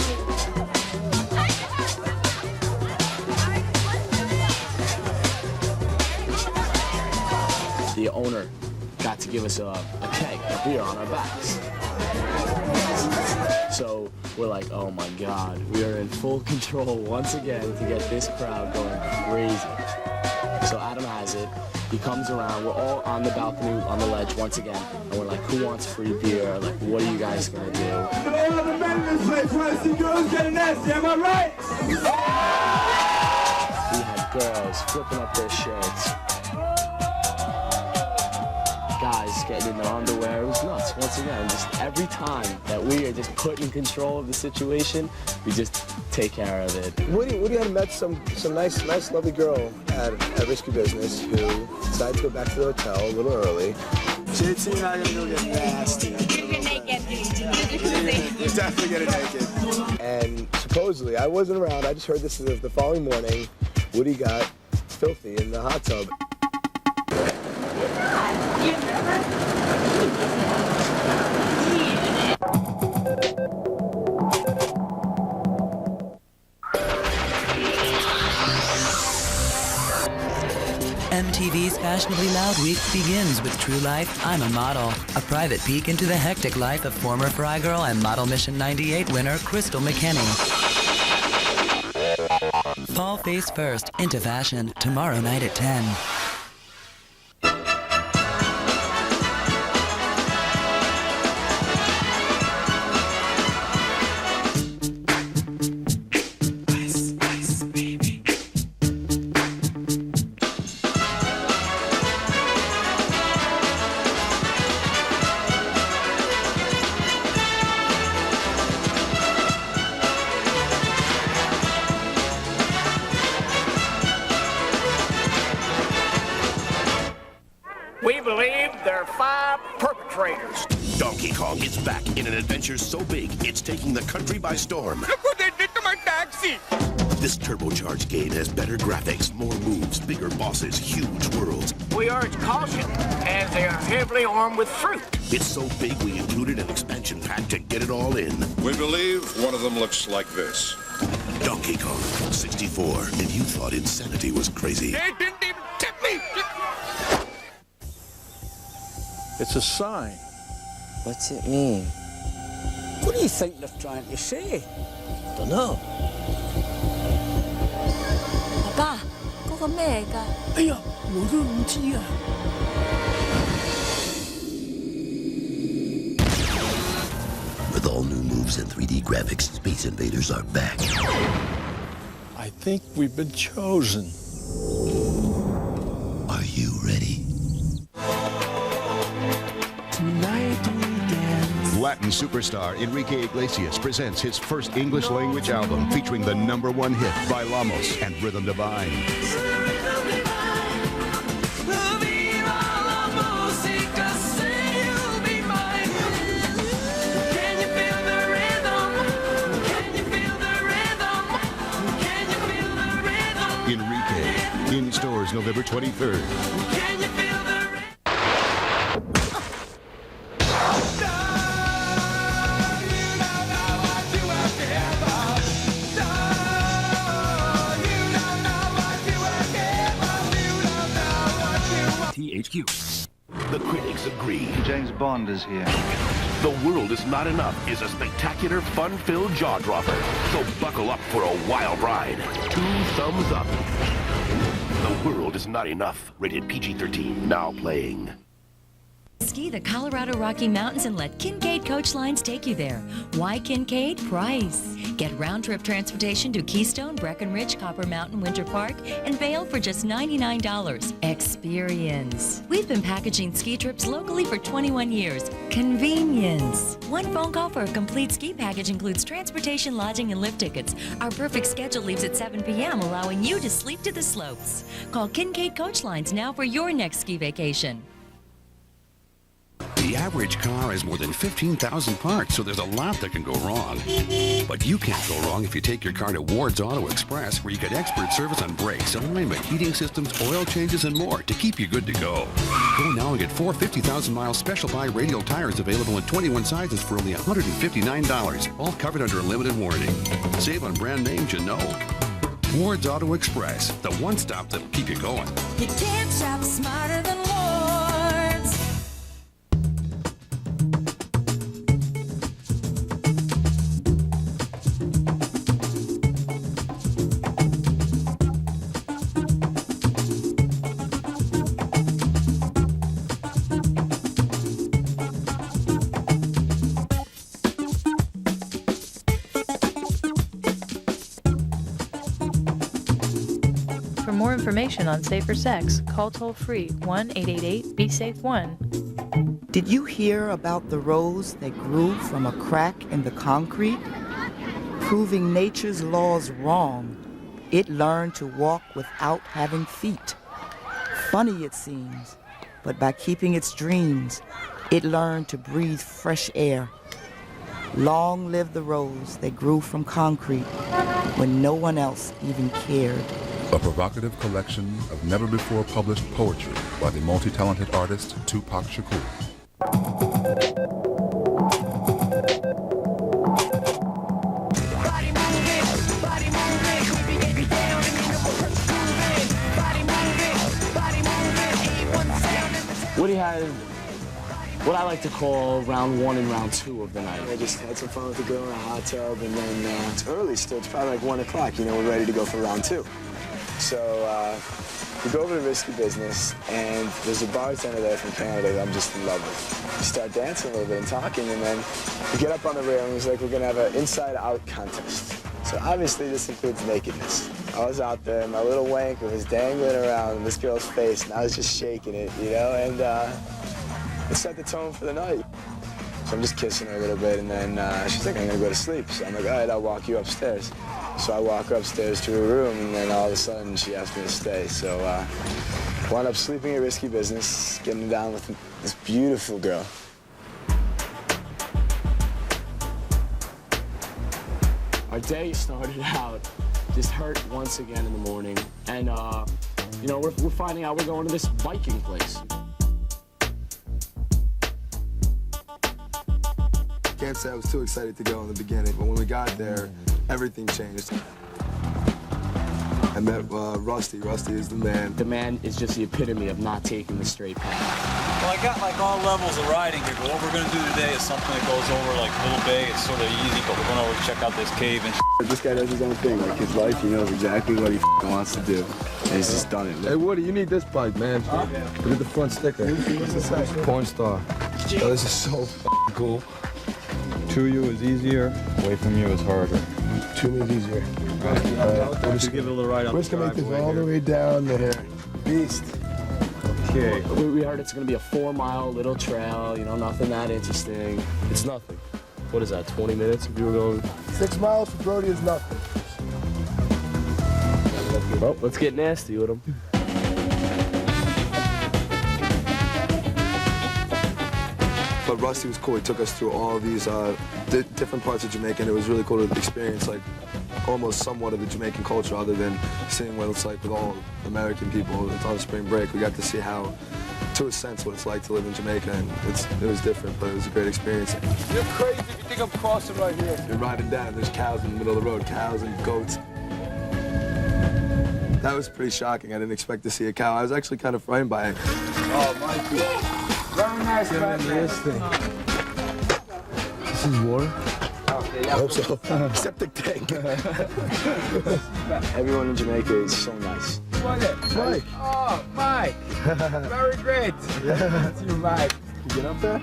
The owner got to give us a keg, a beer on our backs. So we're like, oh my God, we are in full control once again to get this crowd going crazy. So Adam has it. He comes around. We're all on the balcony, on the ledge once again, and we're like, who wants free beer? Like, what are you guys gonna do? All the men in this place want to see girls getting nasty, am I right? We had girls flipping up their shirts. Guys getting in their underwear. It was nuts. Once again, just every time that we are just put in control of the situation, we just take care of it. Woody had met some nice, lovely girl at Risky Business who decided to go back to the hotel a little early. JT and I are gonna go get nasty. You get naked. We're definitely getting naked. And supposedly, I wasn't around. I just heard this the following morning. Woody got filthy in the hot tub. MTV's Fashionably Loud Week begins with True Life, I'm a Model, a private peek into the hectic life of former Fry Girl and Model Mission 98 winner Crystal McKinney. Fall face first into fashion tomorrow night at 10. We believe there are 5 perpetrators. Donkey Kong is back in an adventure so big, it's taking the country by storm. Look what they did to my taxi! This turbocharged game has better graphics, more moves, bigger bosses, huge worlds. We urge caution, as they are heavily armed with fruit. It's so big we included an expansion pack to get it all in. We believe one of them looks like this. Donkey Kong 64, and you thought insanity was crazy. They didn't even tip me! It's a sign. What's it mean? What do you think they're trying to say? Dunno. 爸爸，嗰個咩嚟㗎？哎呀，我都唔知啊。With all new moves and 3D graphics, Space Invaders are back. I think we've been chosen. Are you ready? Latin superstar Enrique Iglesias presents his first English-language album featuring the #1 hit Bailamos and Rhythm Divine. Enrique, in stores November 23rd. THQ. The critics agree. James Bond is here. The World Is Not Enough is a spectacular, fun-filled jaw-dropper. So buckle up for a wild ride. 2 thumbs up. The World Is Not Enough. Rated PG-13. Now playing. Ski the Colorado Rocky Mountains and let Kincaid Coach Lines take you there. Why Kincaid? Price. Get round-trip transportation to Keystone, Breckenridge, Copper Mountain, Winter Park, and Vail for just $99. Experience. We've been packaging ski trips locally for 21 years. Convenience. One phone call for a complete ski package includes transportation, lodging, and lift tickets. Our perfect schedule leaves at 7 p.m., allowing you to sleep to the slopes. Call Kincaid Coach Lines now for your next ski vacation. The average car has more than 15,000 parts, so there's a lot that can go wrong. But you can't go wrong if you take your car to Ward's Auto Express, where you get expert service on brakes, alignment, heating systems, oil changes, and more to keep you good to go. Go now and get 4 50,000-mile special buy radial tires available in 21 sizes for only $159, all covered under a limited warranty. Save on brand names you know. Ward's Auto Express, the one stop that'll keep you going. You can't shop smarter than Ward's. For more information on safer sex, call toll-free 1-888-BE-SAFE-1. Did you hear about the rose that grew from a crack in the concrete? Proving nature's laws wrong, it learned to walk without having feet. Funny it seems, but by keeping its dreams, it learned to breathe fresh air. Long live the rose that grew from concrete when no one else even cared. A provocative collection of never-before-published poetry by the multi-talented artist Tupac Shakur. Woody had what I like to call round 1 and round 2 of the night. I just had some fun with the girl in a hot tub, and then it's early still. It's probably like 1 o'clock. You know, we're ready to go for round 2. So we go over to Risky Business, and there's a bartender there from Canada that I'm just in love with. We start dancing a little bit and talking, and then we get up on the rail, and he's like, we're going to have an inside-out contest. So obviously this includes nakedness. I was out there, and my little wanker was dangling around in this girl's face, and I was just shaking it, you know, and it set the tone for the night. So I'm just kissing her a little bit, and then she's like, I'm going to go to sleep. So I'm like, all right, I'll walk you upstairs. So I walk her upstairs to her room, and then all of a sudden she asked me to stay. So wound up sleeping at Risky Business, getting down with this beautiful girl. Our day started out just hurt once again in the morning, and you know, we're finding out we're going to this biking place. Can't say I was too excited to go in the beginning, but when we got there, everything changed. I met Rusty. Rusty is the man. The man is just the epitome of not taking the straight path. Well, I got like all levels of riding here, but what we're going to do today is something that goes over like Little Bay. It's sort of easy, but we're going to always check out this cave and This guy does his own thing. Like his life, he knows exactly what he wants to do. And he's just done it. Hey, Woody, you need this bike, man. Look at the front sticker. What's this say? Porn star. Oh, this is so cool. To you is easier, away from you is harder. To me is easier. We'll just give it a little ride up. We're just gonna make this all the way down there. Beast. Okay. We heard it's gonna be a 4-mile little trail, you know, nothing that interesting. It's nothing. What is that, 20 minutes if you were going? 6 miles for Brody is nothing. Well, let's get nasty with him. But Rusty was cool. He took us through all these different parts of Jamaica, and it was really cool to experience like almost somewhat of the Jamaican culture other than seeing what it's like with all American people. It's on spring break. We got to see how, to a sense, what it's like to live in Jamaica, and it was different, but it was a great experience. You're crazy if you think I'm crossing right here. You're riding down, there's cows in the middle of the road, cows and goats. That was pretty shocking. I didn't expect to see a cow. I was actually kind of frightened by it. Oh, Mikey. Very nice, man. This thing. This is water? I hope so. Septic tank. Everyone in Jamaica is so nice. Mike. Oh, Mike. Very great. That's you, Mike. Get up there.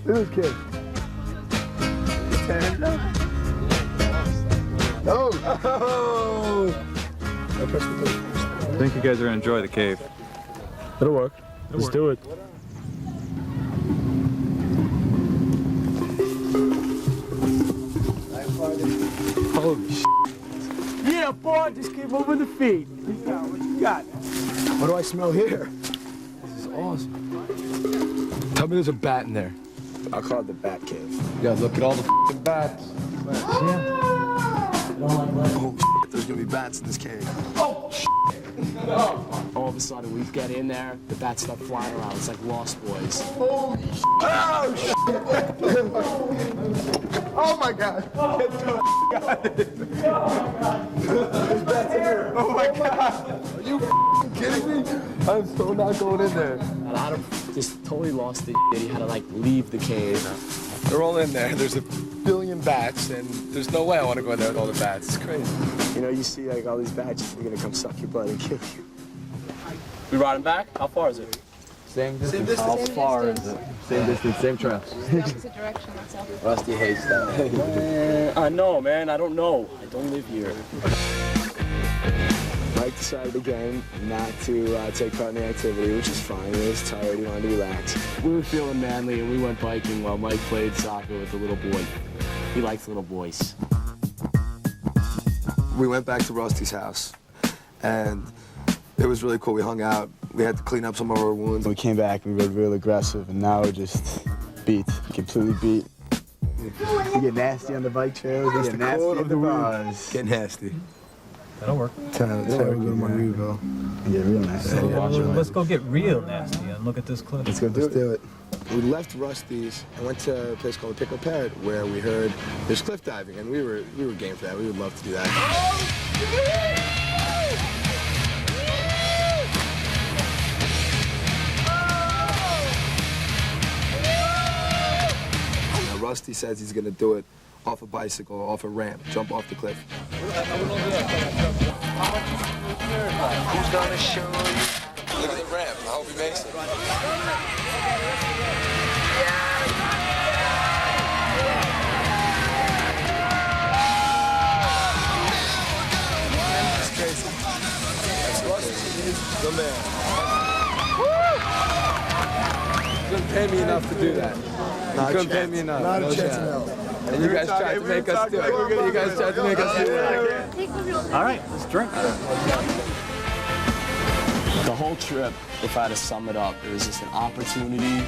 Look at this kid. Stand up. No. Oh. I think you guys are gonna enjoy the cave. It'll work. Let's do it. Holy shit. Yeah, boy, just keep moving the feet. What you got? What do I smell here? This is awesome. Tell me there's a bat in there. I'll call it the Bat Cave. Yeah, look at all the f***ing bats. Oh, shit, there's gonna be bats in this cave. Oh, shit. All of a sudden, we get in there, the bats start flying around. It's like Lost Boys. Holy shit. Oh, shit. Oh, my God. There's bats in here. Oh, my God. Are you kidding me? I'm so not going in there. And Adam just totally lost it. He had to, like, leave the cave. They're all in there. There's a billion bats, and there's no way I want to go in there with all the bats. It's crazy. You know, you see, like, all these bats, they're going to come suck your blood and kill you. We riding back? How far is it? Same distance. How far is it? Same distance, same trail. Opposite direction, that's all. Rusty hates that. I know, man. I don't know. I don't live here. Mike decided again not to take part in the activity, which is fine. He was tired. He wanted to relax. We were feeling manly, and we went biking while Mike played soccer with the little boy. He likes little boys. We went back to Rusty's house, and it was really cool. We hung out. We had to clean up some of our wounds. We came back, we were real aggressive, and now we're just beat, completely beat. We get nasty on the bike trails, we get nasty on the bars. Get nasty. That'll work. Time to go to Monroeville and get real nasty. Let's go get real nasty and look at this clip. Let's do it. We left Rusty's and went to a place called Pickle Parrot, where we heard there's cliff diving, and we were game for that. We would love to do that. Rusty says he's gonna do it off a bicycle, off a ramp, jump off the cliff. Who's gonna show you? Look at the ramp. I hope he makes it. That's crazy. That's Rusty. Good man. You couldn't pay me enough to do that. You couldn't pay me enough. Not a chance, And you guys tried to make us do it. You guys tried to make us do it. All right, let's drink. The whole trip, if I had to sum it up, it was just an opportunity,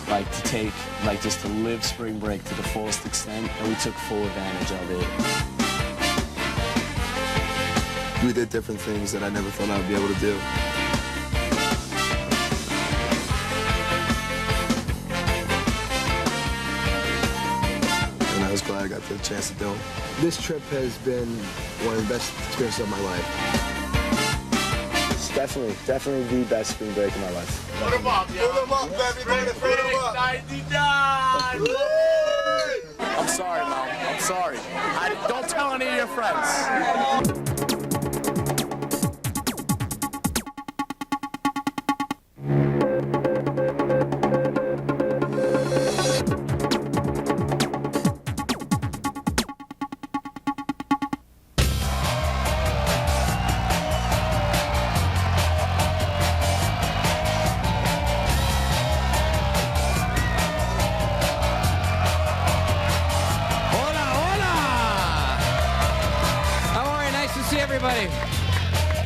like, to take, like, just to live spring break to the fullest extent, and we took full advantage of it. We did different things that I never thought I would be able to do. I was glad I got the chance to do them. This trip has been one of the best experiences of my life. It's definitely the best spring break of my life. Put them up, baby. Put them up. 99. I'm sorry, Mom. I'm sorry. Don't tell any of your friends.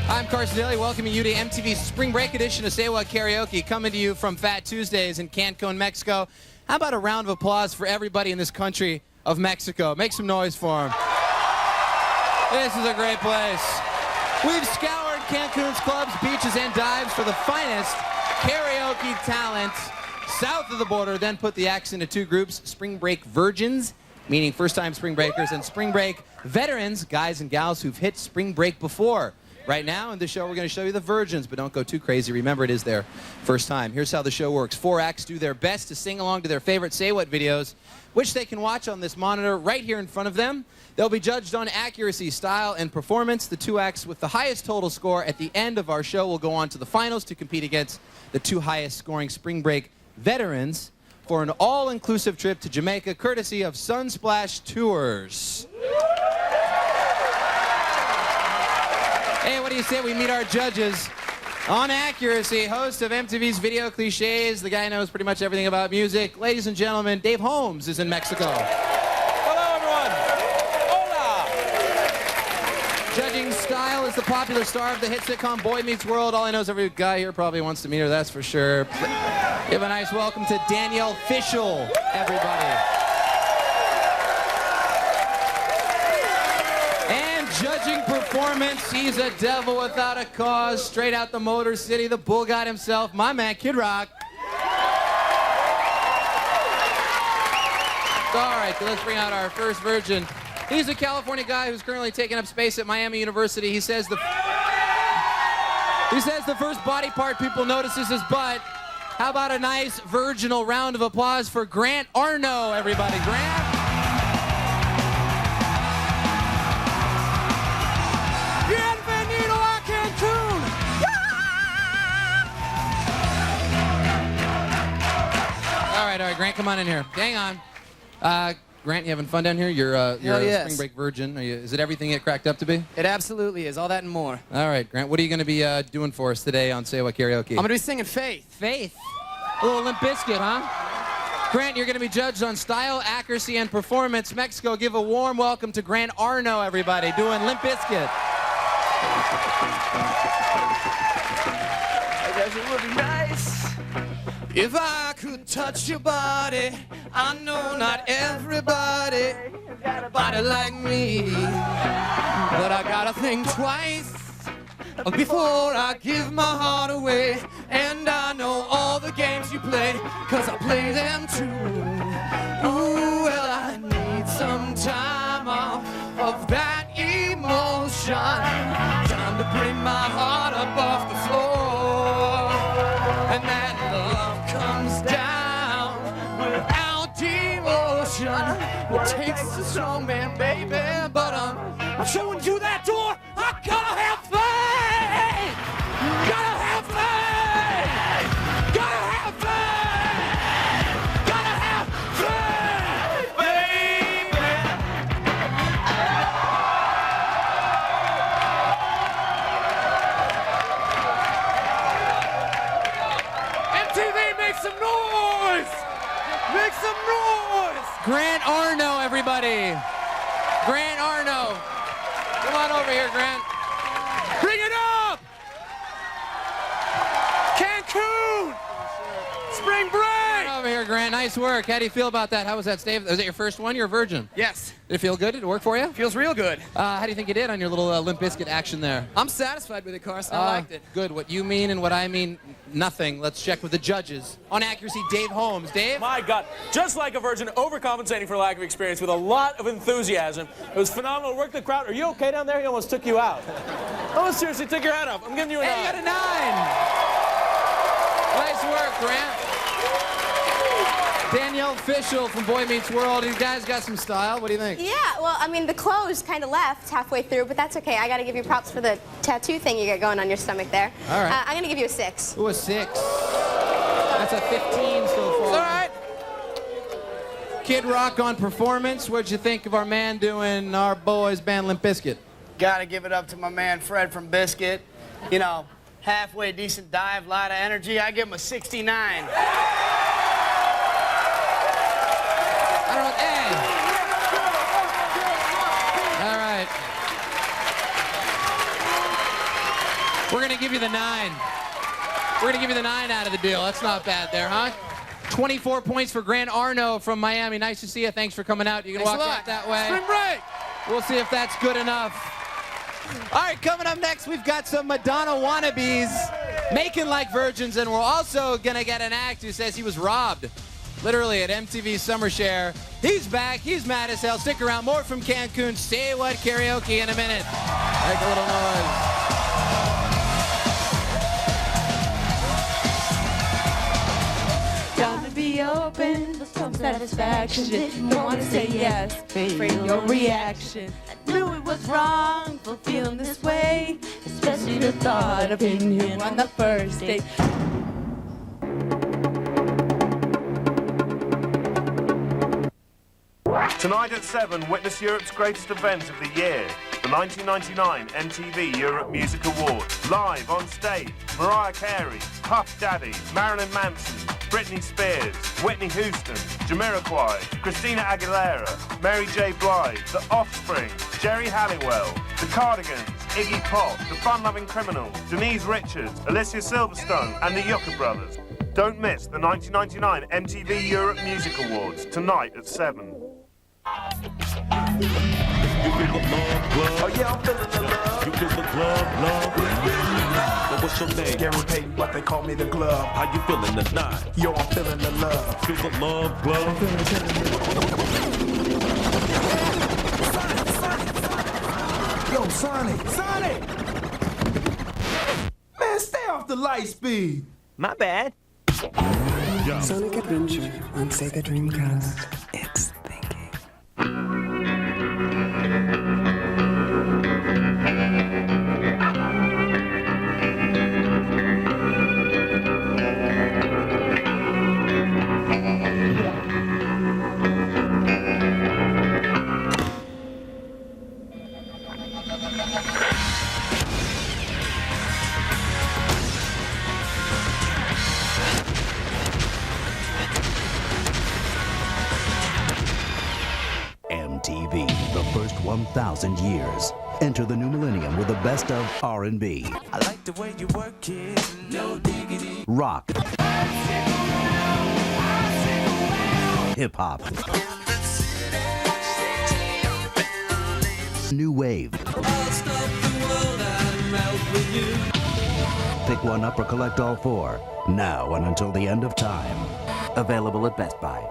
I'm Carson Daly, welcoming you to MTV's Spring Break edition of Say What Karaoke, coming to you from Fat Tuesdays in Cancun, Mexico. How about a round of applause for everybody in this country of Mexico? Make some noise for them. This is a great place. We've scoured Cancun's clubs, beaches, and dives for the finest karaoke talent south of the border, then put the acts into two groups: Spring Break Virgins, meaning first-time spring breakers, and Spring Break Veterans, guys and gals who've hit spring break before. right now. In the show, we're going to show you the virgins, but don't go too crazy. Remember, it is their first time. Here's how the show works. 4 acts do their best to sing along to their favorite Say What videos, which they can watch on this monitor right here in front of them. They'll be judged on accuracy, style, and performance. The 2 acts with the highest total score at the end of our show will go on to the finals to compete against the 2 highest scoring Spring Break veterans for an all-inclusive trip to Jamaica, courtesy of Sunsplash Tours. Hey, what do you say we meet our judges? On accuracy, host of MTV's Video Cliches, the guy knows pretty much everything about music. Ladies and gentlemen, Dave Holmes is in Mexico. Hello, everyone. Hola. Judging style is the popular star of the hit sitcom Boy Meets World. All I know is every guy here probably wants to meet her, that's for sure. Give a nice welcome to Danielle Fishel, everybody. Judging performance, he's a devil without a cause, straight out the Motor City, the bull god himself, my man, Kid Rock. All right, so let's bring out our first virgin. He's a California guy who's currently taking up space at Miami University. He says the first body part people notice is his butt. How about a nice virginal round of applause for Grant Arno, everybody. Grant. All right, Grant, come on in here. Hang on. Grant, you having fun down here? You're a Spring Break virgin. Is it everything it cracked up to be? It absolutely is. All that and more. All right, Grant, what are you going to be doing for us today on Say What Karaoke? I'm going to be singing Faith. Faith? A little Limp Bizkit, huh? Grant, you're going to be judged on style, accuracy, and performance. Mexico, give a warm welcome to Grant Arno, everybody, doing Limp Bizkit. I guess it would be nice if I could touch your body. I know not everybody got a body like me, but I gotta think twice before I give my heart away. And I know all the games you play, 'cause I play them too. Ooh, well, I need some time off of that emotion, time to bring my heart up off the floor. And that love comes down without devotion. It takes a strong man, baby, but I'm showing you that door. I gotta have faith. Gotta have faith. Gotta have faith. Gotta have faith, baby. MTV, make some noise! Make some noise! Grant Arno, everybody. Grant Arno. Come on over here, Grant. Bring it up! Cancun! Spring break! Come over here, Grant. Nice work. How do you feel about that? How was that, Dave? Was it your first one? You're a virgin. Yes. Did it feel good? Did it work for you? Feels real good. How do you think you did on your little Limp Bizkit action there? I'm satisfied with it, Carson. I liked it. Good. What you mean and what I mean, nothing. Let's check with the judges. On accuracy, Dave Holmes. Dave? My God. Just like a virgin, overcompensating for lack of experience with a lot of enthusiasm. It was phenomenal. Work the crowd. Are you okay down there? He almost took you out. Almost seriously took your head off. I'm giving you a 9. Hey, you got a 9. Nice work, Grant. Danielle Fishel from Boy Meets World. These guys got some style. What do you think? Yeah, well, I mean, the clothes kind of left halfway through, but that's okay. I got to give you props for the tattoo thing you got going on your stomach there. All right. I'm going to give you a 6. Ooh, a 6. That's a 15 so far. All right. Kid Rock on performance. What'd you think of our man doing our boys band Limp Bizkit? Got to give it up to my man Fred from Biscuit. You know, halfway decent dive, lot of energy. I give him a 69. All right. We're going to give you the 9. We're going to give you the 9 out of the deal. That's not bad there, huh? 24 points for Grant Arno from Miami. Nice to see you. Thanks for coming out. You can walk out that way. Spring break. We'll see if that's good enough. All right, coming up next, we've got some Madonna wannabes making like virgins, and we're also going to get an act who says he was robbed. Literally at MTV Summer Share. He's back. He's mad as hell. Stick around. More from Cancun. Say What Karaoke in a minute. Make a little noise. Time to be open for some satisfaction. Didn't want to say yes, afraid of your reaction. I knew it was wrong for feeling this way, especially the thought of hitting him on the first date. Tonight at 7, witness Europe's greatest event of the year, the 1999 MTV Europe Music Awards. Live on stage, Mariah Carey, Puff Daddy, Marilyn Manson, Britney Spears, Whitney Houston, Jamiroquai, Christina Aguilera, Mary J. Blige, The Offspring, Jerry Halliwell, The Cardigans, Iggy Pop, The Fun-Loving Criminals, Denise Richards, Alicia Silverstone, and the Yucca Brothers. Don't miss the 1999 MTV Europe Music Awards, tonight at 7. Oh yeah, I'm feeling the love. You feel the love. But what's your name? Gary Payton, but they call me the glove. How you feeling tonight? Yo, I'm feeling the love. Feel the love, glove. I'm feeling the Yo, Sonic! Man, stay off the light speed. My bad. Yo. Sonic Adventure on Sega Dreamcast. It's MTV, the first 1,000 years. Enter the new millennium with the best of R&B. I like the way you work it, no diggity. Rock. Hip-hop. New wave. I'll stop the world and melt with you. Pick one up or collect all four. Now and until the end of time. Available at Best Buy.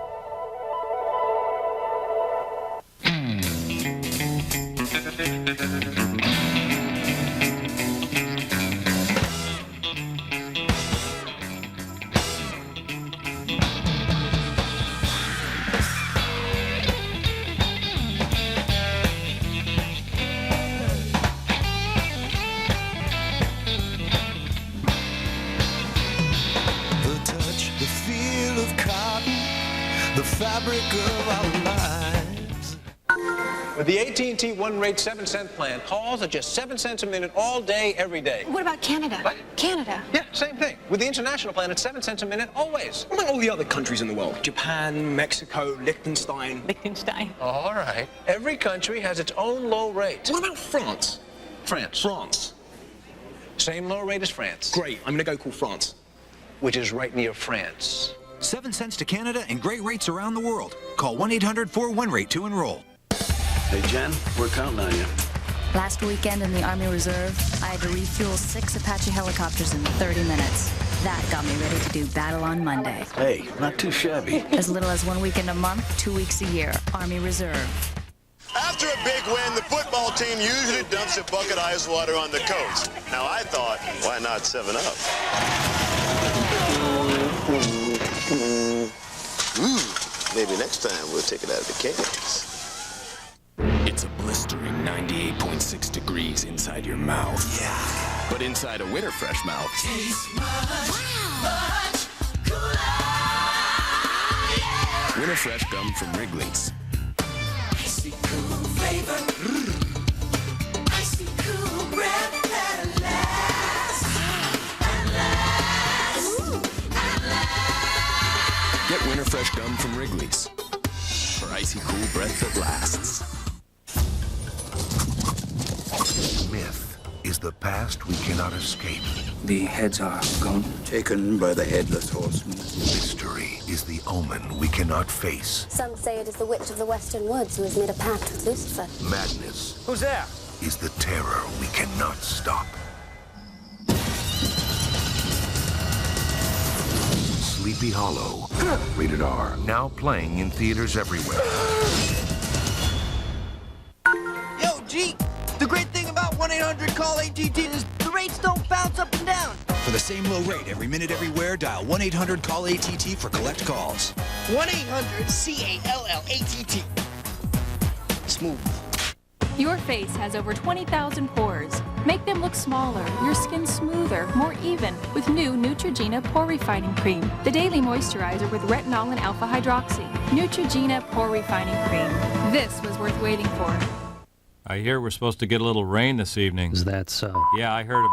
With the AT&T One Rate 7-cent plan, calls are just 7 cents a minute all day, every day. What about Canada? What? Canada. Yeah, same thing. With the international plan, it's 7 cents a minute always. What about all the other countries in the world? Japan, Mexico, Liechtenstein. Liechtenstein. All right. Every country has its own low rate. What about France? France. Same low rate as France. Great. I'm gonna go call France. Which is right near France. 7 cents to Canada and great rates around the world. Call 1-800-41-RATE to enroll. Hey, Jen, we're counting on you. Last weekend in the Army Reserve, I had to refuel 6 Apache helicopters in 30 minutes. That got me ready to do battle on Monday. Hey, not too shabby. As little as 1 weekend a month, 2 weeks a year. Army Reserve. After a big win, the football team usually dumps a bucket of ice water on the coach. Now I thought, why not 7-Up? Maybe next time we'll take it out of the cans. It's a blistering 98.6 degrees inside your mouth. Yeah. But inside a Winter Fresh mouth. Tastes much cooler. Yeah. Winter Fresh gum from Wrigley's. Icy cool flavor. Icy cool breath that lasts. And lasts. Get Winter Fresh gum from Wrigley's. For icy cool breath that lasts. Myth is the past we cannot escape. The heads are gone. Taken by the headless horseman. Mystery is the omen we cannot face. Some say it is the Witch of the Western Woods who has made a pact with Lucifer. Madness. Who's there? Is the terror we cannot stop. Sleepy Hollow. Rated R. Now playing in theaters everywhere. Yo, G, the great thing about 1-800-CALL-ATT is the rates don't bounce up and down. For the same low rate every minute, everywhere, dial 1-800-CALL-ATT for collect calls. 1-800-CALL-ATT. Smooth. Your face has over 20,000 pores. Make them look smaller, your skin smoother, more even with new Neutrogena Pore Refining Cream. The daily moisturizer with retinol and alpha hydroxy. Neutrogena Pore Refining Cream. This was worth waiting for. I hear we're supposed to get a little rain this evening. Is that so? Yeah, I heard.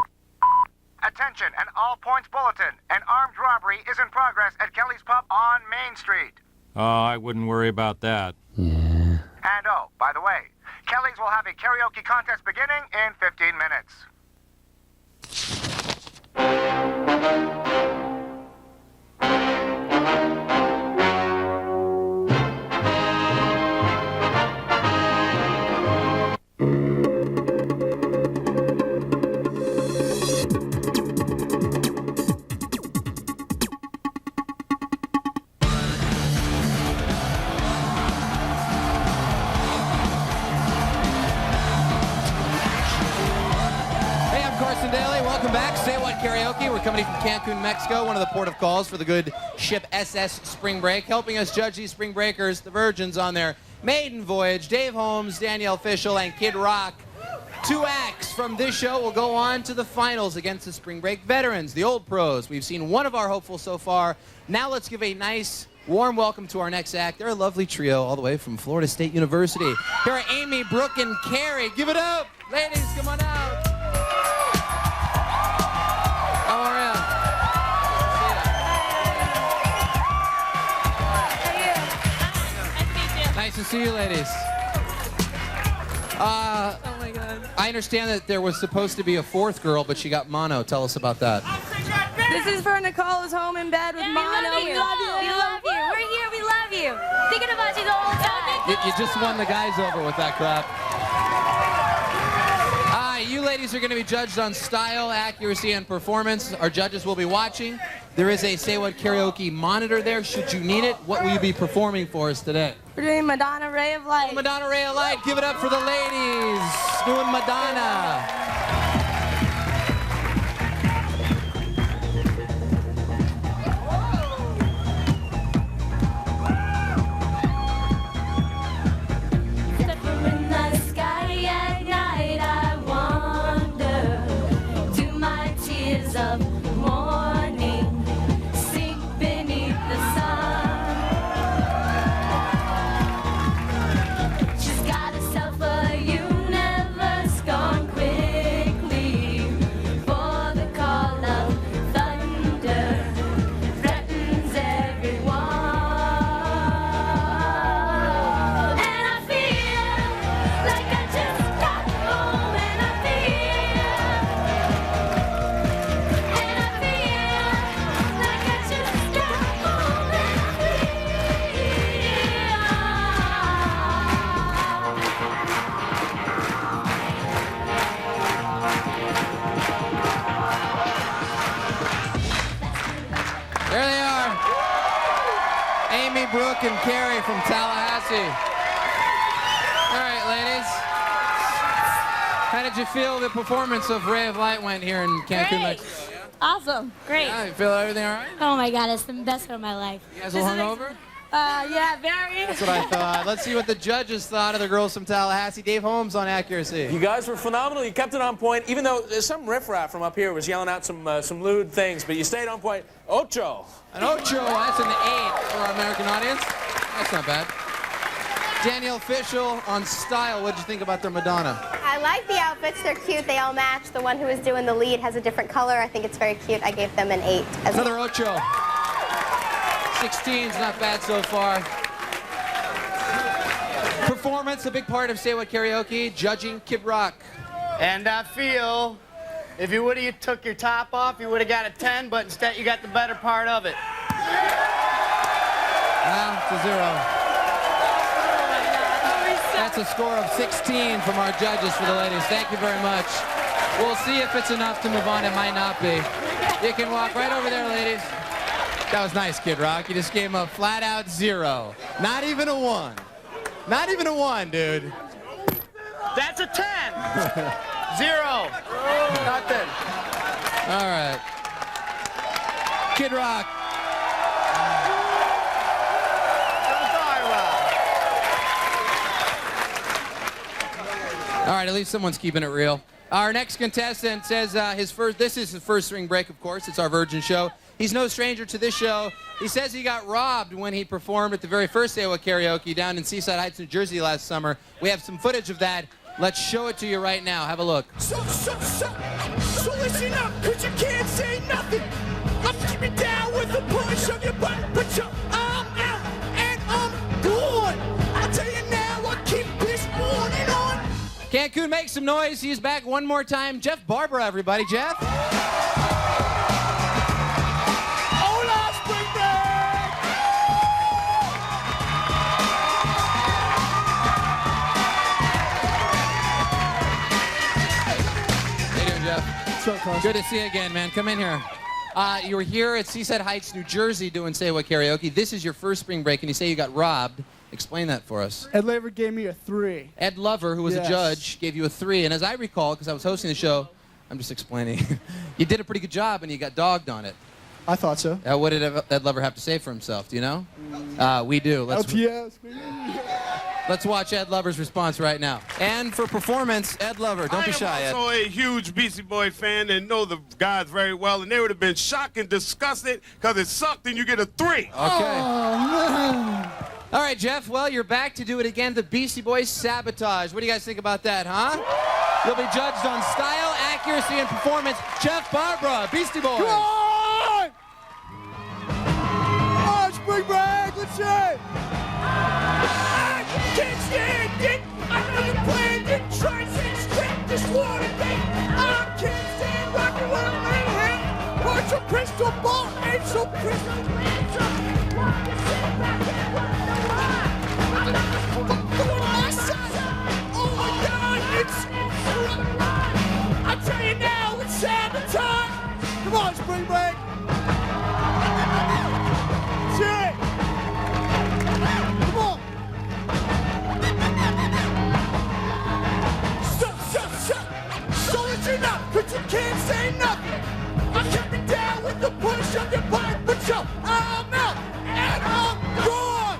Attention, an all-points bulletin. An armed robbery is in progress at Kelly's Pub on Main Street. Oh, I wouldn't worry about that. And oh, by the way, Kelly's will have a karaoke contest beginning in 15 minutes. Welcome back. Say What Karaoke. We're coming from Cancun, Mexico, one of the port of calls for the good ship SS Spring Break. Helping us judge these spring breakers, the virgins on their maiden voyage, Dave Holmes, Danielle Fishel, and Kid Rock. 2 acts from this show will go on to the finals against the spring break veterans, the old pros. We've seen one of our hopefuls so far. Now let's give a nice, warm welcome to our next act. They're a lovely trio all the way from Florida State University. Here are Amy, Brooke, and Carrie. Give it up. Ladies, come on out. How are you? Nice to see you, ladies. Oh my God. I understand that there was supposed to be a 4th girl, but she got mono. Tell us about that. This is for Nicole, who's home in bed with mono. We love you. We love you. We're here. We love you. Thinking about you the whole time. You just won the guys over with that crap. You ladies are going to be judged on style, accuracy, and performance. Our judges will be watching. There is a Say What Karaoke monitor there. Should you need it, what will you be performing for us today? We're doing Madonna Ray of Light. Madonna Ray of Light. Give it up for the ladies doing Madonna. Of morning, sink beneath the sun. She's got herself a universe gone quickly, for the call of thunder threatens everyone. And I feel like I just got home, and I feel There they are. Amy, Brooke, and Carrie from Tallahassee. All right, ladies. How did you feel the performance of Ray of Light went here in Cancun, Mexico? Awesome. Great. Yeah, you feel everything all right? Oh my God, it's the best of my life. You guys all hungover? Yeah, very. That's what I thought. Let's see what the judges thought of the girls from Tallahassee. Dave Holmes on accuracy. You guys were phenomenal. You kept it on point, even though some riffraff from up here was yelling out some lewd things, but you stayed on point. Ocho. An ocho. That's an 8 for our American audience. That's not bad. Danielle Fishel on style. What did you think about their Madonna? I like the outfits. They're cute. They all match. The one who was doing the lead has a different color. I think it's very cute. I gave them an 8. Another ocho. 16's not bad so far. Performance, a big part of Say What Karaoke. Judging, Kid Rock. And I feel if you would have took your top off, you would have got a 10, but instead you got the better part of it. Well, it's a 0. That's a score of 16 from our judges for the ladies. Thank you very much. We'll see if it's enough to move on. It might not be. You can walk right over there, ladies. That was nice, Kid Rock. You just gave him a flat-out 0. Not even a 1. Not even a 1, dude. That's a 10. 0. Nothing. All right. Kid Rock. All right, at least someone's keeping it real. Our next contestant says this is his first spring break, of course. It's our Virgin show. He's no stranger to this show. He says he got robbed when he performed at the very first Iowa Karaoke down in Seaside Heights, New Jersey last summer. We have some footage of that. Let's show it to you right now. Have a look. So listen up, cause you can't say nothing. I'm keeping down with a push on your butt, but your arm out and I'm gone. I'll tell you now, I keep this on and on. Cancun, make some noise. He's back one more time. Jeff Barbara, everybody. Jeff? Hola, spring break! How you doing, Jeff? What's up, Carson? Good to see you again, man. Come in here. You were here at Seaside Heights, New Jersey doing Say What Karaoke. This is your first spring break, and you say you got robbed. Explain that for us. Ed Laver gave me a 3. Ed Lover, who was a judge, gave you a 3. And as I recall, because I was hosting the show, I'm just explaining, you did a pretty good job and you got dogged on it. I thought so. What did Ed Lover have to say for himself? Do you know? We do. Let's watch Ed Lover's response right now. And for performance, Ed Lover, don't be shy, Ed. I am also a huge Beastie Boy fan and know the guys very well, and they would have been shocked and disgusted because it sucked and you get a 3. Okay. All right, Jeff, well, you're back to do it again. The Beastie Boys Sabotage. What do you guys think about that, huh? You'll be judged on style, accuracy, and performance. Jeff Barbara, Beastie Boys. Come on! Oh, spring break, let's see! I can't stand it! I know you planned it, try and straight this water thing. I can't stand rock and roll in my hand. Watch your crystal ball, and so crystal answer. Want to sit back and wonder why? I'm not going on my side. Oh my God, it's I tell you now, it's sabotage. Come on, spring break! Shit! Come on! So listen up, cause you can't say nothing. I'm coming down with the push on your butt, but yo, I'm out and I'm gone.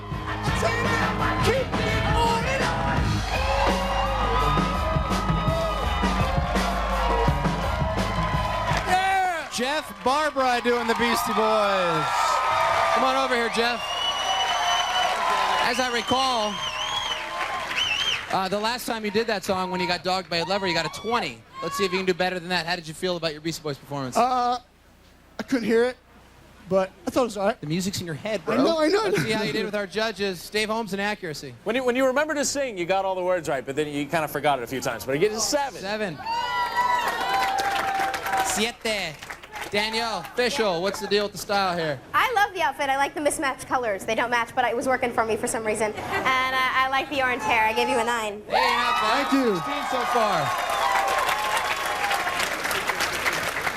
Say that, keep it on and on. Yeah! Jeff Barbara doing the Beastie Boys. Come on over here, Jeff. As I recall, the last time you did that song when you got dogged by Ed Lover, you got a 20. Let's see if you can do better than that. How did you feel about your Beastie Boys performance? I couldn't hear it, but I thought it was all right. The music's in your head, bro. I know. Let's see how you did with our judges. Dave Holmes and accuracy. When you remember to sing, you got all the words right, but then you kind of forgot it a few times. But you get a 7. 7. 7. Danielle, official, what's the deal with the style here? I love the outfit. I like the mismatched colors. They don't match, but it was working for me for some reason. And I like the orange hair. I gave you a 9. Hey, not bad. Thank you. 16 so far.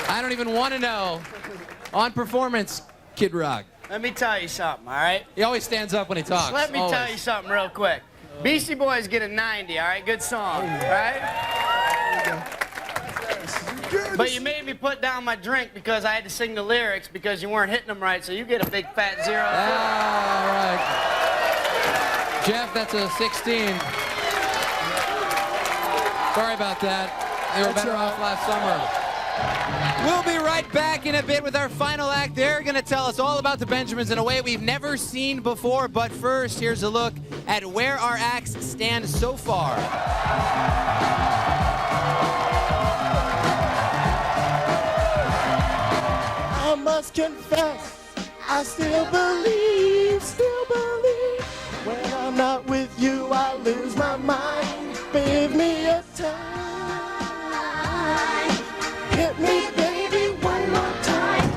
I don't even want to know. On performance, Kid Rock. Let me tell you something, all right? He always stands up when he talks. Let me tell you something real quick. Beastie Boys get a 90, all right? Good song, right? But you made me put down my drink because I had to sing the lyrics because you weren't hitting them right, so you get a big fat 0. All right. Jeff, that's a 16. Sorry about that. They were better off last summer. We'll be right back in a bit with our final act. They're going to tell us all about the Benjamins in a way we've never seen before. But first, here's a look at where our acts stand so far. I must confess, I still believe, when I'm not with you, I lose my mind. Give me a time. Hit me, baby, one more time.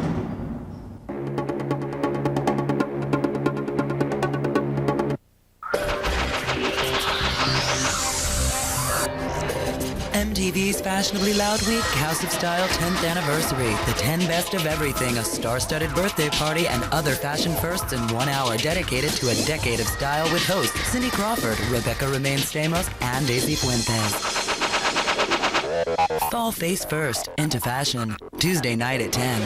MTV's Fashionably Loud Week, House of Style 10th Anniversary. The 10 best of everything, a star-studded birthday party, and other fashion firsts in 1 hour dedicated to a decade of style with hosts Cindy Crawford, Rebecca Romaine Stamos, and Daisy Fuentes. Fall face first into fashion. Tuesday night at 10.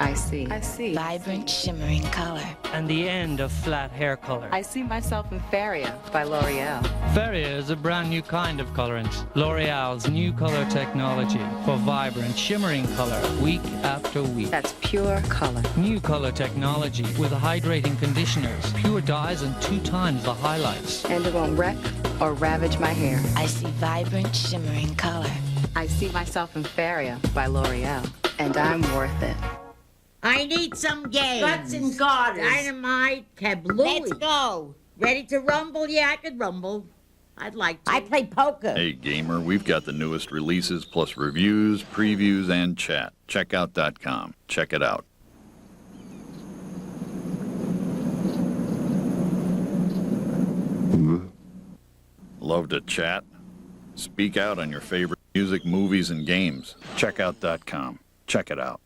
I see. Vibrant, shimmering color. And the end of flat hair color. I see myself in Faria by L'Oreal. Faria is a brand new kind of colorant. L'Oreal's new color technology for vibrant, shimmering color week after week. That's pure color. New color technology with hydrating conditioners, pure dyes, and 2 times the highlights. And it won't wreck or ravage my hair. I see vibrant, shimmering color. I see myself in Faria by L'Oreal. And I'm worth it. I need some games. Guts and garters. Dynamite, kablooey. Let's go. Ready to rumble? Yeah, I could rumble. I'd like to. I play poker. Hey, gamer, we've got the newest releases plus reviews, previews, and chat. Checkout.com. Check it out. Love to chat? Speak out on your favorite music, movies, and games. Checkout.com. Check it out.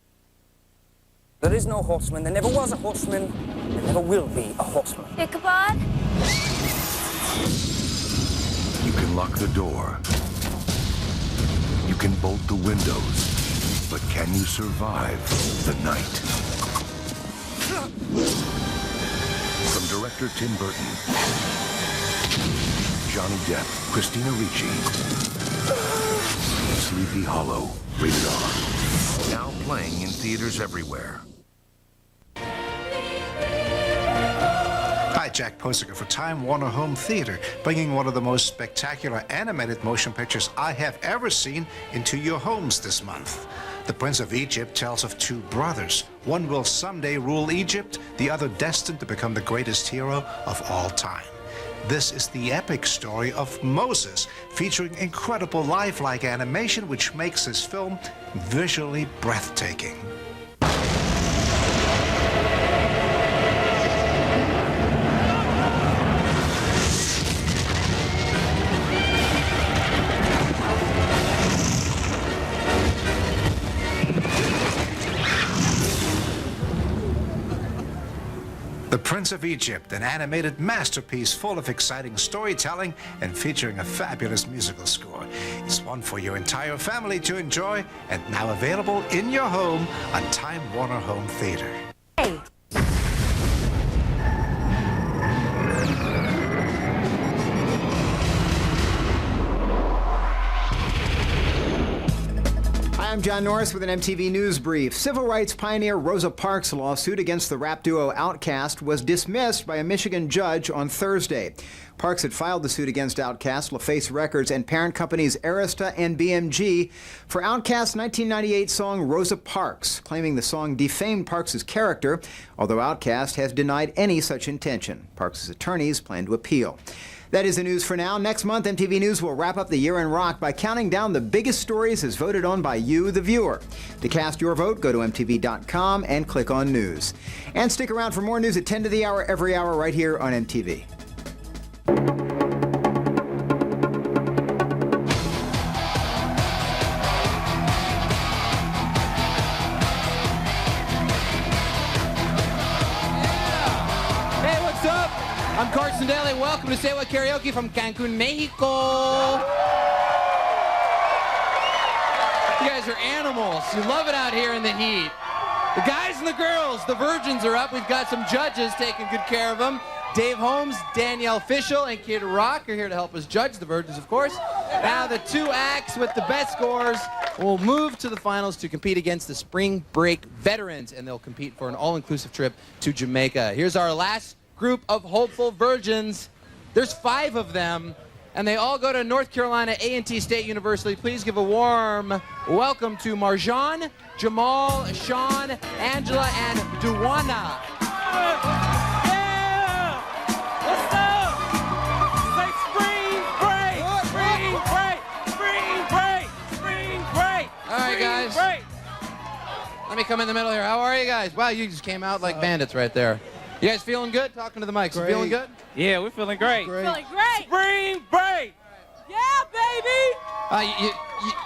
There is no horseman, there never was a horseman, there never will be a horseman. Ichabod? You can lock the door. You can bolt the windows. But can you survive the night? From director Tim Burton, Johnny Depp, Christina Ricci, Sleepy Hollow, rated R. Now playing in theaters everywhere. Hi, Jack Posiger for Time Warner Home Theater, bringing one of the most spectacular animated motion pictures I have ever seen into your homes this month. The Prince of Egypt tells of 2 brothers. One will someday rule Egypt, the other destined to become the greatest hero of all time. This is the epic story of Moses, featuring incredible lifelike animation which makes this film visually breathtaking. The Prince of Egypt, an animated masterpiece full of exciting storytelling and featuring a fabulous musical score. It's one for your entire family to enjoy and now available in your home on Time Warner Home Theater. Hey. I'm John Norris with an MTV News Brief. Civil rights pioneer Rosa Parks' lawsuit against the rap duo Outkast was dismissed by a Michigan judge on Thursday. Parks had filed the suit against Outkast, LaFace Records, and parent companies Arista and BMG for Outkast's 1998 song Rosa Parks, claiming the song defamed Parks' character, although Outkast has denied any such intention. Parks' attorneys plan to appeal. That is the news for now. Next month, MTV News will wrap up the year in rock by counting down the biggest stories as voted on by you, the viewer. To cast your vote, go to MTV.com and click on News. And stick around for more news at 10 to the hour every hour right here on MTV. I'm Carson Daly. Welcome to Say What Karaoke from Cancun, Mexico. You guys are animals. You love it out here in the heat. The guys and the girls, the virgins are up. We've got some judges taking good care of them. Dave Holmes, Danielle Fishel, and Kid Rock are here to help us judge the virgins, of course. Now the 2 acts with the best scores will move to the finals to compete against the Spring Break veterans, and they'll compete for an all-inclusive trip to Jamaica. Here's our last group of hopeful virgins. There's 5 of them, and they all go to North Carolina A&T State University. Please give a warm welcome to Marjan, Jamal, Sean, Angela, and Duwana. Yeah! What's up? Say spring break! Spring break! Spring break! Spring break! All right, guys. Let me come in the middle here. How are you guys? Wow, you just came out like bandits right there. You guys feeling good? Talking to the mics. You feeling good? Yeah, we're feeling great. Feeling great. Spring break! Yeah, baby!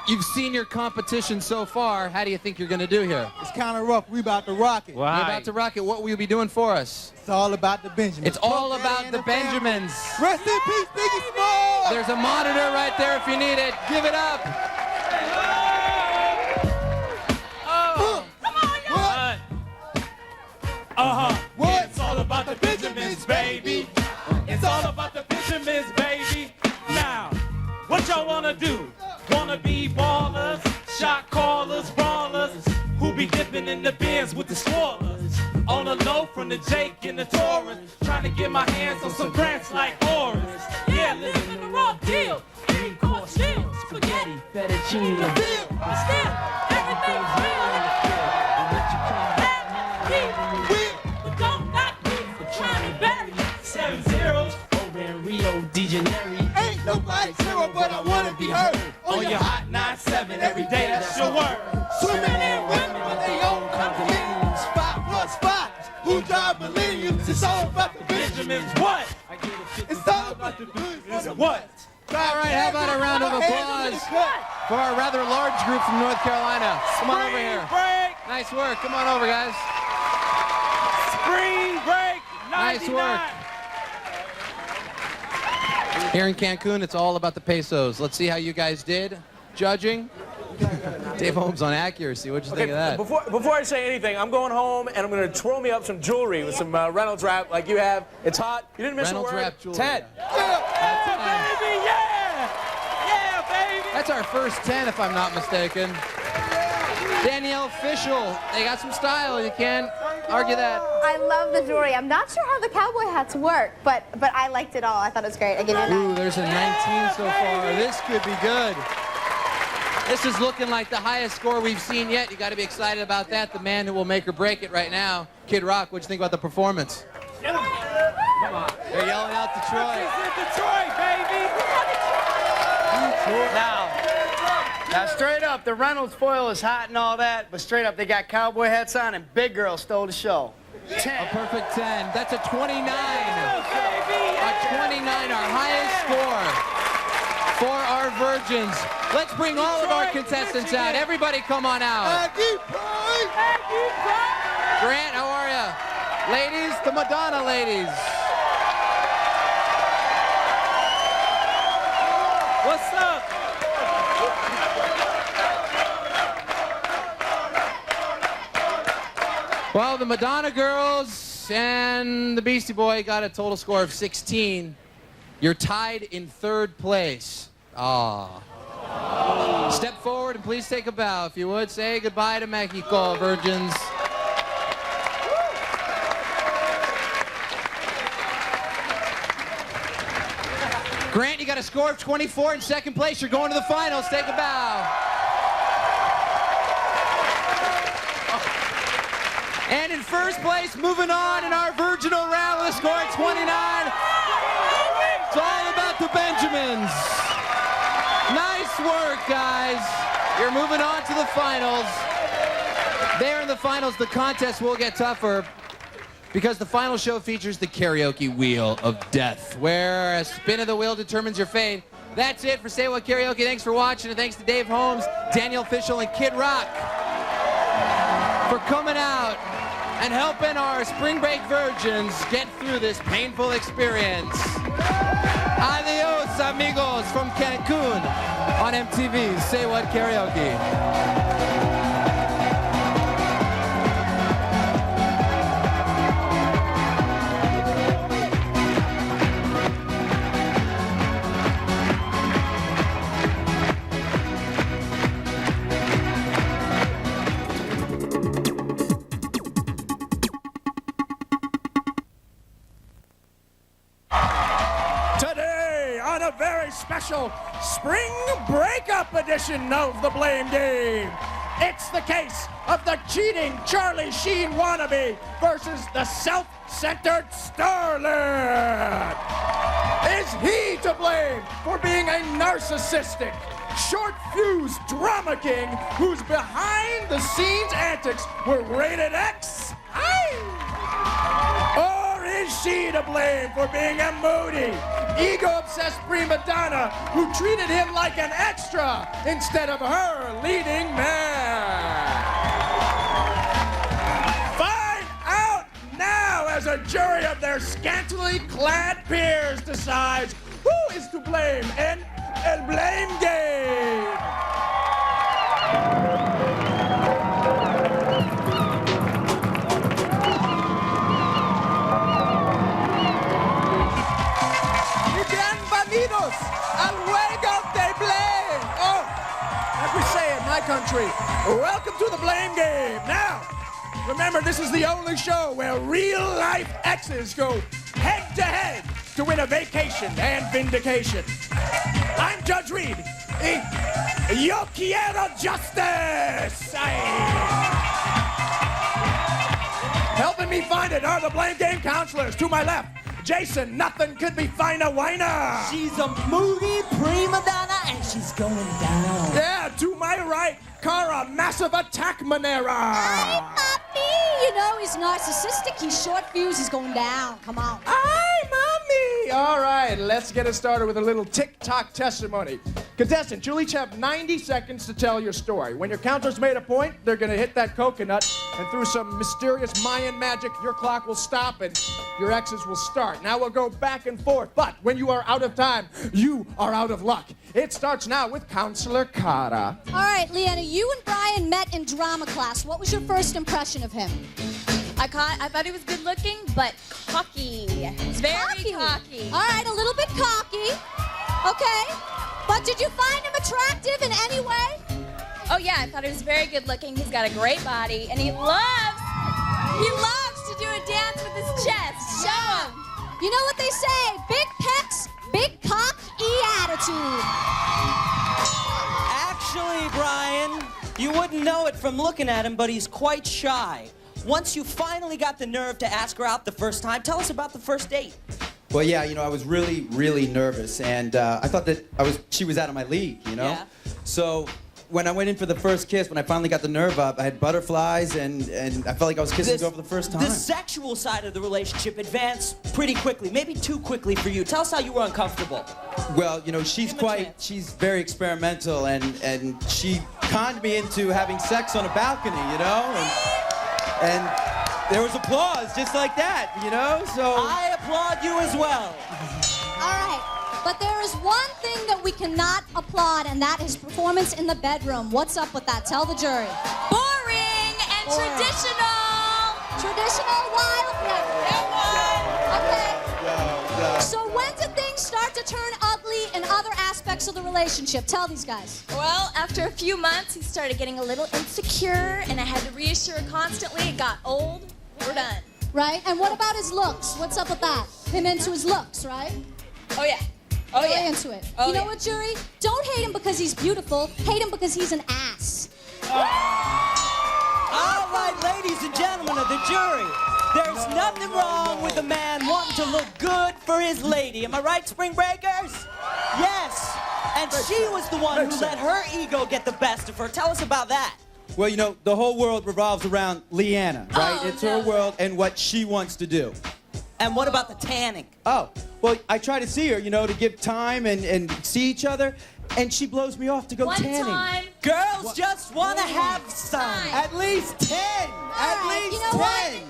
You've seen your competition so far. How do you think you're going to do here? It's kind of rough. We about to rock it. You're about to rock it. What will you be doing for us? It's all about the Benjamins. It's all about the Benjamins. Rest in peace, Biggie Smalls! There's a monitor right there if you need it. Give it up. What? It's all about the Benjamins, baby. It's all about the Benjamins, baby. Now, what y'all wanna do? Wanna be ballers, shot callers, brawlers, who be dipping in the bins with the spoilers. On the low from the Jake and the Taurus, trying to get my hands on some grants like Orange. Yeah, living in the raw deal. Eating course meal, spaghetti, fettuccine. Still, everything's real. But don't knock me for trying to bury 7 zeros over in Rio de Janeiro. Ain't nobody zero, but I wanna be heard. On your hot 9-7 every day, that's your word. Swimming in women with their own condominiums. 5+5, who drive millenniums? It's all about the Benjamins. What? It's all about the Benjamins. What? All right, how about a round of applause for our rather large group from North Carolina? Come on over here. Break. Nice work. Come on over, guys. Spring break. 99. Nice work. Here in Cancun, it's all about the pesos. Let's see how you guys did judging. Dave Holmes on accuracy. What'd you think of that? Before I say anything, I'm going home and I'm going to twirl me up some jewelry with some Reynolds wrap like you have. It's hot. You didn't miss Reynolds a word. wrap jewelry. 10. Yeah, baby, yeah! Yeah, baby! That's our first 10, if I'm not mistaken. Danielle Fishel. They got some style. You can't argue that. I love the jewelry. I'm not sure how the cowboy hats work, but I liked it all. I thought it was great. I give you a 9. Ooh, there's a 19 so far. This could be good. This is looking like the highest score we've seen yet. You got to be excited about that. The man who will make or break it right now, Kid Rock. What'd you think about the performance? Come on. They're yelling out Detroit. Detroit, baby! Now, straight up, the Reynolds foil is hot and all that, but straight up, they got cowboy hats on, and Big Girl stole the show. 10. A perfect 10. That's a 29. A 29, our highest score for our virgins. Let's bring all of our contestants out. Everybody come on out. Grant, how are you? Ladies, the Madonna ladies. What's up? Well, the Madonna girls and the Beastie Boy got a total score of 16. You're tied in 3rd place. Step forward and please take a bow. If you would, say goodbye to Mexico, virgins. Grant, you got a score of 24 in 2nd place. You're going to the finals. Take a bow. And in 1st place, moving on in our virginal round with a score of 29. It's all about the Benjamins. Nice work, guys. You're moving on to the finals. There in the finals, the contest will get tougher because the final show features the karaoke wheel of death, where a spin of the wheel determines your fate. That's it for Say What Karaoke. Thanks for watching, and thanks to Dave Holmes, Danielle Fishel, and Kid Rock for coming out and helping our spring break virgins get through this painful experience. Adios, amigos, from Cancun on MTV. Say What Karaoke. Special spring breakup edition of the Blame Game. It's the case of the cheating Charlie Sheen wannabe versus the self-centered starlet. Is he to blame for being a narcissistic, short-fused drama king whose behind-the-scenes antics were rated X? Or is she to blame for being a moody, ego-obsessed prima donna who treated him like an extra instead of her leading man? Find out now as a jury of their scantily clad peers decides who is to blame in El Blame Game. Bienvenidos al Juego de Blame. Oh, like we say in my country, welcome to the Blame Game. Now, remember, this is the only show where real-life exes go head-to-head to win a vacation and vindication. I'm Judge Reed. Yo quiero justice! Helping me find it are the Blame Game counselors. To my left, Jason, nothing could be finer whiner. She's a moody prima donna and she's going down. Yeah, to my right, Cara, massive attack Manera. Hi, Poppy. You know, he's narcissistic, he's short fuse, he's going down. Come on. Hi, Mommy. All right, let's get it started with a little tick-tock testimony. Contestant, you'll each have 90 seconds to tell your story. When your counter's made a point, they're going to hit that coconut, and through some mysterious Mayan magic, your clock will stop and your exes will start. Now we'll go back and forth, but when you are out of time, you are out of luck. It starts now with Counselor Cara. All right, Leanna, you and Brian met in drama class. What was your first impression of him? I thought he was good looking, but cocky. He's very cocky. All right, a little bit cocky. Okay. But did you find him attractive in any way? Oh yeah, I thought he was very good looking. He's got a great body, and he loves to do a dance with his chest. Show him. You know what they say, big pecs, big cock, attitude. Actually, Brian, you wouldn't know it from looking at him, but he's quite shy. Once you finally got the nerve to ask her out the first time, tell us about the first date. Well, yeah, you know, I was really, really nervous, and I thought that she was out of my league, you know? Yeah. So when I went in for the first kiss, when I finally got the nerve up, I had butterflies, and I felt like I was kissing a girl for the first time. The sexual side of the relationship advanced pretty quickly, maybe too quickly for you. Tell us how you were uncomfortable. Well, you know, she's very experimental, and she conned me into having sex on a balcony, you know? And there was applause just like that, you know? So I applaud you as well. All right, but there is one thing that we cannot applaud, and that is performance in the bedroom. What's up with that? Tell the jury. Boring and traditional. Traditional, wild? Okay. So when did things start to turn ugly in other aspects of the relationship? Tell these guys. Well, after a few months, he started getting a little insecure, and I had to reassure constantly. It got old. We're done. Right? And what about his looks? What's up with that? Him into his looks, right? Oh, yeah. Oh, Really yeah. into it. Oh, you know yeah. what, jury? Don't hate him because he's beautiful. Hate him because he's an ass. All right, ladies and gentlemen of the jury, there's nothing wrong with a man wanting to look good for his lady. Am I right, Spring Breakers? Yes. And she was the one who let her ego get the best of her. Tell us about that. well, you know, the whole world revolves around Leanna, right? Oh, it's her world and what she wants to do. And what about the tanning? Oh, well, I try to see her, you know, to give time and see each other, and she blows me off to go tanning. Girls just want to have some. At least 10. At least You know 10.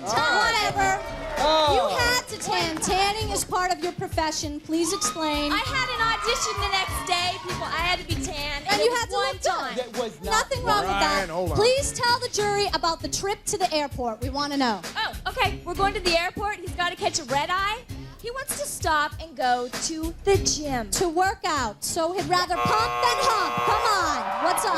what? Whatever. Oh. You had to tan. Tanning is part of your profession. Please explain. I had an audition the next day, people. I had to be tan. And you had to one look good. time. That was not Nothing wrong with that. hold on. Please tell the jury about the trip to the airport. We want to know. Oh, okay. We're going to the airport. He's got to catch a red eye. He wants to stop and go to the gym. To work out. So he'd rather pump than hump. Come on. What's up?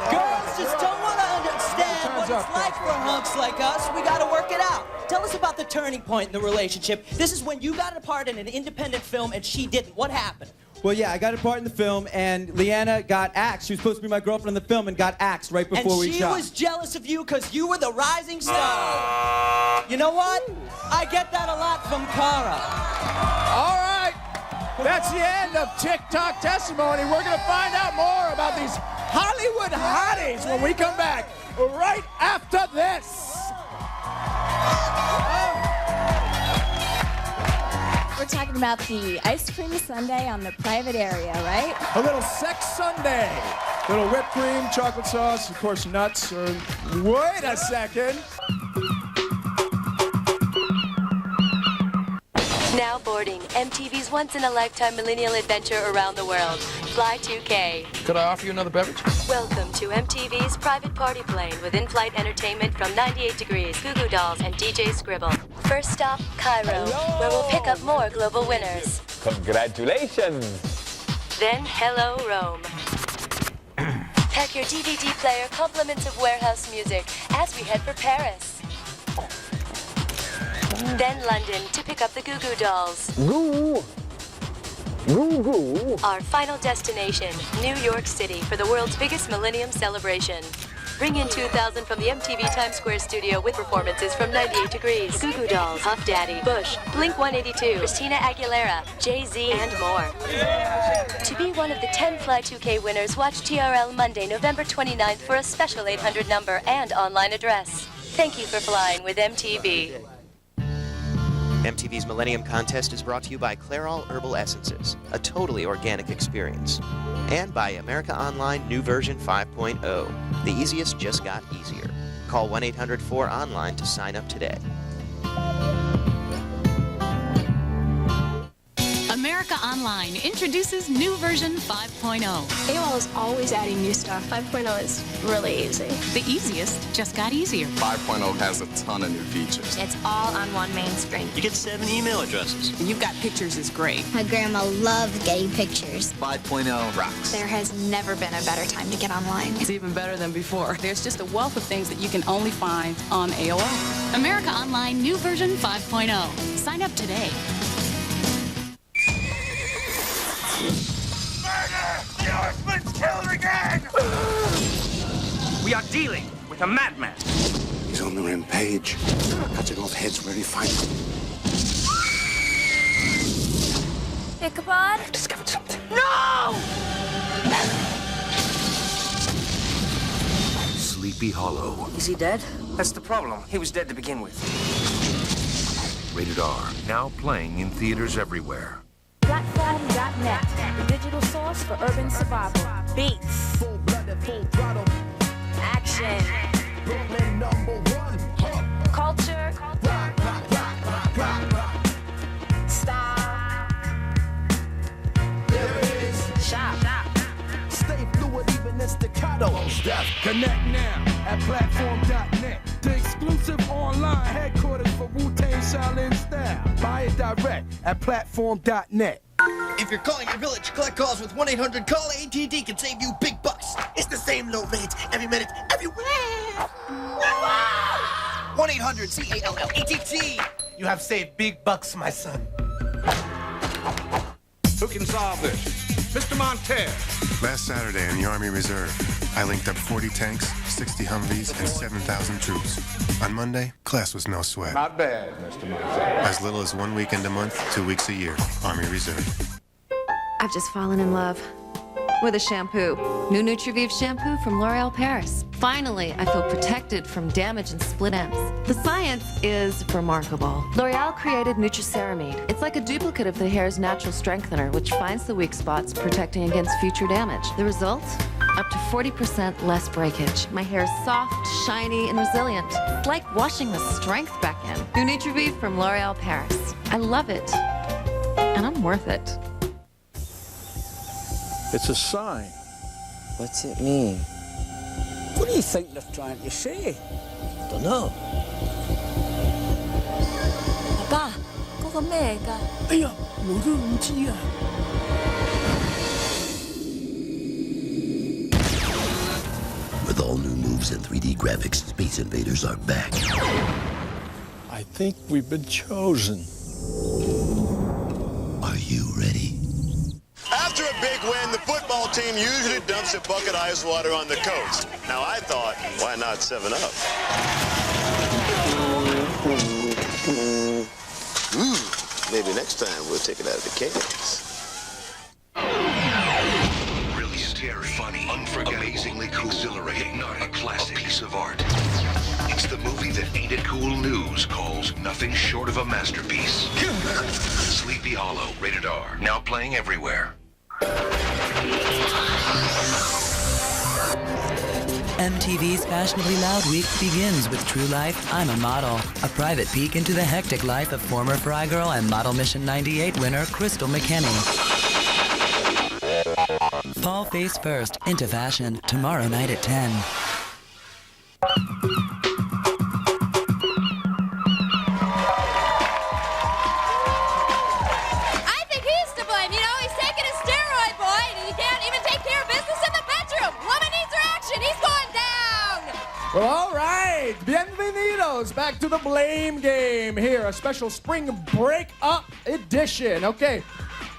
Girls just don't want to understand what it's like for hunks like us. We got to work it out. Tell us about the turning point in the relationship. This is when you got a part in an independent film and she didn't. What happened? Well, yeah, I got a part in the film, and Leanna got axed. She was supposed to be my girlfriend in the film and got axed right before we shot. And she was jealous of you because you were the rising star. You know what? I get that a lot from Cara. All right. That's the end of TikTok testimony. We're going to find out more about these Hollywood hotties when we come back right after this. We're talking about the ice cream sundae on the private area, right? A little sex sundae. Little whipped cream, chocolate sauce, of course, nuts. Wait a second. Now boarding MTV's once-in-a-lifetime millennial adventure around the world, Fly 2K. Could I offer you another beverage? Welcome to MTV's private party plane with in-flight entertainment from 98 Degrees, Goo Goo Dolls, and DJ Scribble. First stop, Cairo, where we'll pick up more global winners. Congratulations! Then hello, Rome. Pack your DVD player, compliments of warehouse music, as we head for Paris. Then London to pick up the Goo Goo Dolls. Goo! Goo Goo! Our final destination, New York City, for the world's biggest Millennium celebration. Bring in 2,000 from the MTV Times Square studio with performances from 98 Degrees, Goo Goo Dolls, Puff Daddy, Bush, Blink-182, Christina Aguilera, Jay-Z, and more. To be one of the 10 Fly 2K winners, watch TRL Monday, November 29th for a special 800 number and online address. Thank you for flying with MTV. MTV's Millennium Contest is brought to you by Clairol Herbal Essences, a totally organic experience. And by America Online New Version 5.0. The easiest just got easier. Call 1-800-4ONLINE to sign up today. America Online introduces New Version 5.0. AOL is always adding new stuff. 5.0 is really easy. The easiest just got easier. 5.0 has a ton of new features. It's all on one main screen. You get 7 email addresses. You've got pictures is great. My grandma loved getting pictures. 5.0 rocks. There has never been a better time to get online. It's even better than before. There's just a wealth of things that you can only find on AOL. America Online New Version 5.0. Sign up today. The Horseman's killed again! We are dealing with a madman. He's on the rampage, cutting off heads where he finds them. Ichabod? I've discovered something. No! Sleepy Hollow. Is he dead? That's the problem. He was dead to begin with. Rated R. Now playing in theaters everywhere. Platform.net, the digital source for urban survival. Beats. Full-blooded, full throttle. Action. Brooklyn #1. Culture. Rock. Style. Lyrics. Shop. Stay fluid even in staccato. Connect now at platform.net. The exclusive online headquarters for Wu-Tang Shaolin style. Buy it direct at platform.net. If you're calling your village, collect calls with 1-800-CALL. AT&T can save you big bucks. It's the same low rates every minute, everywhere. 1-800-CALL-ATT. You have saved big bucks, my son. Who can solve this? Mr. Montez. Last Saturday in the Army Reserve, I linked up 40 tanks, 60 Humvees, and 7,000 troops. On Monday, class was no sweat. Not bad, Mr. Montez. As little as 1 weekend a month, 2 weeks a year. Army Reserve. I've just fallen in love with a shampoo. New Nutrivive shampoo from L'Oréal Paris. Finally, I feel protected from damage and split ends. The science is remarkable. L'Oréal created Nutriceramide. It's like a duplicate of the hair's natural strengthener, which finds the weak spots, protecting against future damage. The result? Up to 40% less breakage. My hair is soft, shiny, and resilient. It's like washing the strength back in. New Nutrivive from L'Oréal Paris. I love it. And I'm worth it. It's a sign. What's it mean? What do you think they're trying to say? Don't know. 爸，嗰個咩㗎？哎呀，我都唔知啊。With all new moves and 3D graphics, Space Invaders are back. I think we've been chosen. Are you ready? After a big win, the football team usually dumps a bucket of ice water on the coast. Now I thought, why not 7-Up? Maybe next time we'll take it out of the case. Really scary, funny, unforgettable, amazingly cool, exhilarating, a classic, a piece of art. It's the movie that Ain't It Cool News calls nothing short of a masterpiece. Sleepy Hollow, rated R. Now playing everywhere. MTV's Fashionably Loud Week begins with True Life, I'm a Model, a private peek into the hectic life of former Fry Girl and Model Mission 98 winner Crystal McKinney. Fall face first into fashion tomorrow night at 10. I think he's the Well, all right. Bienvenidos back to the Blame Game here, a special spring break up edition. Okay,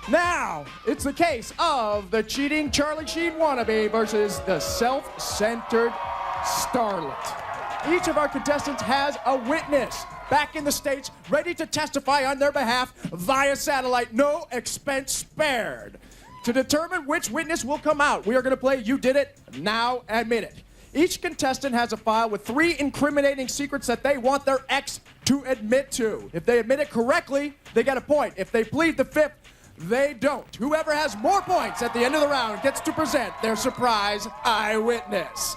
now it's the case of the cheating Charlie Sheen wannabe versus the self-centered starlet. Each of our contestants has a witness back in the States ready to testify on their behalf via satellite, no expense spared. To determine which witness will come out, we are going to play You Did It, Now Admit It. Each contestant has a file with 3 incriminating secrets that they want their ex to admit to. If they admit it correctly, they get a point. If they plead the 5th, they don't. Whoever has more points at the end of the round gets to present their surprise eyewitness.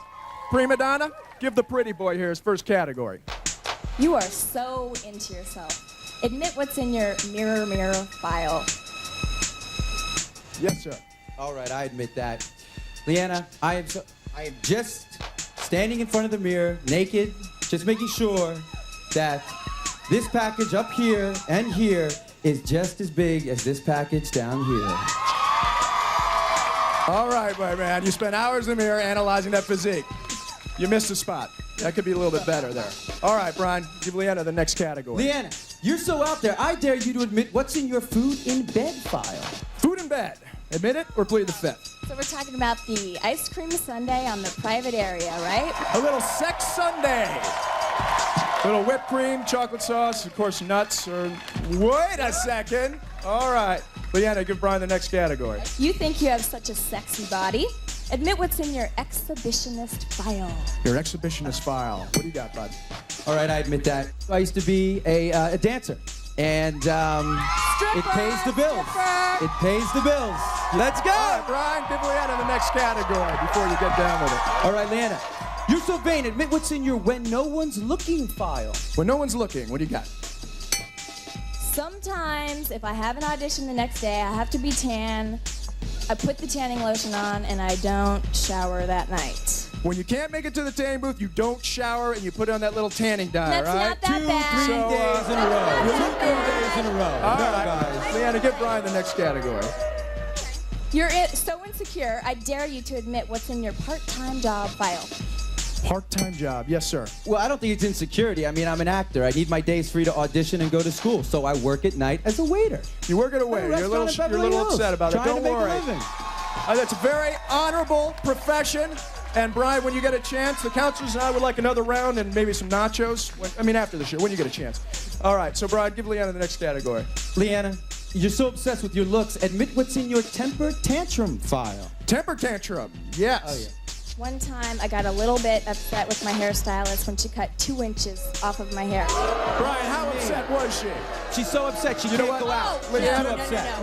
Prima donna, give the pretty boy here his first category. You are so into yourself. Admit what's in your mirror file. Yes, sir. All right, I admit that. Leanna, I am just standing in front of the mirror, naked, just making sure that this package up here and here is just as big as this package down here. All right, my man. You spent hours in the mirror analyzing that physique. You missed a spot. That could be a little bit better there. All right, Brian, give Leanna the next category. Leanna, you're so out there. I dare you to admit what's in your food in bed file. Food in bed. Admit it or plead the 5th? So we're talking about the ice cream sundae on the private area, right? A little sex sundae. A little whipped cream, chocolate sauce, of course, nuts, or... Wait a second. All right. Leanna, give Brian the next category. You think you have such a sexy body? Admit what's in your exhibitionist file. Your exhibitionist file. What do you got, bud? All right, I admit that. I used to be a dancer. And it pays the bills. It pays the bills. Let's go! All right, Brian, give Leanna the next category before you get down with it. All right, Leanna, you're so vain. Admit what's in your when no one's looking file. When no one's looking, what do you got? Sometimes, if I have an audition the next day, I have to be tan. I put the tanning lotion on, and I don't shower that night. When you can't make it to the tanning booth, you don't shower and you put on that little tanning dye, That's right? not that bad. 2 days in a row. 2 days in a row. All No, right, guys. Leanna, give Brian the next category. You're so insecure, I dare you to admit what's in your part-time job file. Part-time job, yes, sir. Well, I don't think it's insecurity. I mean, I'm an actor. I need my days free to audition and go to school, so I work at night as a waiter. You work at a waiter. You're a little upset about it. Don't worry. That's a very honorable profession. And Brian, when you get a chance, the counselors and I would like another round and maybe some nachos. After the show, when you get a chance. All right, so Brian, give Leanna the next category. Leanna, you're so obsessed with your looks. Admit what's in your temper tantrum file. Temper tantrum, yes. Oh, yeah. One time, I got a little bit upset with my hairstylist when she cut 2 inches off of my hair. Brian, how upset was she? She's so upset she You know can't what? go out. Leanna, No.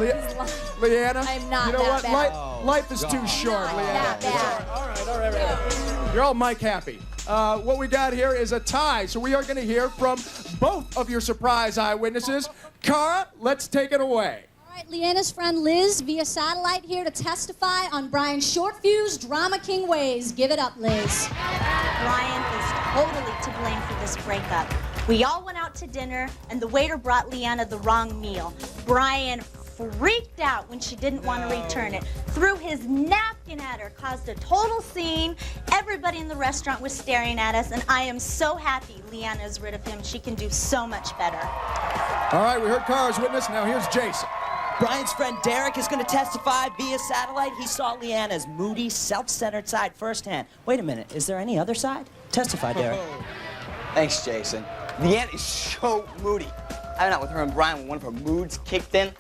Leanna, I'm not you know that what? bad. Life is too short, Not Leanna. that bad. All right. You're all Mike happy. What we got here is a tie, so we are going to hear from both of your surprise eyewitnesses. Cara, let's take it away. All right, Leanna's friend Liz via satellite here to testify on Brian's short fuse Drama King ways. Give it up, Liz. Brian is totally to blame for this breakup. We all went out to dinner, and the waiter brought Leanna the wrong meal. Brian freaked out when she didn't want to return it, threw his napkin at her, caused a total scene. Everybody in the restaurant was staring at us, and I am so happy Leanna is rid of him. She can do so much better. All right, we heard Cara's witness. Now here's Jason. Brian's friend Derek is going to testify via satellite. He saw Leanna's moody, self-centered side firsthand. Wait a minute, is there any other side? Testify, Derek. Thanks, Jason. Leanna is so moody. I went out with her and Brian when one of her moods kicked in.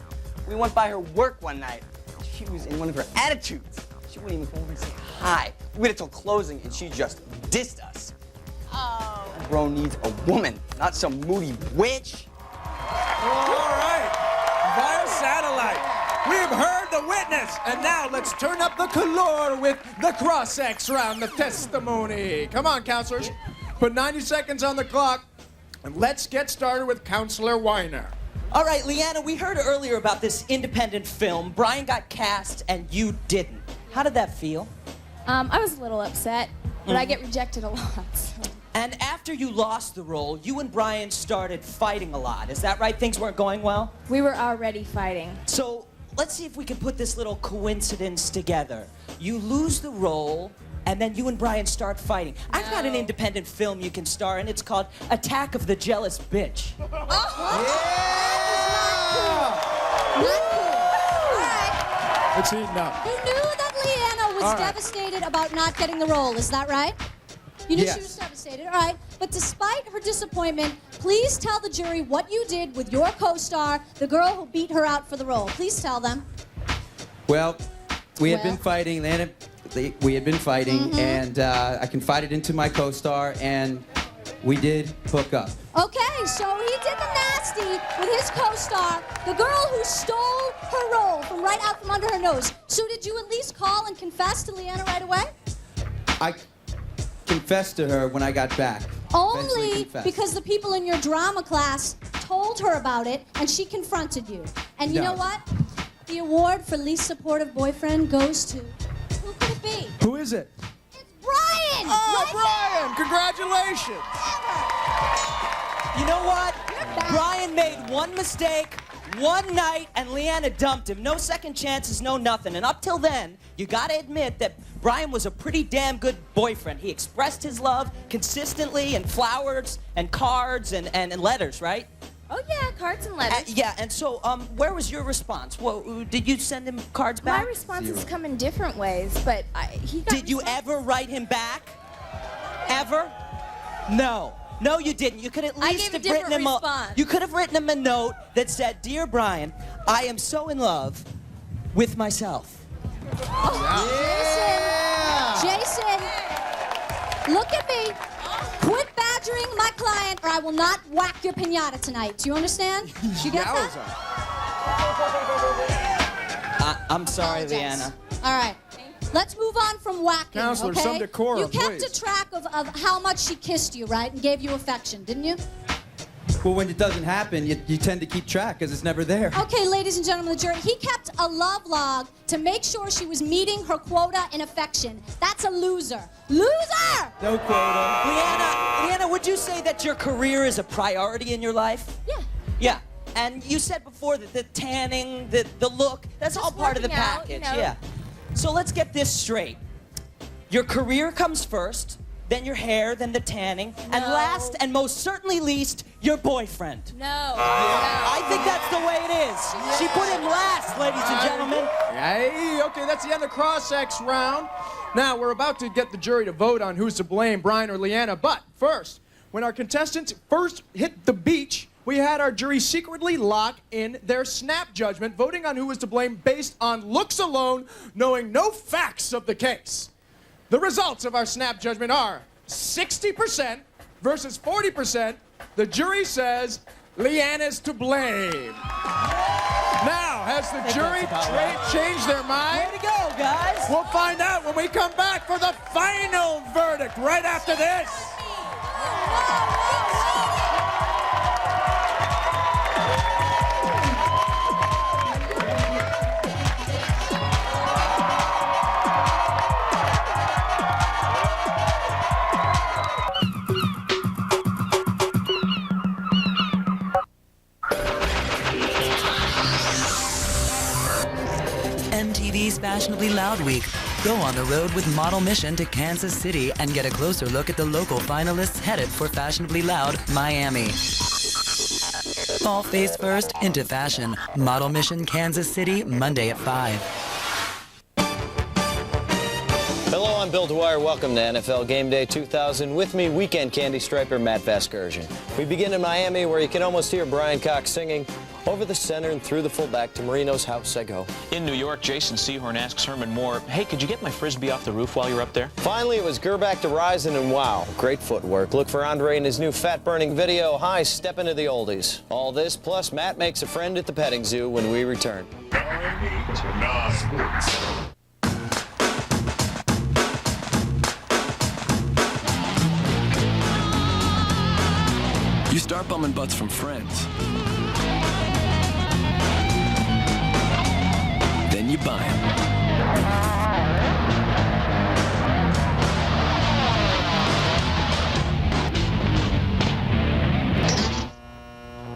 We went by her work one night. She was in one of her attitudes. She wouldn't even come over and say hi. We waited till closing and she just dissed us. Oh. That bro needs a woman, not some moody witch. All right. Via satellite, we've heard the witness, and now let's turn up the color with the cross-X round of testimony. Come on, counselors. Put 90 seconds on the clock, and let's get started with Counselor Weiner. All right, Leanna, we heard earlier about this independent film. Brian got cast, and you didn't. How did that feel? I was a little upset, but I get rejected a lot. So. And after you lost the role, you and Brian started fighting a lot. Is that right? Things weren't going well? We were already fighting. So let's see if we can put this little coincidence together. You lose the role, and then you and Brian start fighting. I've got an independent film you can star in. It's called Attack of the Jealous Bitch. It's heating up. You knew that Leanna was devastated about not getting the role, is that right? You knew she was devastated, all right. But despite her disappointment, please tell the jury what you did with your co-star, the girl who beat her out for the role. Please tell them. Well, we had been fighting, Leanna. We had been fighting, and I confided into my co-star, and we did hook up. Okay, so he did the nasty with his co-star, the girl who stole her role from right out from under her nose. So did you at least call and confess to Leanna right away? I confessed to her when I got back. Only because the people in your drama class told her about it, and she confronted you. And you know what? The award for least supportive boyfriend goes to... Who could it be? Who is it? Brian! Oh, Brian! Congratulations! You know what? Brian made one mistake, one night, and Leanna dumped him. No second chances, no nothing. And up till then, you gotta admit that Brian was a pretty damn good boyfriend. He expressed his love consistently in flowers and cards and letters, right? Oh, yeah, cards and letters. Yeah, and so, where was your response? Well, did you send him cards back? My responses come in different ways, but he got... Did you ever write him back? Ever? No. No, you didn't. You could at least have written him you could have written him a note that said, "Dear Brian, I am so in love with myself." Jason, look at me. Quit badgering my client, or I will not whack your piñata tonight. Do you understand? You get that? I'm sorry, Leanna. All right. Let's move on from whacking, Counselor, okay? some decorum, you kept please. a track of how much she kissed you, right? And gave you affection, didn't you? Well, when it doesn't happen, you tend to keep track because it's never there. Okay, ladies and gentlemen of the jury, he kept a love log to make sure she was meeting her quota in affection. That's a loser. Loser! No quota. Leanna, would you say that your career is a priority in your life? Yeah. Yeah. And you said before that the tanning, the look, that's all part of the package. Yeah. So let's get this straight. Your career comes first, then your hair, then the tanning, and last and most certainly least, your boyfriend. No. I think that's the way it is. She put him last, ladies and gentlemen. Hey, okay, that's the end of cross-ex round. Now, we're about to get the jury to vote on who's to blame, Brian or Leanna. But first, when our contestants first hit the beach, we had our jury secretly lock in their snap judgment, voting on who was to blame based on looks alone, knowing no facts of the case. The results of our snap judgment are 60% versus 40%. The jury says Leanna's to blame. Now, has the jury changed their mind? Way to go, guys. We'll find out when we come back for the final verdict right after this. MTV's Fashionably Loud Week. Go on the road with Model Mission to Kansas City and get a closer look at the local finalists headed for Fashionably Loud Miami. Fall face first into fashion. Model Mission Kansas City, Monday at 5. Hello, I'm Bill Dwyer. Welcome to NFL Game Day 2000. With me, weekend candy striper Matt Vasgersian. We begin in Miami, where you can almost hear Brian Cox singing. Over the center and through the fullback to Marino's house I go. In New York, Jason Sehorn asks Herman Moore, hey, could you get my Frisbee off the roof while you're up there? Finally, it was Gerback to Rison, and wow, great footwork. Look for Andre in his new fat-burning video, Hi, Step Into the Oldies. All this, plus Matt makes a friend at the petting zoo when we return. You start bumming butts from friends. Then you buy them.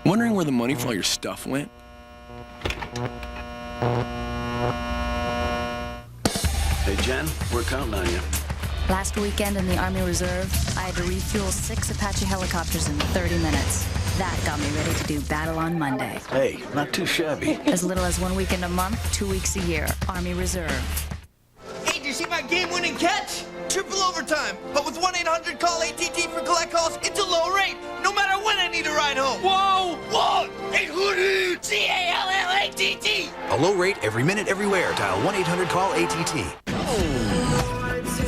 Wondering where the money for all your stuff went? Hey, Jen, we're counting on you. Last weekend in the Army Reserve, I had to refuel 6 Apache helicopters in 30 minutes. That got me ready to do battle on Monday. Hey, not too shabby. As little as 1 weekend a month, 2 weeks a year. Army Reserve. Hey, did you see my game-winning catch? Triple overtime, but with 1-800-CALL-ATT for collect calls, it's a low rate, no matter when I need a ride home. Whoa! 1-800-CALL-ATT. A low rate every minute, everywhere. Dial 1-800-CALL-ATT.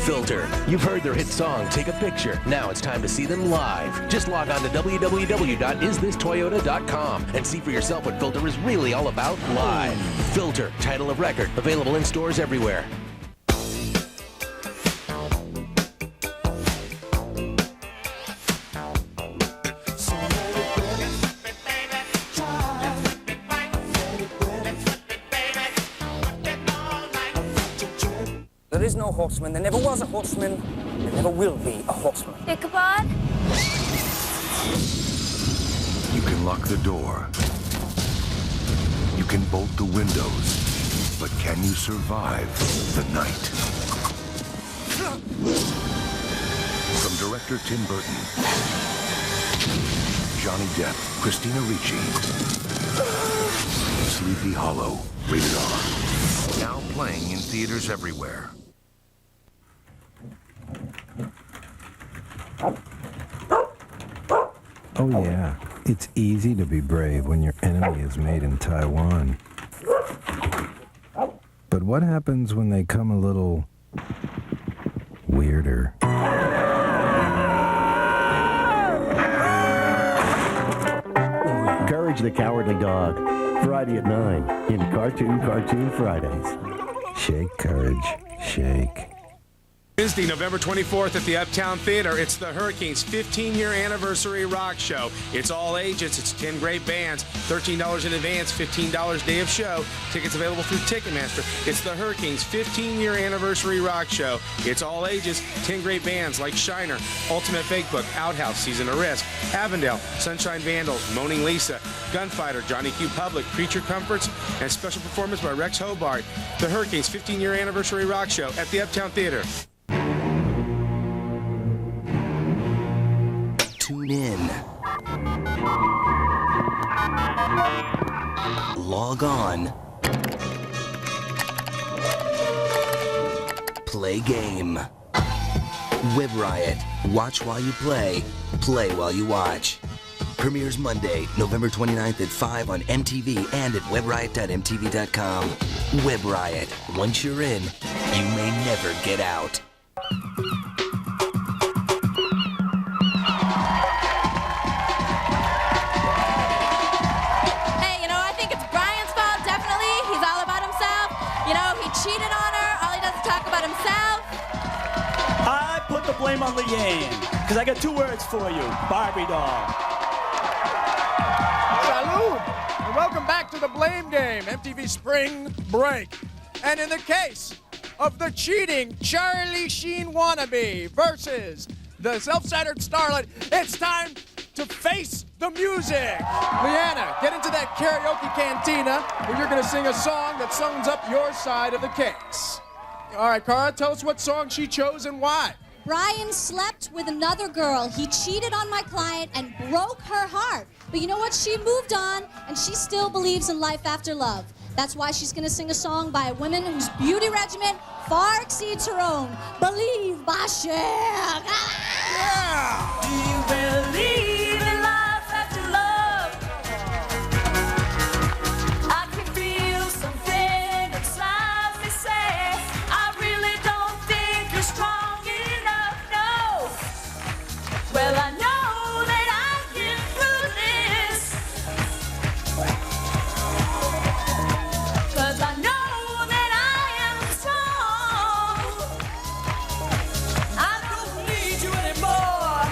Filter. You've heard their hit song, Take a Picture. Now it's time to see them live. Just log on to www.isthistoyota.com and see for yourself what Filter is really all about live. Filter, title of record, available in stores everywhere. There is no horseman. There never was a horseman. There never will be a horseman. Ichabod? You can lock the door. You can bolt the windows. But can you survive the night? From director Tim Burton, Johnny Depp, Christina Ricci, Sleepy Hollow, rated R. Now playing in theaters everywhere. Oh yeah, it's easy to be brave when your enemy is made in Taiwan. But what happens when they come a little weirder? Courage the Cowardly Dog. Friday at 9 in Cartoon Fridays. Shake, Courage, shake. Wednesday, November 24th at the Uptown Theater, it's the Hurricanes' 15-year anniversary rock show. It's all ages. It's 10 great bands. $13 in advance, $15 day of show. Tickets available through Ticketmaster. It's the Hurricanes' 15-year anniversary rock show. It's all ages. 10 great bands like Shiner, Ultimate Fake Book, Outhouse, Season of Risk, Avondale, Sunshine Vandals, Moaning Lisa, Gunfighter, Johnny Q. Public, Creature Comforts, and special performance by Rex Hobart. The Hurricanes' 15-year anniversary rock show at the Uptown Theater. Tune in. Log on. Play game. Web Riot. Watch while you play. Play while you watch. Premieres Monday, November 29th at 5 on MTV and at webriot.mtv.com. Web Riot. Once you're in, you may never get out. Cheated on her. All he does is talk about himself. I put the blame on Leanne, because I got 2 words for you. Barbie doll. Salud! And welcome back to the Blame Game, MTV Spring Break. And in the case of the cheating Charlie Sheen wannabe versus the self-centered starlet, it's time to face the music. Leanna, get into that karaoke cantina where you're going to sing a song that sums up your side of the case. All right, Cara, tell us what song she chose and why. Brian slept with another girl. He cheated on my client and broke her heart. But you know what? She moved on, and she still believes in life after love. That's why she's going to sing a song by a woman whose beauty regimen far exceeds her own. Believe by Cher. Yeah. Do you believe in life after love? I can feel something inside me say, I really don't think you're strong enough, no. Well, I know that I can prove this, 'cause I know that I am strong. I don't need you anymore.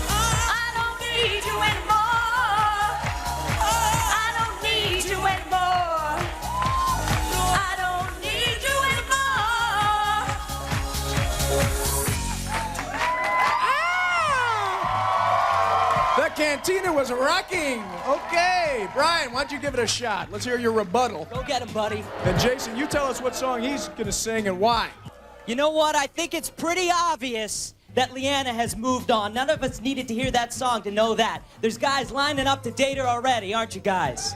I don't need you anymore. I don't need you anymore. I don't need you anymore. The cantina was rocking. Okay, Brian, why don't you give it a shot? Let's hear your rebuttal. Go get him, buddy. And Jason, you tell us what song he's going to sing and why. You know what? I think it's pretty obvious that Leanna has moved on. None of us needed to hear that song to know that. There's guys lining up to date her already, aren't you guys?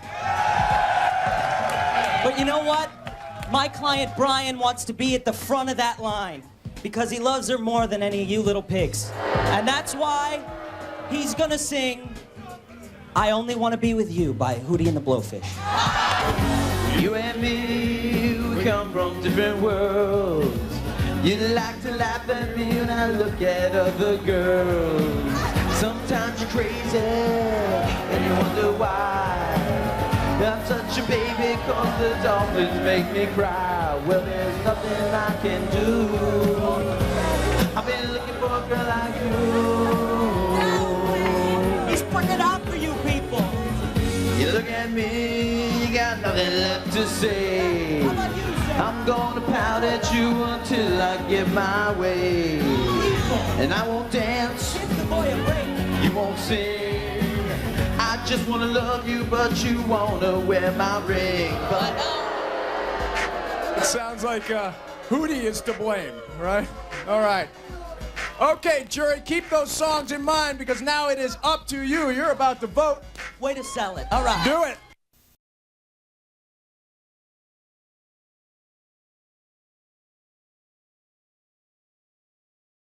But you know what? My client Brian wants to be at the front of that line because he loves her more than any of you little pigs. And that's why he's gonna sing I Only Want to Be With You by Hootie and the Blowfish. You and me, we come from different worlds. You like to laugh at me when I look at other girls. Sometimes you're crazy and you wonder why. I'm such a baby 'cause the dolphins make me cry. Well, there's nothing I can do. I've been looking for a girl like you. He's putting it out for you people. You look at me, you got nothing left to say. I'm gonna pout at you until I get my way. And I won't dance, you won't sing. I just wanna love you, but you wanna wear my ring. But It sounds like Hootie is to blame, right? All right. Okay, jury, keep those songs in mind because now it is up to you. You're about to vote. Way to sell it. All right. Do it.